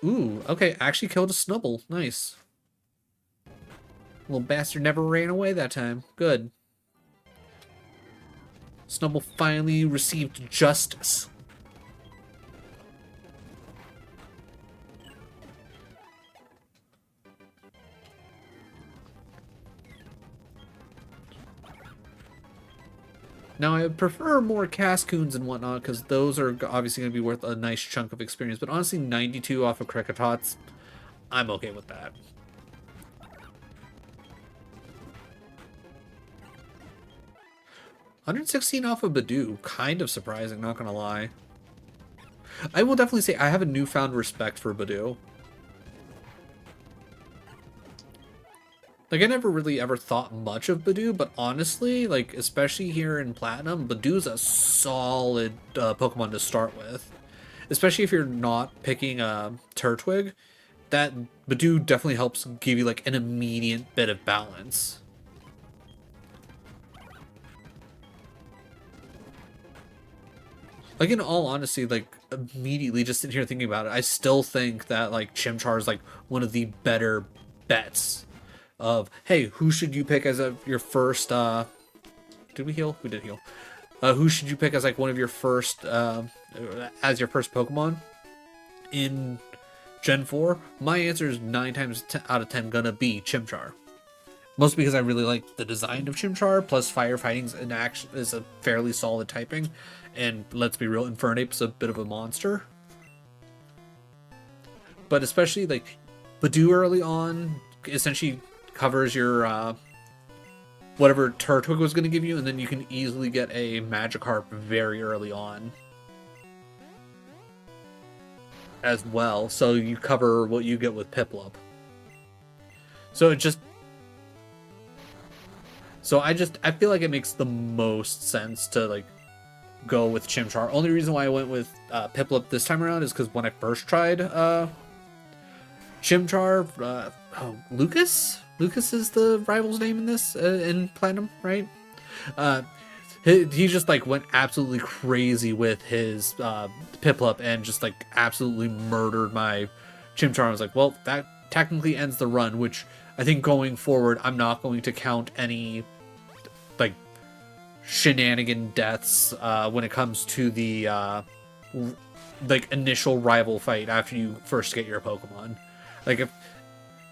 Ooh, okay, actually killed a Snubble. Nice. Little bastard never ran away that time. Good. Snubble finally received justice. Now, I prefer more Cascoons and whatnot, because those are obviously going to be worth a nice chunk of experience. But honestly, 92 off of Krikatots, I'm okay with that. $116 off of Badoo, kind of surprising, not gonna lie. I will definitely say I have a newfound respect for Badoo. Like, I never really ever thought much of Badoo, but honestly, like, especially here in Platinum, Badoo's a solid Pokemon to start with. Especially if you're not picking a Turtwig, that Badoo definitely helps give you, like, an immediate bit of balance. Like, in all honesty, like, immediately just sitting here thinking about it, I still think that, like, Chimchar is, like, one of the better bets of, hey, who should you pick as your first, did we heal? We did heal. Who should you pick as, like, one of your first, as your first Pokemon in Gen 4? My answer is 9 times out of 10 gonna be Chimchar. Mostly because I really like the design of Chimchar, plus firefighting's in action is a fairly solid typing, and let's be real, Infernape's a bit of a monster. But especially like Badoo early on essentially covers your whatever Turtwig was going to give you, and then you can easily get a Magikarp very early on as well. So you cover what you get with Piplup. I feel like it makes the most sense to like go with Chimchar. Only reason why I went with Piplup this time around is because when I first tried Chimchar, Lucas is the rival's name in this in Platinum, right? He just like went absolutely crazy with his Piplup and just like absolutely murdered my Chimchar. I was like, well, that technically ends the run, which I think going forward, I'm not going to count any like shenanigan deaths when it comes to the like initial rival fight after you first get your Pokemon. Like if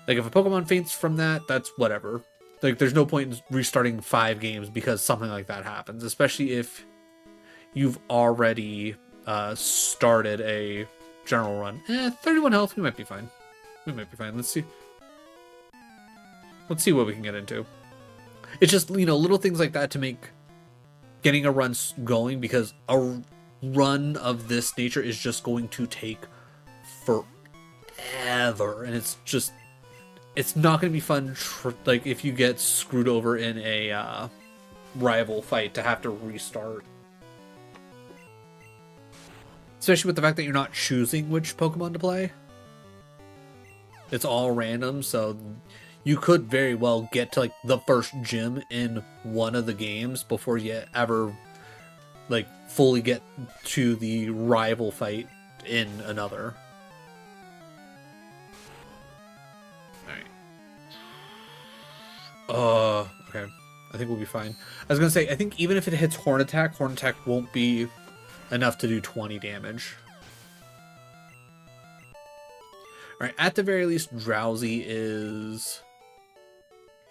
a Pokemon faints from that, that's whatever. Like there's no point in restarting 5 games because something like that happens, especially if you've already started a general run. 31 health, we might be fine. Let's see what we can get into. It's just, little things like that to make getting a run going, because a run of this nature is just going to take forever, and it's not going to be fun like if you get screwed over in a rival fight to have to restart. Especially with the fact that you're not choosing which Pokemon to play. It's all random, so you could very well get to like the first gym in one of the games before you ever like fully get to the rival fight in another. Alright. Okay. I think we'll be fine. I was gonna say, I think even if it hits Horn Attack won't be enough to do 20 damage. Alright, at the very least, Drowsy is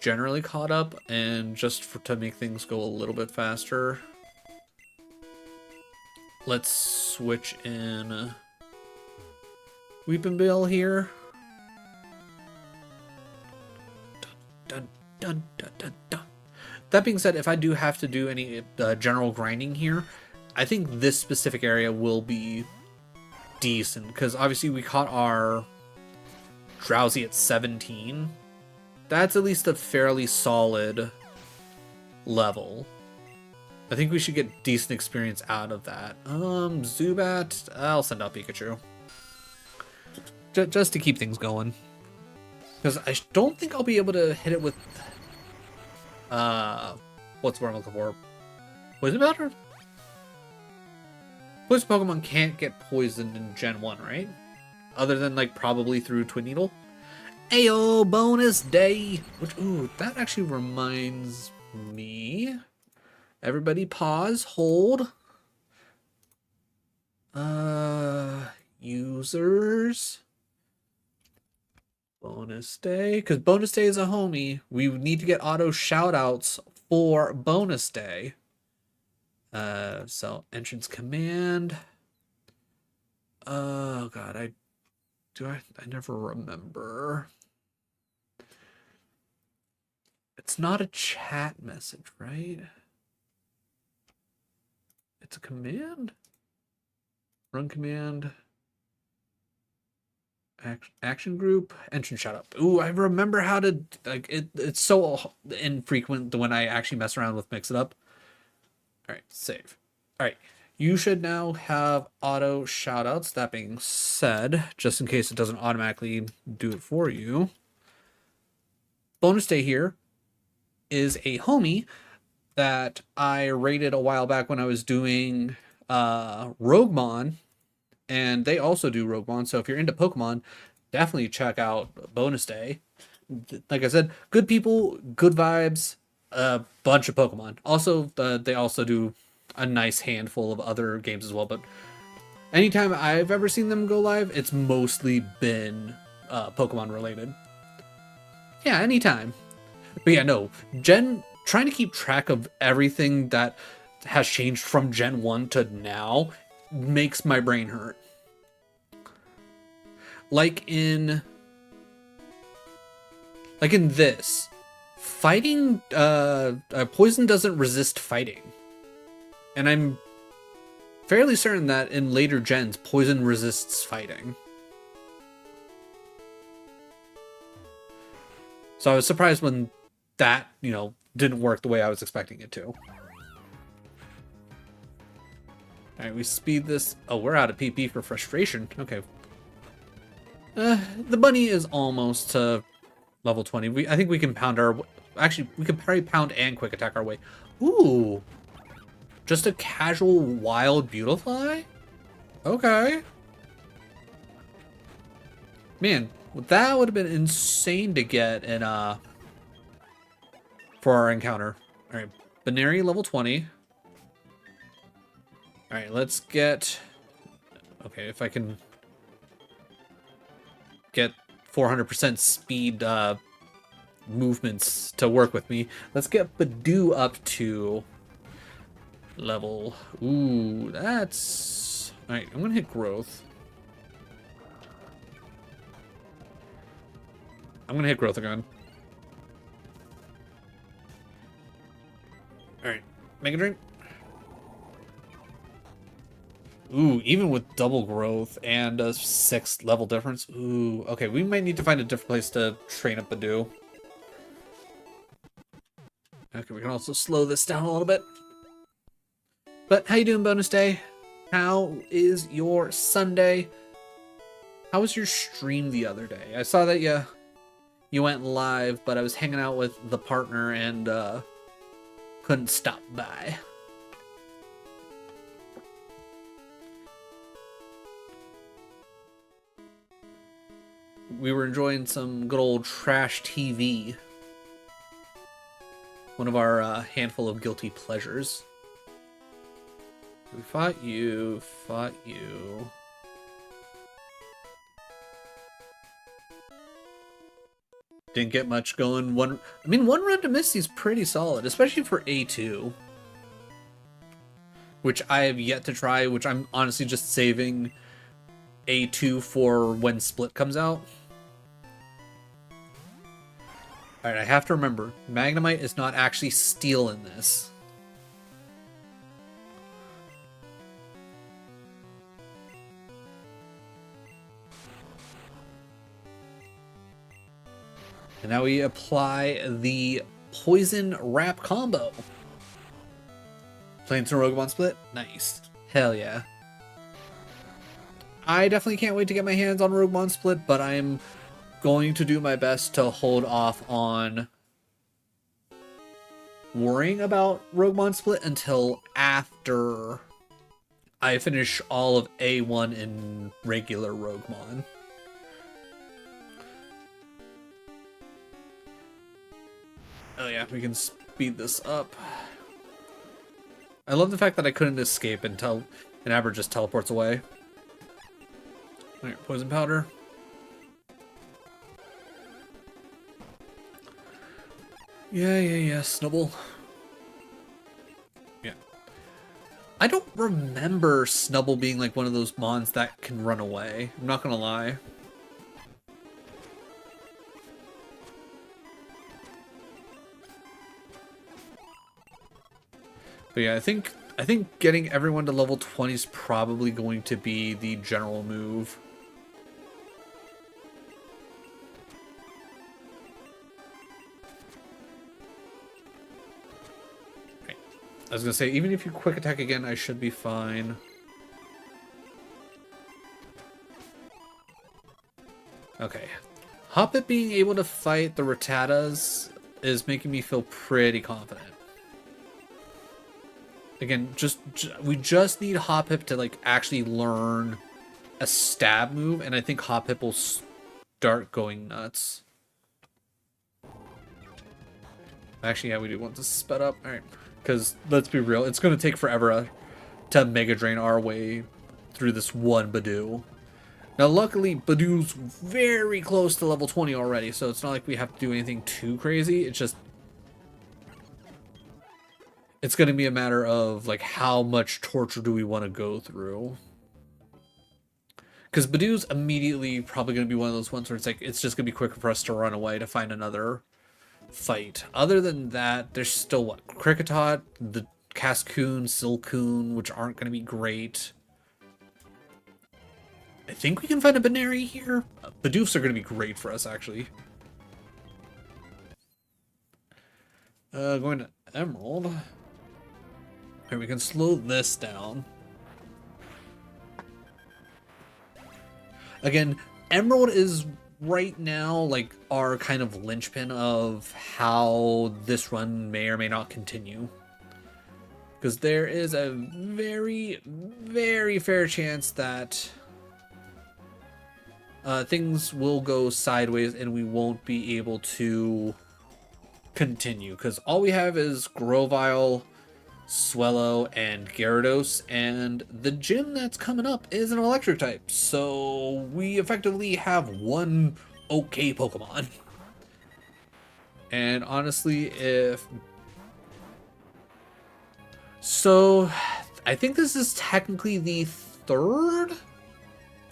generally caught up, and just to make things go a little bit faster, let's switch in Weepinbell here. Dun, dun, dun, dun, dun. That being said, if I do have to do any general grinding here, I think this specific area will be decent, because obviously we caught our Drowsy at 17. That's at least a fairly solid level. I think we should get decent experience out of that. Zubat, I'll send out Pikachu. Just to keep things going. Because I don't think I'll be able to hit it with... what's the word I'm looking for? Poison Powder? Poison Pokemon can't get poisoned in Gen 1, right? Other than, like, probably through Twin Needle. Ayo, bonus day! Which, ooh, that actually reminds me. Everybody pause, hold. Users. Bonus day. Because bonus day is a homie. We need to get auto shoutouts for bonus day. So, entrance command. Oh, God, I never remember. It's not a chat message, right? It's a command? Run command. Action group, entrance shout out. Ooh, I remember how to, like, it's so infrequent when I actually mess around with mix it up. All right, save. All right, you should now have auto shout outs. That being said, just in case it doesn't automatically do it for you, bonus day here is a homie that I rated a while back when I was doing Roguemon, and they also do Roguemon. So if you're into Pokemon, definitely check out Bonus Day. Like I said, good people, good vibes, a bunch of Pokemon. Also, they also do a nice handful of other games as well. But anytime I've ever seen them go live, it's mostly been Pokemon related. Yeah, anytime. But yeah, no, trying to keep track of everything that has changed from Gen 1 to now makes my brain hurt. Like in this, fighting, poison doesn't resist fighting. And I'm fairly certain that in later gens, poison resists fighting. So I was surprised when that, didn't work the way I was expecting it to. All right, we speed this. Oh, we're out of PP for frustration. Okay. The bunny is almost to level 20. I think we can pound our... Actually, we can probably pound and quick attack our way. Ooh. Just a casual wild Beautifly? Okay. Man, that would have been insane to get in, for our encounter. All right, Baneri level 20. All right, let's get... Okay, if I can get 400% speed movements to work with me. Let's get Badoo up to level... Ooh, that's... All right, I'm going to hit growth. I'm going to hit growth again. All right, make a drink. Ooh, even with double growth and a 6th level difference. Ooh, okay, we might need to find a different place to train up Badoo. Okay, we can also slow this down a little bit. But how you doing, Bonus Day? How is your Sunday? How was your stream the other day? I saw that you went live, but I was hanging out with the partner and couldn't stop by. We were enjoying some good old trash TV. One of our handful of guilty pleasures. We fought you. Didn't get much going. One run to Misty is pretty solid, especially for A2. Which I have yet to try, which I'm honestly just saving A2 for when Split comes out. Alright, I have to remember, Magnemite is not actually steel in this. And now we apply the Poison Wrap combo. Playing some Roguemon Split? Nice. Hell yeah. I definitely can't wait to get my hands on Roguemon Split, but I'm going to do my best to hold off on worrying about Roguemon Split until after I finish all of A1 in regular Roguemon. Oh yeah, we can speed this up. I love the fact that I couldn't escape until an Aber just teleports away. Alright, poison powder. Yeah, Snubble. Yeah. I don't remember Snubble being like one of those mons that can run away. I'm not gonna lie. But yeah, I think getting everyone to level 20 is probably going to be the general move. I was gonna say, even if you quick attack again, I should be fine. Okay. Hoppip being able to fight the Rattatas is making me feel pretty confident. Again, we just need Hoppip to like actually learn a stab move, and I think Hoppip will start going nuts. Actually, yeah, we do want this sped up. All right, because let's be real, it's going to take forever to Mega Drain our way through this one Badoo. Now, luckily, Badoo's very close to level 20 already, so it's not like we have to do anything too crazy. It's just... it's going to be a matter of, like, how much torture do we want to go through. Because Badoo's immediately probably going to be one of those ones where it's like, it's just going to be quicker for us to run away to find another fight. Other than that, there's still, what, Kricketot, the Cascoon, Silcoon, which aren't going to be great. I think we can find a Baneri here. Badoofs are going to be great for us, actually. Going to Emerald. Here, we can slow this down. Again, Emerald is right now like our kind of linchpin of how this run may or may not continue. Because there is a very, very fair chance that things will go sideways and we won't be able to continue. Because all we have is Grovyle, Swellow, and Gyarados, and the gym that's coming up is an electric type. So we effectively have one okay Pokemon. And honestly, if... so, I think this is technically the third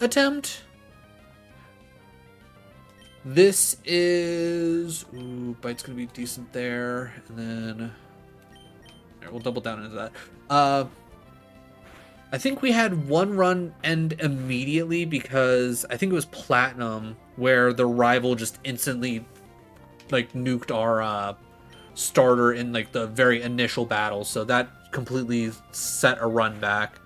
attempt. This is... ooh, Bite's gonna be decent there, and then... we'll double down into that. I think we had one run end immediately because I think it was Platinum where the rival just instantly like nuked our starter in like the very initial battle. So that completely set a run back.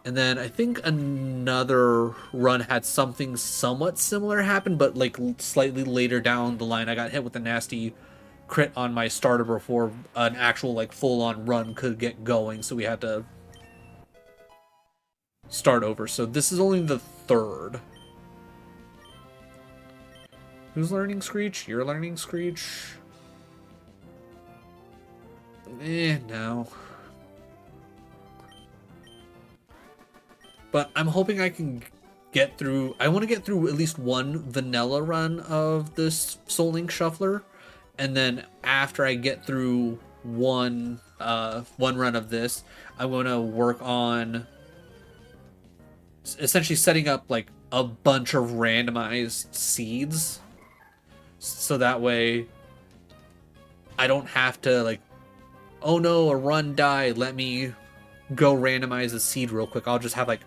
And then I think another run had something somewhat similar happen, but like slightly later down the line, I got hit with a nasty crit on my starter before an actual like full-on run could get going, so we had to start over. So this is only the third. Who's learning Screech? You're learning Screech? No. But I'm hoping I can get through... I want to get through at least one vanilla run of this Soul Link Shuffler. And then after I get through one run of this, I want to work on essentially setting up like a bunch of randomized seeds. So that way I don't have to like, oh no, a run died, let me go randomize a seed real quick. I'll just have like,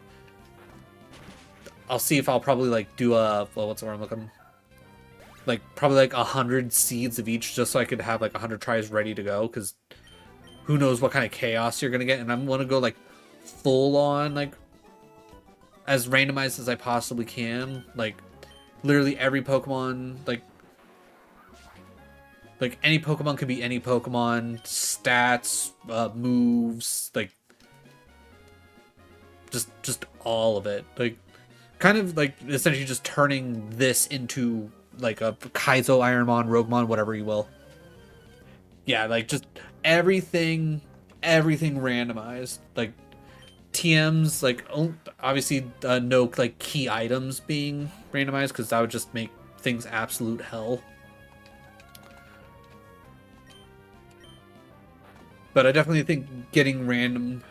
I'll see if I'll probably like do a, well, what's the word I'm looking, like probably like 100 seeds of each, just so I could have like 100 tries ready to go, because who knows what kind of chaos you're gonna get. And I'm gonna go like full on like as randomized as I possibly can, like literally every Pokemon, like any Pokemon could be any Pokemon, stats, moves, like just all of it, like kind of like essentially just turning this into like a Kaizo, Ironmon, Roguemon, whatever you will. Yeah, like just everything randomized. Like TMs, like obviously no like key items being randomized, because that would just make things absolute hell. But I definitely think getting randomizing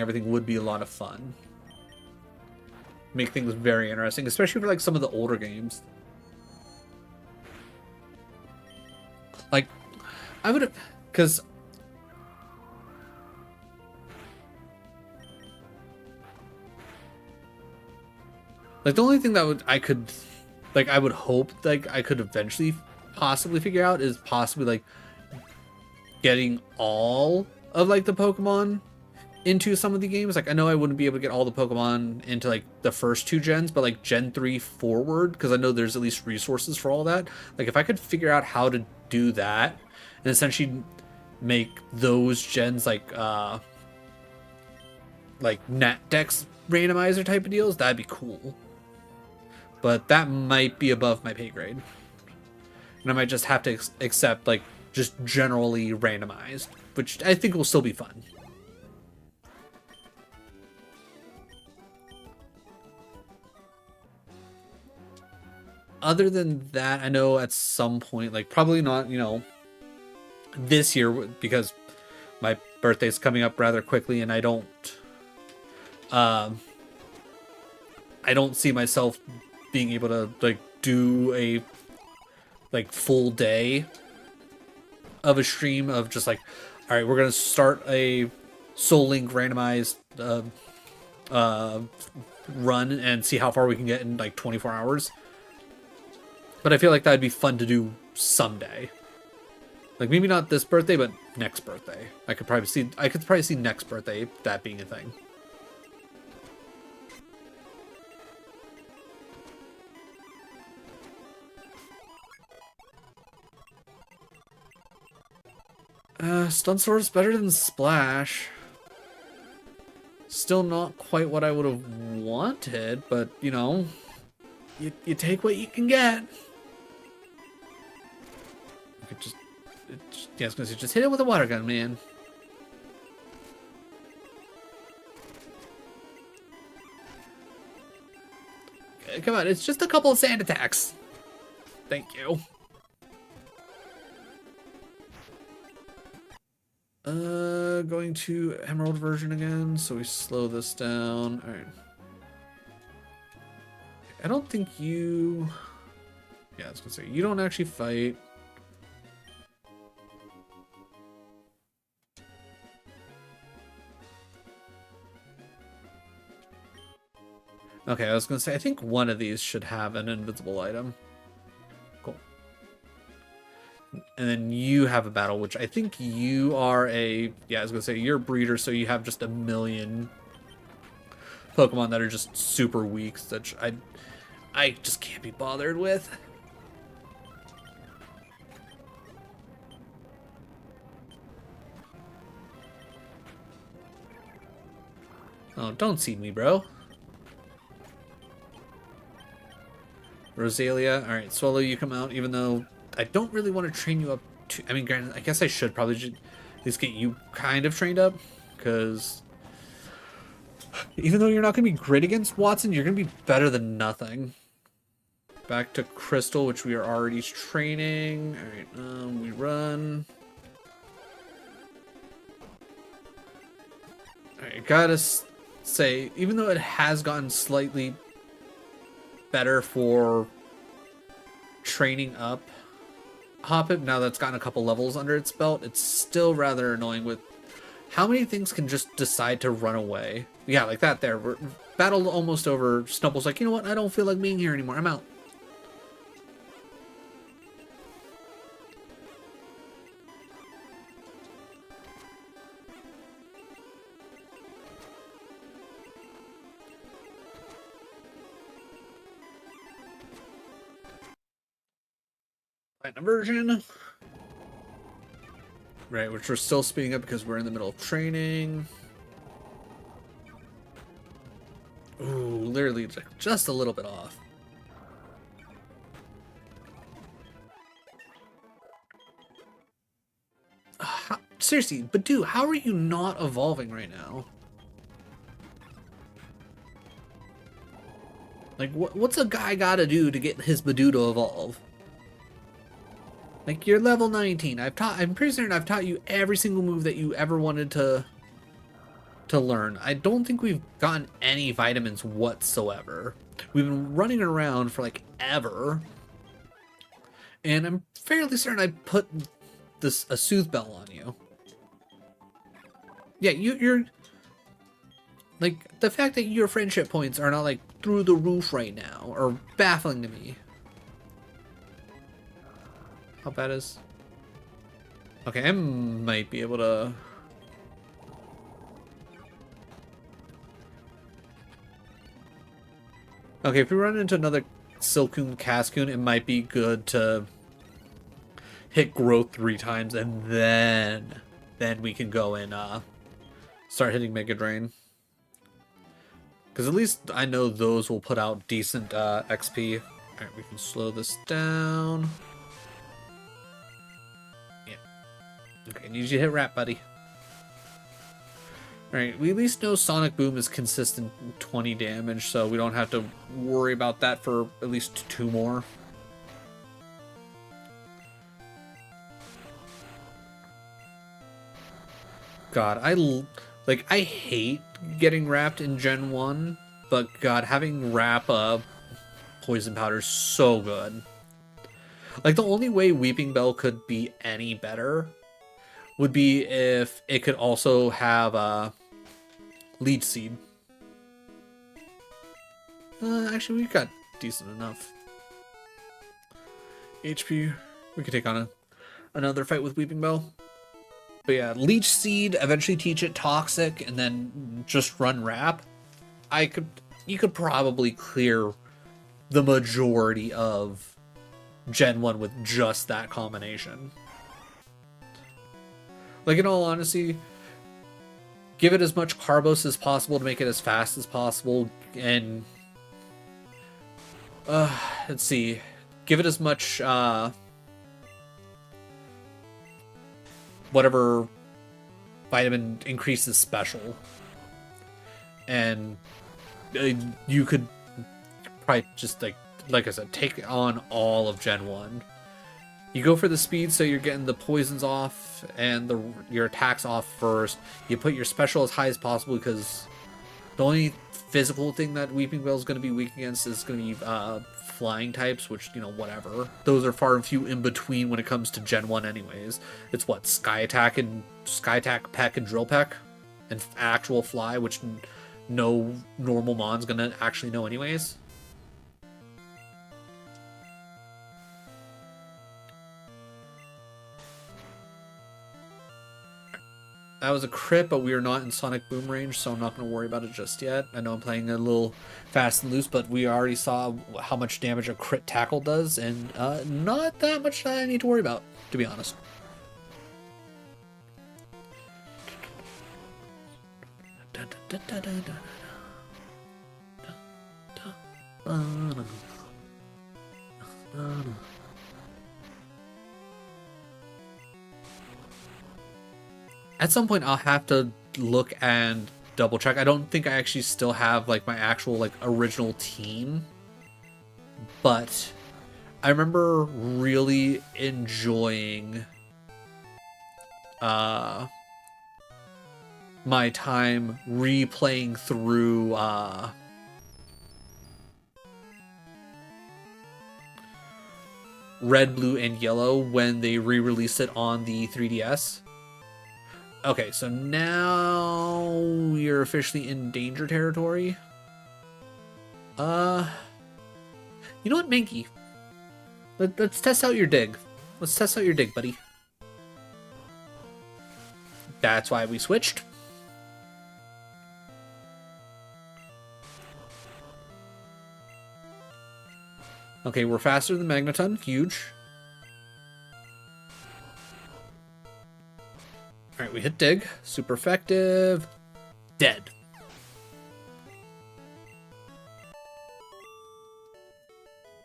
everything would be a lot of fun. Make things very interesting, especially for like some of the older games. Like, I would, because like the only thing that I would hope like I could eventually possibly figure out is possibly like getting all of like the Pokemon into some of the games. Like I know I wouldn't be able to get all the Pokemon into like the first 2 gens, but like Gen 3 forward, because I know there's at least resources for all that. Like if I could figure out how to do that and essentially make those gens like Nat Dex randomizer type of deals, that'd be cool. But that might be above my pay grade. And I might just have to accept like just generally randomized, which I think will still be fun. Other than that, I know at some point, like probably not, you know, this year, because my birthday's coming up rather quickly, and I don't see myself being able to like do a like full day of a stream of just like, all right, we're gonna start a Soul Link randomized run and see how far we can get in like 24 hours. But I feel like that'd be fun to do someday. Like maybe not this birthday, but next birthday. I could probably see next birthday that being a thing. Stun Sword's better than Splash. Still not quite what I would have wanted, but you know, you take what you can get. I could yeah, I was gonna say, just hit it with a water gun, man. Okay, come on, it's just a couple of sand attacks. Thank you. Going to Emerald version again, so we slow this down. All right. I don't think you... Yeah, I was gonna say, you don't actually fight. Okay, I was gonna say, I think one of these should have an invisible item. Cool. And then you have a battle, which I think you are a... Yeah, I was gonna say, you're a breeder, so you have just a million Pokemon that are just super weak, that I just can't be bothered with. Oh, don't seed me, bro. Rosalia. Alright, Swallow, you come out, even though I don't really want to train you up too... I mean, granted, I guess I should probably just at least get you kind of trained up, because even though you're not going to be great against Watson, you're going to be better than nothing. Back to Crystal, which we are already training. Alright, we run. Alright, gotta say, even though it has gotten slightly better for training up Hoppip, now that's gotten a couple levels under its belt, it's still rather annoying with how many things can just decide to run away. Yeah, like that there. We're battle almost over. Snubble's like, you know what? I don't feel like being here anymore. I'm out. Version. Right, which we're still speeding up because we're in the middle of training. Ooh, literally just a little bit off. Seriously, but dude, how are you not evolving right now? Like, what's a guy gotta do to get his Badoo to evolve? Like, you're level 19. I'm pretty certain I've taught you every single move that you ever wanted to learn. I don't think we've gotten any vitamins whatsoever. We've been running around for like ever. And I'm fairly certain I put a Soothe Bell on you. Yeah, you're like, the fact that your friendship points are not like through the roof right now are baffling to me. How bad is... Okay, I might be able to... Okay, if we run into another Silcoon Cascoon, it might be good to hit growth 3 times, and then we can go and start hitting Mega Drain. Because at least I know those will put out decent XP. Alright, we can slow this down. Yeah. Okay, need you to hit Rat, buddy. Alright, we at least know Sonic Boom is consistent 20 damage, so we don't have to worry about that for at least 2 more. God, I hate getting wrapped in Gen 1, but God, having wrap poison powder is so good. Like, the only way Weeping Bell could be any better would be if it could also have Leech Seed. Actually, we've got decent enough HP. We could take on another fight with Weeping Bell. But yeah, Leech Seed, eventually teach it Toxic, and then just run Wrap. You could probably clear the majority of Gen 1 with just that combination. Like, in all honesty, give it as much Carbos as possible to make it as fast as possible, and let's see, give it as much whatever vitamin increases special, and you could probably just like I said, take on all of Gen 1. You go for the speed, so you're getting the poisons off and your attacks off first. You put your special as high as possible, because the only physical thing that Weeping Bell is going to be weak against is going to be flying types, which, you know, whatever. Those are far and few in between when it comes to Gen 1 anyways. It's what, Sky Attack, Peck, and Drill Peck? And actual Fly, which no normal Mon's going to actually know anyways. That was a crit, but we are not in Sonic Boom range, so I'm not going to worry about it just yet. I know I'm playing a little fast and loose, but we already saw how much damage a crit tackle does, and not that much that I need to worry about, to be honest. At some point, I'll have to look and double check. I don't think I actually still have like my actual like original team, but I remember really enjoying my time replaying through Red, Blue, and Yellow when they re-released it on the 3DS. Okay, so now we're officially in danger territory. You know what, Mankey? Let's test out your dig. Let's test out your dig, buddy. That's why we switched. Okay, we're faster than Magneton. Huge. Alright, we hit Dig. Super effective. Dead.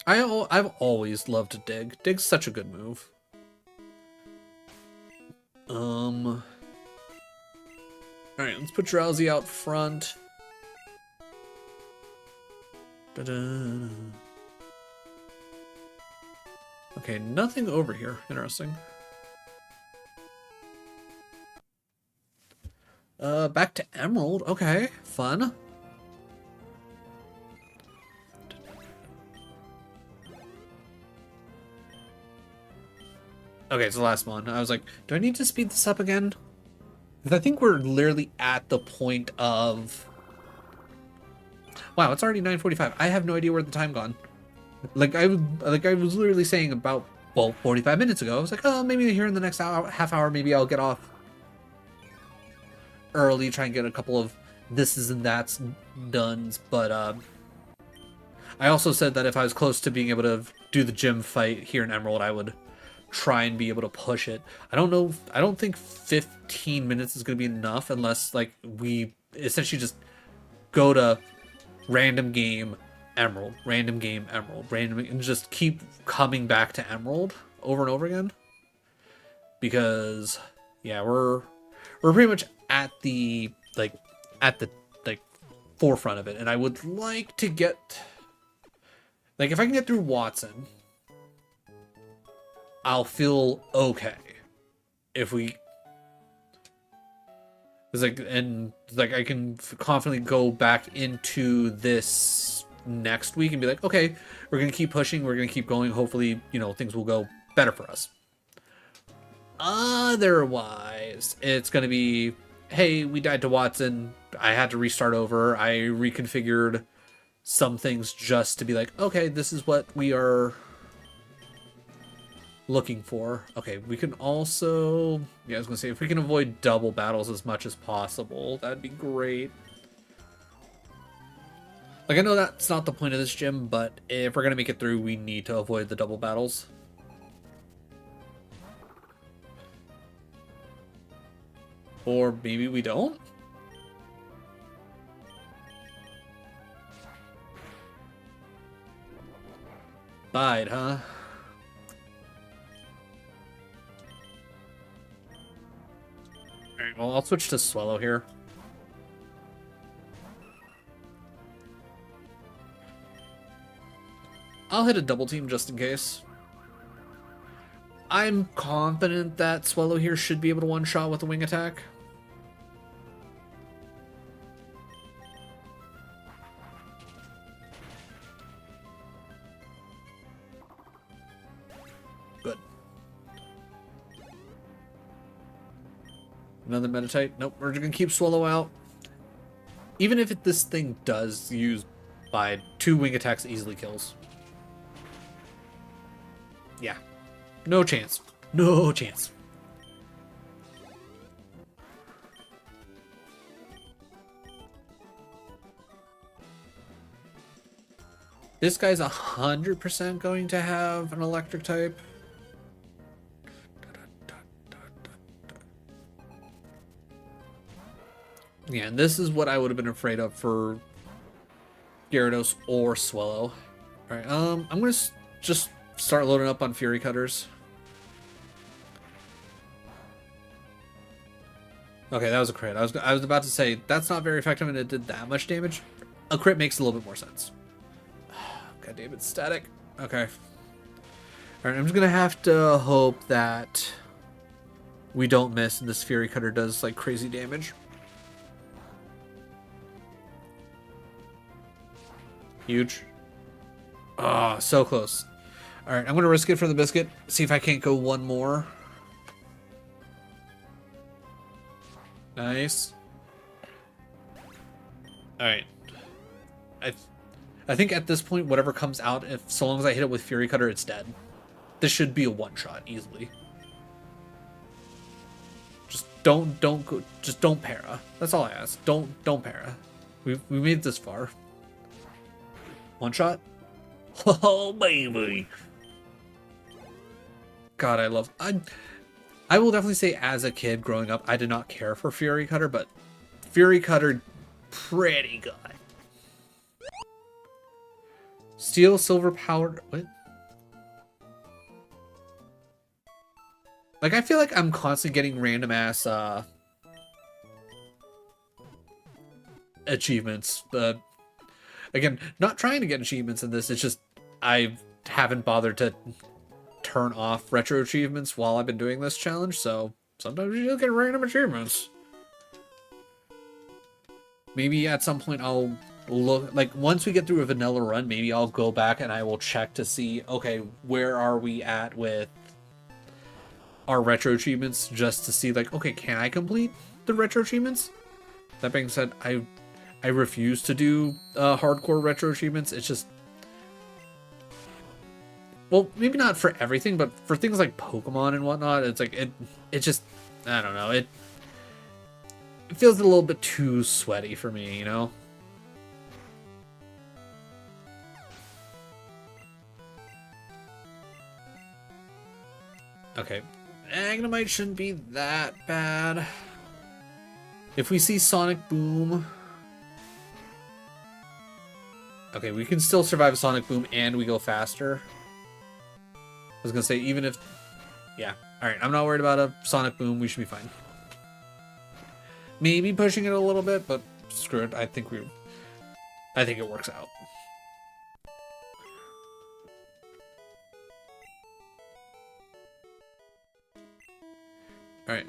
I've always loved Dig. Dig's such a good move. Alright, let's put Drowsy out front. Da-da. Okay, nothing over here. Interesting. Back to Emerald. Okay, fun. Okay, it's the last one. I was like, do I need to speed this up again? Because I think we're literally at the point of... Wow, it's already 9:45. I have no idea where the time gone. Like I was literally saying about well, 45 minutes ago. I was like, oh, maybe here in the next hour, half hour, maybe I'll get off early, try and get a couple of thises and that's done. But I also said that if I was close to being able to do the gym fight here in Emerald, I would try and be able to push it. I don't know. I don't think 15 minutes is going to be enough unless like we essentially just go to random game Emerald, random game Emerald, random, and just keep coming back to Emerald over and over again. Because yeah, we're pretty much at the like forefront of it, and I would like to get like if I can get through Watson, I'll feel okay. If we it's like and like I can confidently go back into this next week and be like, okay, we're gonna keep pushing, we're gonna keep going. Hopefully, you know, things will go better for us. Otherwise, it's gonna be, hey, we died to Watson. I had to restart over. I reconfigured some things just to be like, okay, this is what we are looking for. Okay, we can also, yeah, I was gonna say, if we can avoid double battles as much as possible, that'd be great. Like, I know that's not the point of this gym, but if we're gonna make it through, we need to avoid the double battles. Or maybe we don't? Bide, huh? Alright, well, I'll switch to Swallow here. I'll hit a double team just in case. I'm confident that Swallow here should be able to one-shot with a wing attack. Good. Another Meditite. Nope, we're just gonna keep Swallow out. Even if this thing does use by 2 wing attacks, easily kills. Yeah. No chance. No chance. This guy's 100% going to have an electric type. Yeah, and this is what I would have been afraid of for Gyarados or Swallow. Alright, I'm gonna just start loading up on Fury Cutters. Okay, that was a crit. I was about to say, that's not very effective and it did that much damage. A crit makes a little bit more sense. God damn it, static. Okay. Alright, I'm just gonna have to hope that we don't miss and this Fury Cutter does like crazy damage. Huge. Oh, so close. Alright, I'm gonna risk it for the biscuit. See if I can't go one more. Nice. Alright. I think at this point, whatever comes out, if so long as I hit it with Fury Cutter, it's dead. This should be a one-shot easily. Just don't go. Just don't para. That's all I ask. Don't para. We made it this far. One shot. Oh baby. God, I love. I will definitely say, as a kid growing up, I did not care for Fury Cutter, but Fury Cutter, pretty good. Steel, silver powered. What? Like, I feel like I'm constantly getting random ass achievements. Again, not trying to get achievements in this. It's just I haven't bothered to turn off retro achievements while I've been doing this challenge. So sometimes you just get random achievements. Maybe at some point I'll look, like once we get through a vanilla run, maybe I'll go back and I will check to see, okay, where are we at with our retro achievements, just to see like, okay, can I complete the retro achievements? That being said, I refuse to do hardcore retro achievements. It's just, well, maybe not for everything, but for things like Pokemon and whatnot, it's like it just, I don't know, it feels a little bit too sweaty for me, you know? Okay, Magnemite shouldn't be that bad. If we see Sonic Boom... Okay, we can still survive a Sonic Boom and we go faster. I was gonna say, even if... Yeah, alright, I'm not worried about a Sonic Boom, we should be fine. Maybe pushing it a little bit, but screw it, I think it works out. Alright,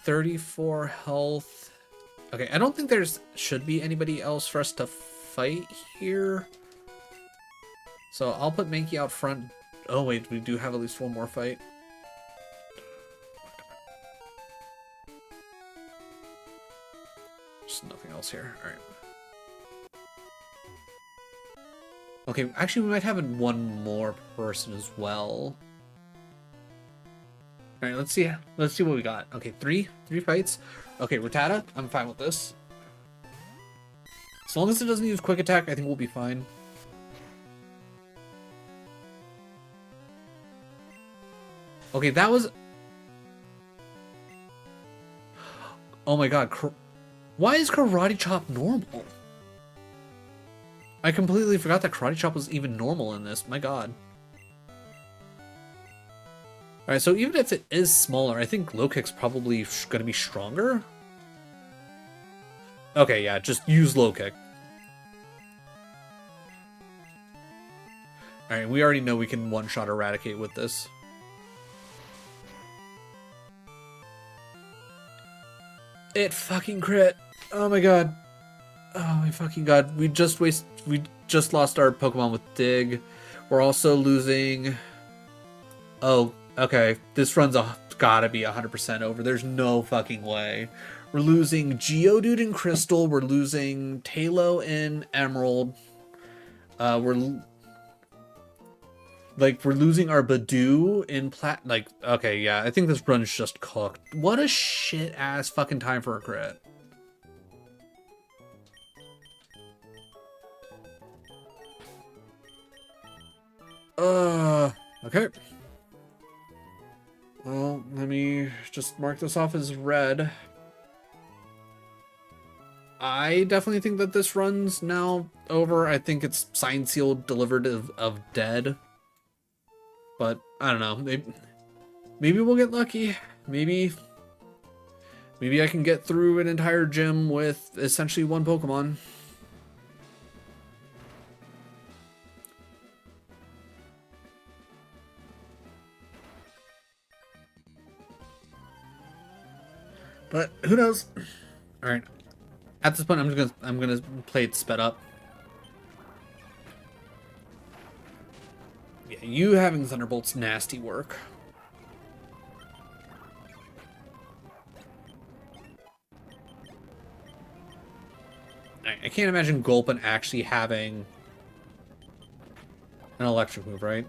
34 health. Okay, I don't think should be anybody else for us to fight here. So I'll put Mankey out front. Oh wait, we do have at least one more fight. Just nothing else here. Alright. Okay, actually we might have one more person as well. All right, let's see what we got. Okay, three fights. Okay, Rattata, I'm fine with this. As long as it doesn't use quick attack, I think we'll be fine. Okay, that was... Oh my god, why is Karate Chop normal? I completely forgot that Karate Chop was even normal in this, my god. Alright, so even if it is smaller, I think low kick's probably going to be stronger. Okay, yeah, just use low kick. Alright, we already know we can one-shot Eradicate with this. It fucking crit. Oh my god. Oh my fucking god. We just lost our Pokemon with Dig. We're also losing... Oh, okay. This run's gotta be 100% over. There's no fucking way. We're losing Geodude in Crystal. We're losing Talo in Emerald. We're losing our Badoo in Plat. Like, okay, yeah. I think this run's just cooked. What a shit ass fucking time for a crit. Okay. Well, let me just mark this off as red. I definitely think that this run's now over. I think it's signed, sealed, delivered of dead. But I don't know. Maybe we'll get lucky. Maybe I can get through an entire gym with essentially one Pokemon. But who knows? All right. At this point, I'm gonna play it sped up. Yeah, you having Thunderbolt's nasty work. I can't imagine Gulpin actually having an electric move, right?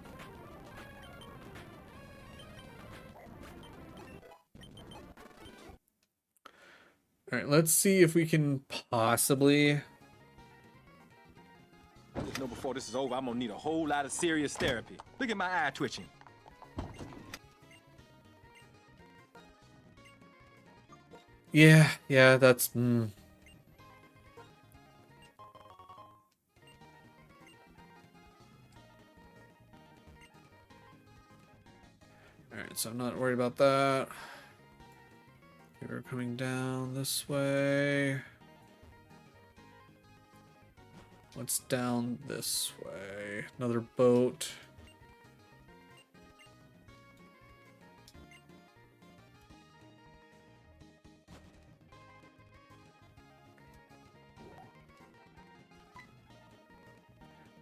All right, let's see if we can possibly... I just know before this is over, I'm gonna need a whole lot of serious therapy. Look at my eye twitching. Yeah, that's... Alright, so I'm not worried about that. We're coming down this way. What's down this way? Another boat.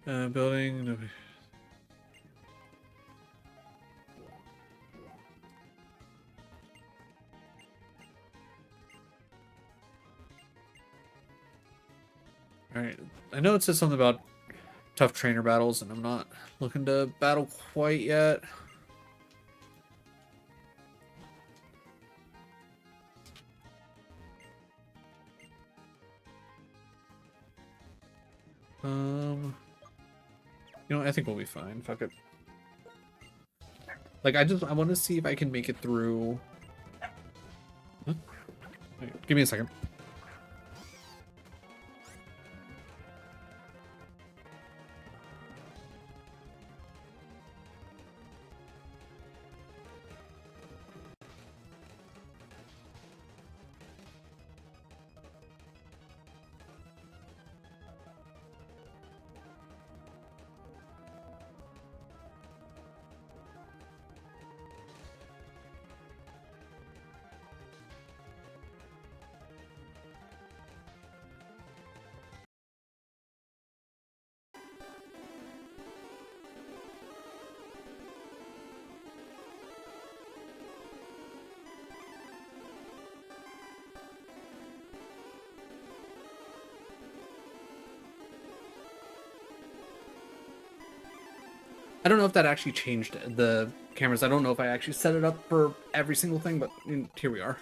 Building. Alright, I know it says something about tough trainer battles, and I'm not looking to battle quite yet. You know, I think we'll be fine. Fuck it. Like, I want to see if I can make it through. Huh? Wait, give me a second. I don't know if that actually changed the cameras. I don't know if I actually set it up for every single thing, but here we are.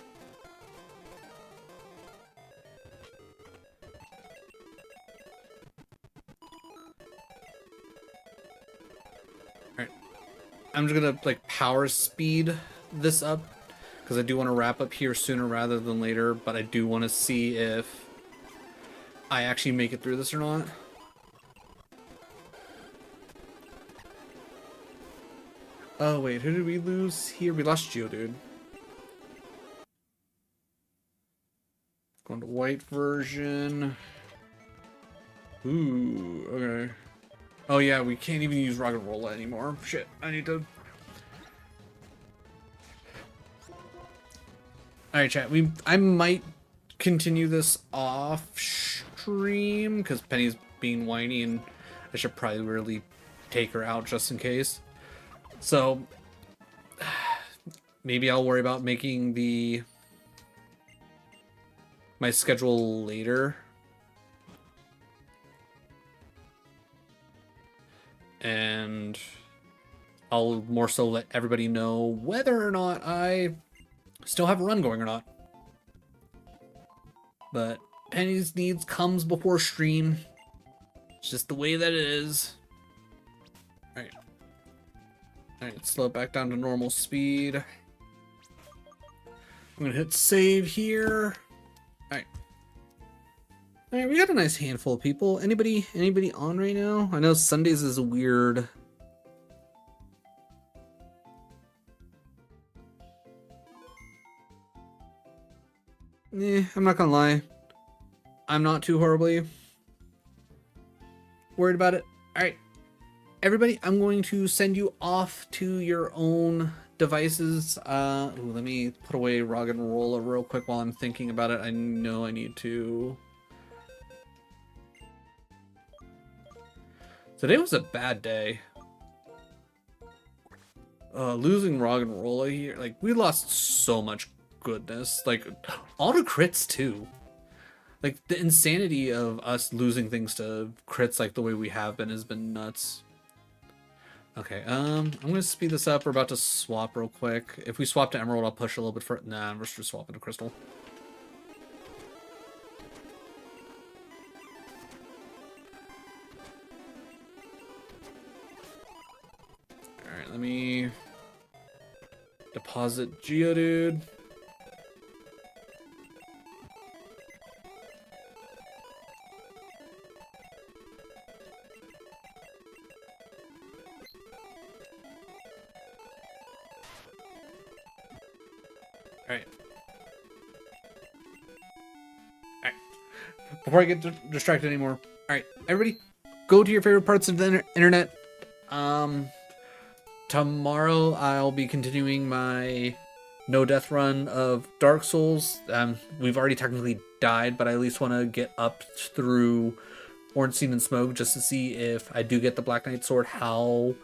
Alright. I'm just gonna, like, power speed this up, because I do want to wrap up here sooner rather than later, but I do want to see if I actually make it through this or not. Oh, wait, who did we lose here? We lost Geodude. Going to white version. Ooh, okay. Oh, yeah, we can't even use Rock and Rolla anymore. Shit, I need to... Alright, chat, I might continue this off stream, because Penny's being whiny, and I should probably really take her out just in case. So, maybe I'll worry about making my schedule later. And I'll more so let everybody know whether or not I still have a run going or not. But Penny's needs comes before stream. It's just the way that it is. Alright. Alright, slow it back down to normal speed. I'm gonna hit save here. Alright. Alright, we got a nice handful of people. Anybody on right now? I know Sundays is weird. I'm not gonna lie. I'm not too horribly worried about it. Alright. Everybody, I'm going to send you off to your own devices. Let me put away Rock and Rolla real quick while I'm thinking about it. I know I need to... Today was a bad day. Losing Rock and Rolla here, like, we lost so much goodness. Like, auto crits too. Like, the insanity of us losing things to crits like the way we have been has been nuts. Okay, I'm gonna speed this up. We're about to swap real quick. If we swap to Emerald, I'll push a little bit further. Nah, we're just swapping to Crystal. Alright, let me deposit Geodude. Alright. Alright. Before I get distracted anymore. Alright, everybody, go to your favorite parts of the internet. Tomorrow I'll be continuing my no death run of Dark Souls. We've already technically died, but I at least want to get up through Ornstein and Smoke just to see if I do get the Black Knight Sword, how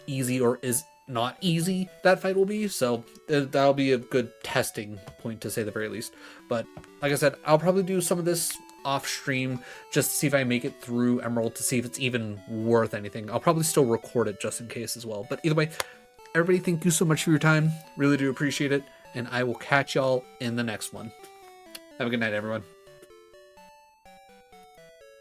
easy or is not easy that fight will be. So that'll be a good testing point, to say the very least. But like I said, I'll probably do some of this off stream just to see if I make it through Emerald, to see if it's even worth anything. I'll probably still record it just in case as well. But either way, everybody, thank you so much for your time. Really do appreciate it. And I will catch y'all in the next one. Have a good night, everyone.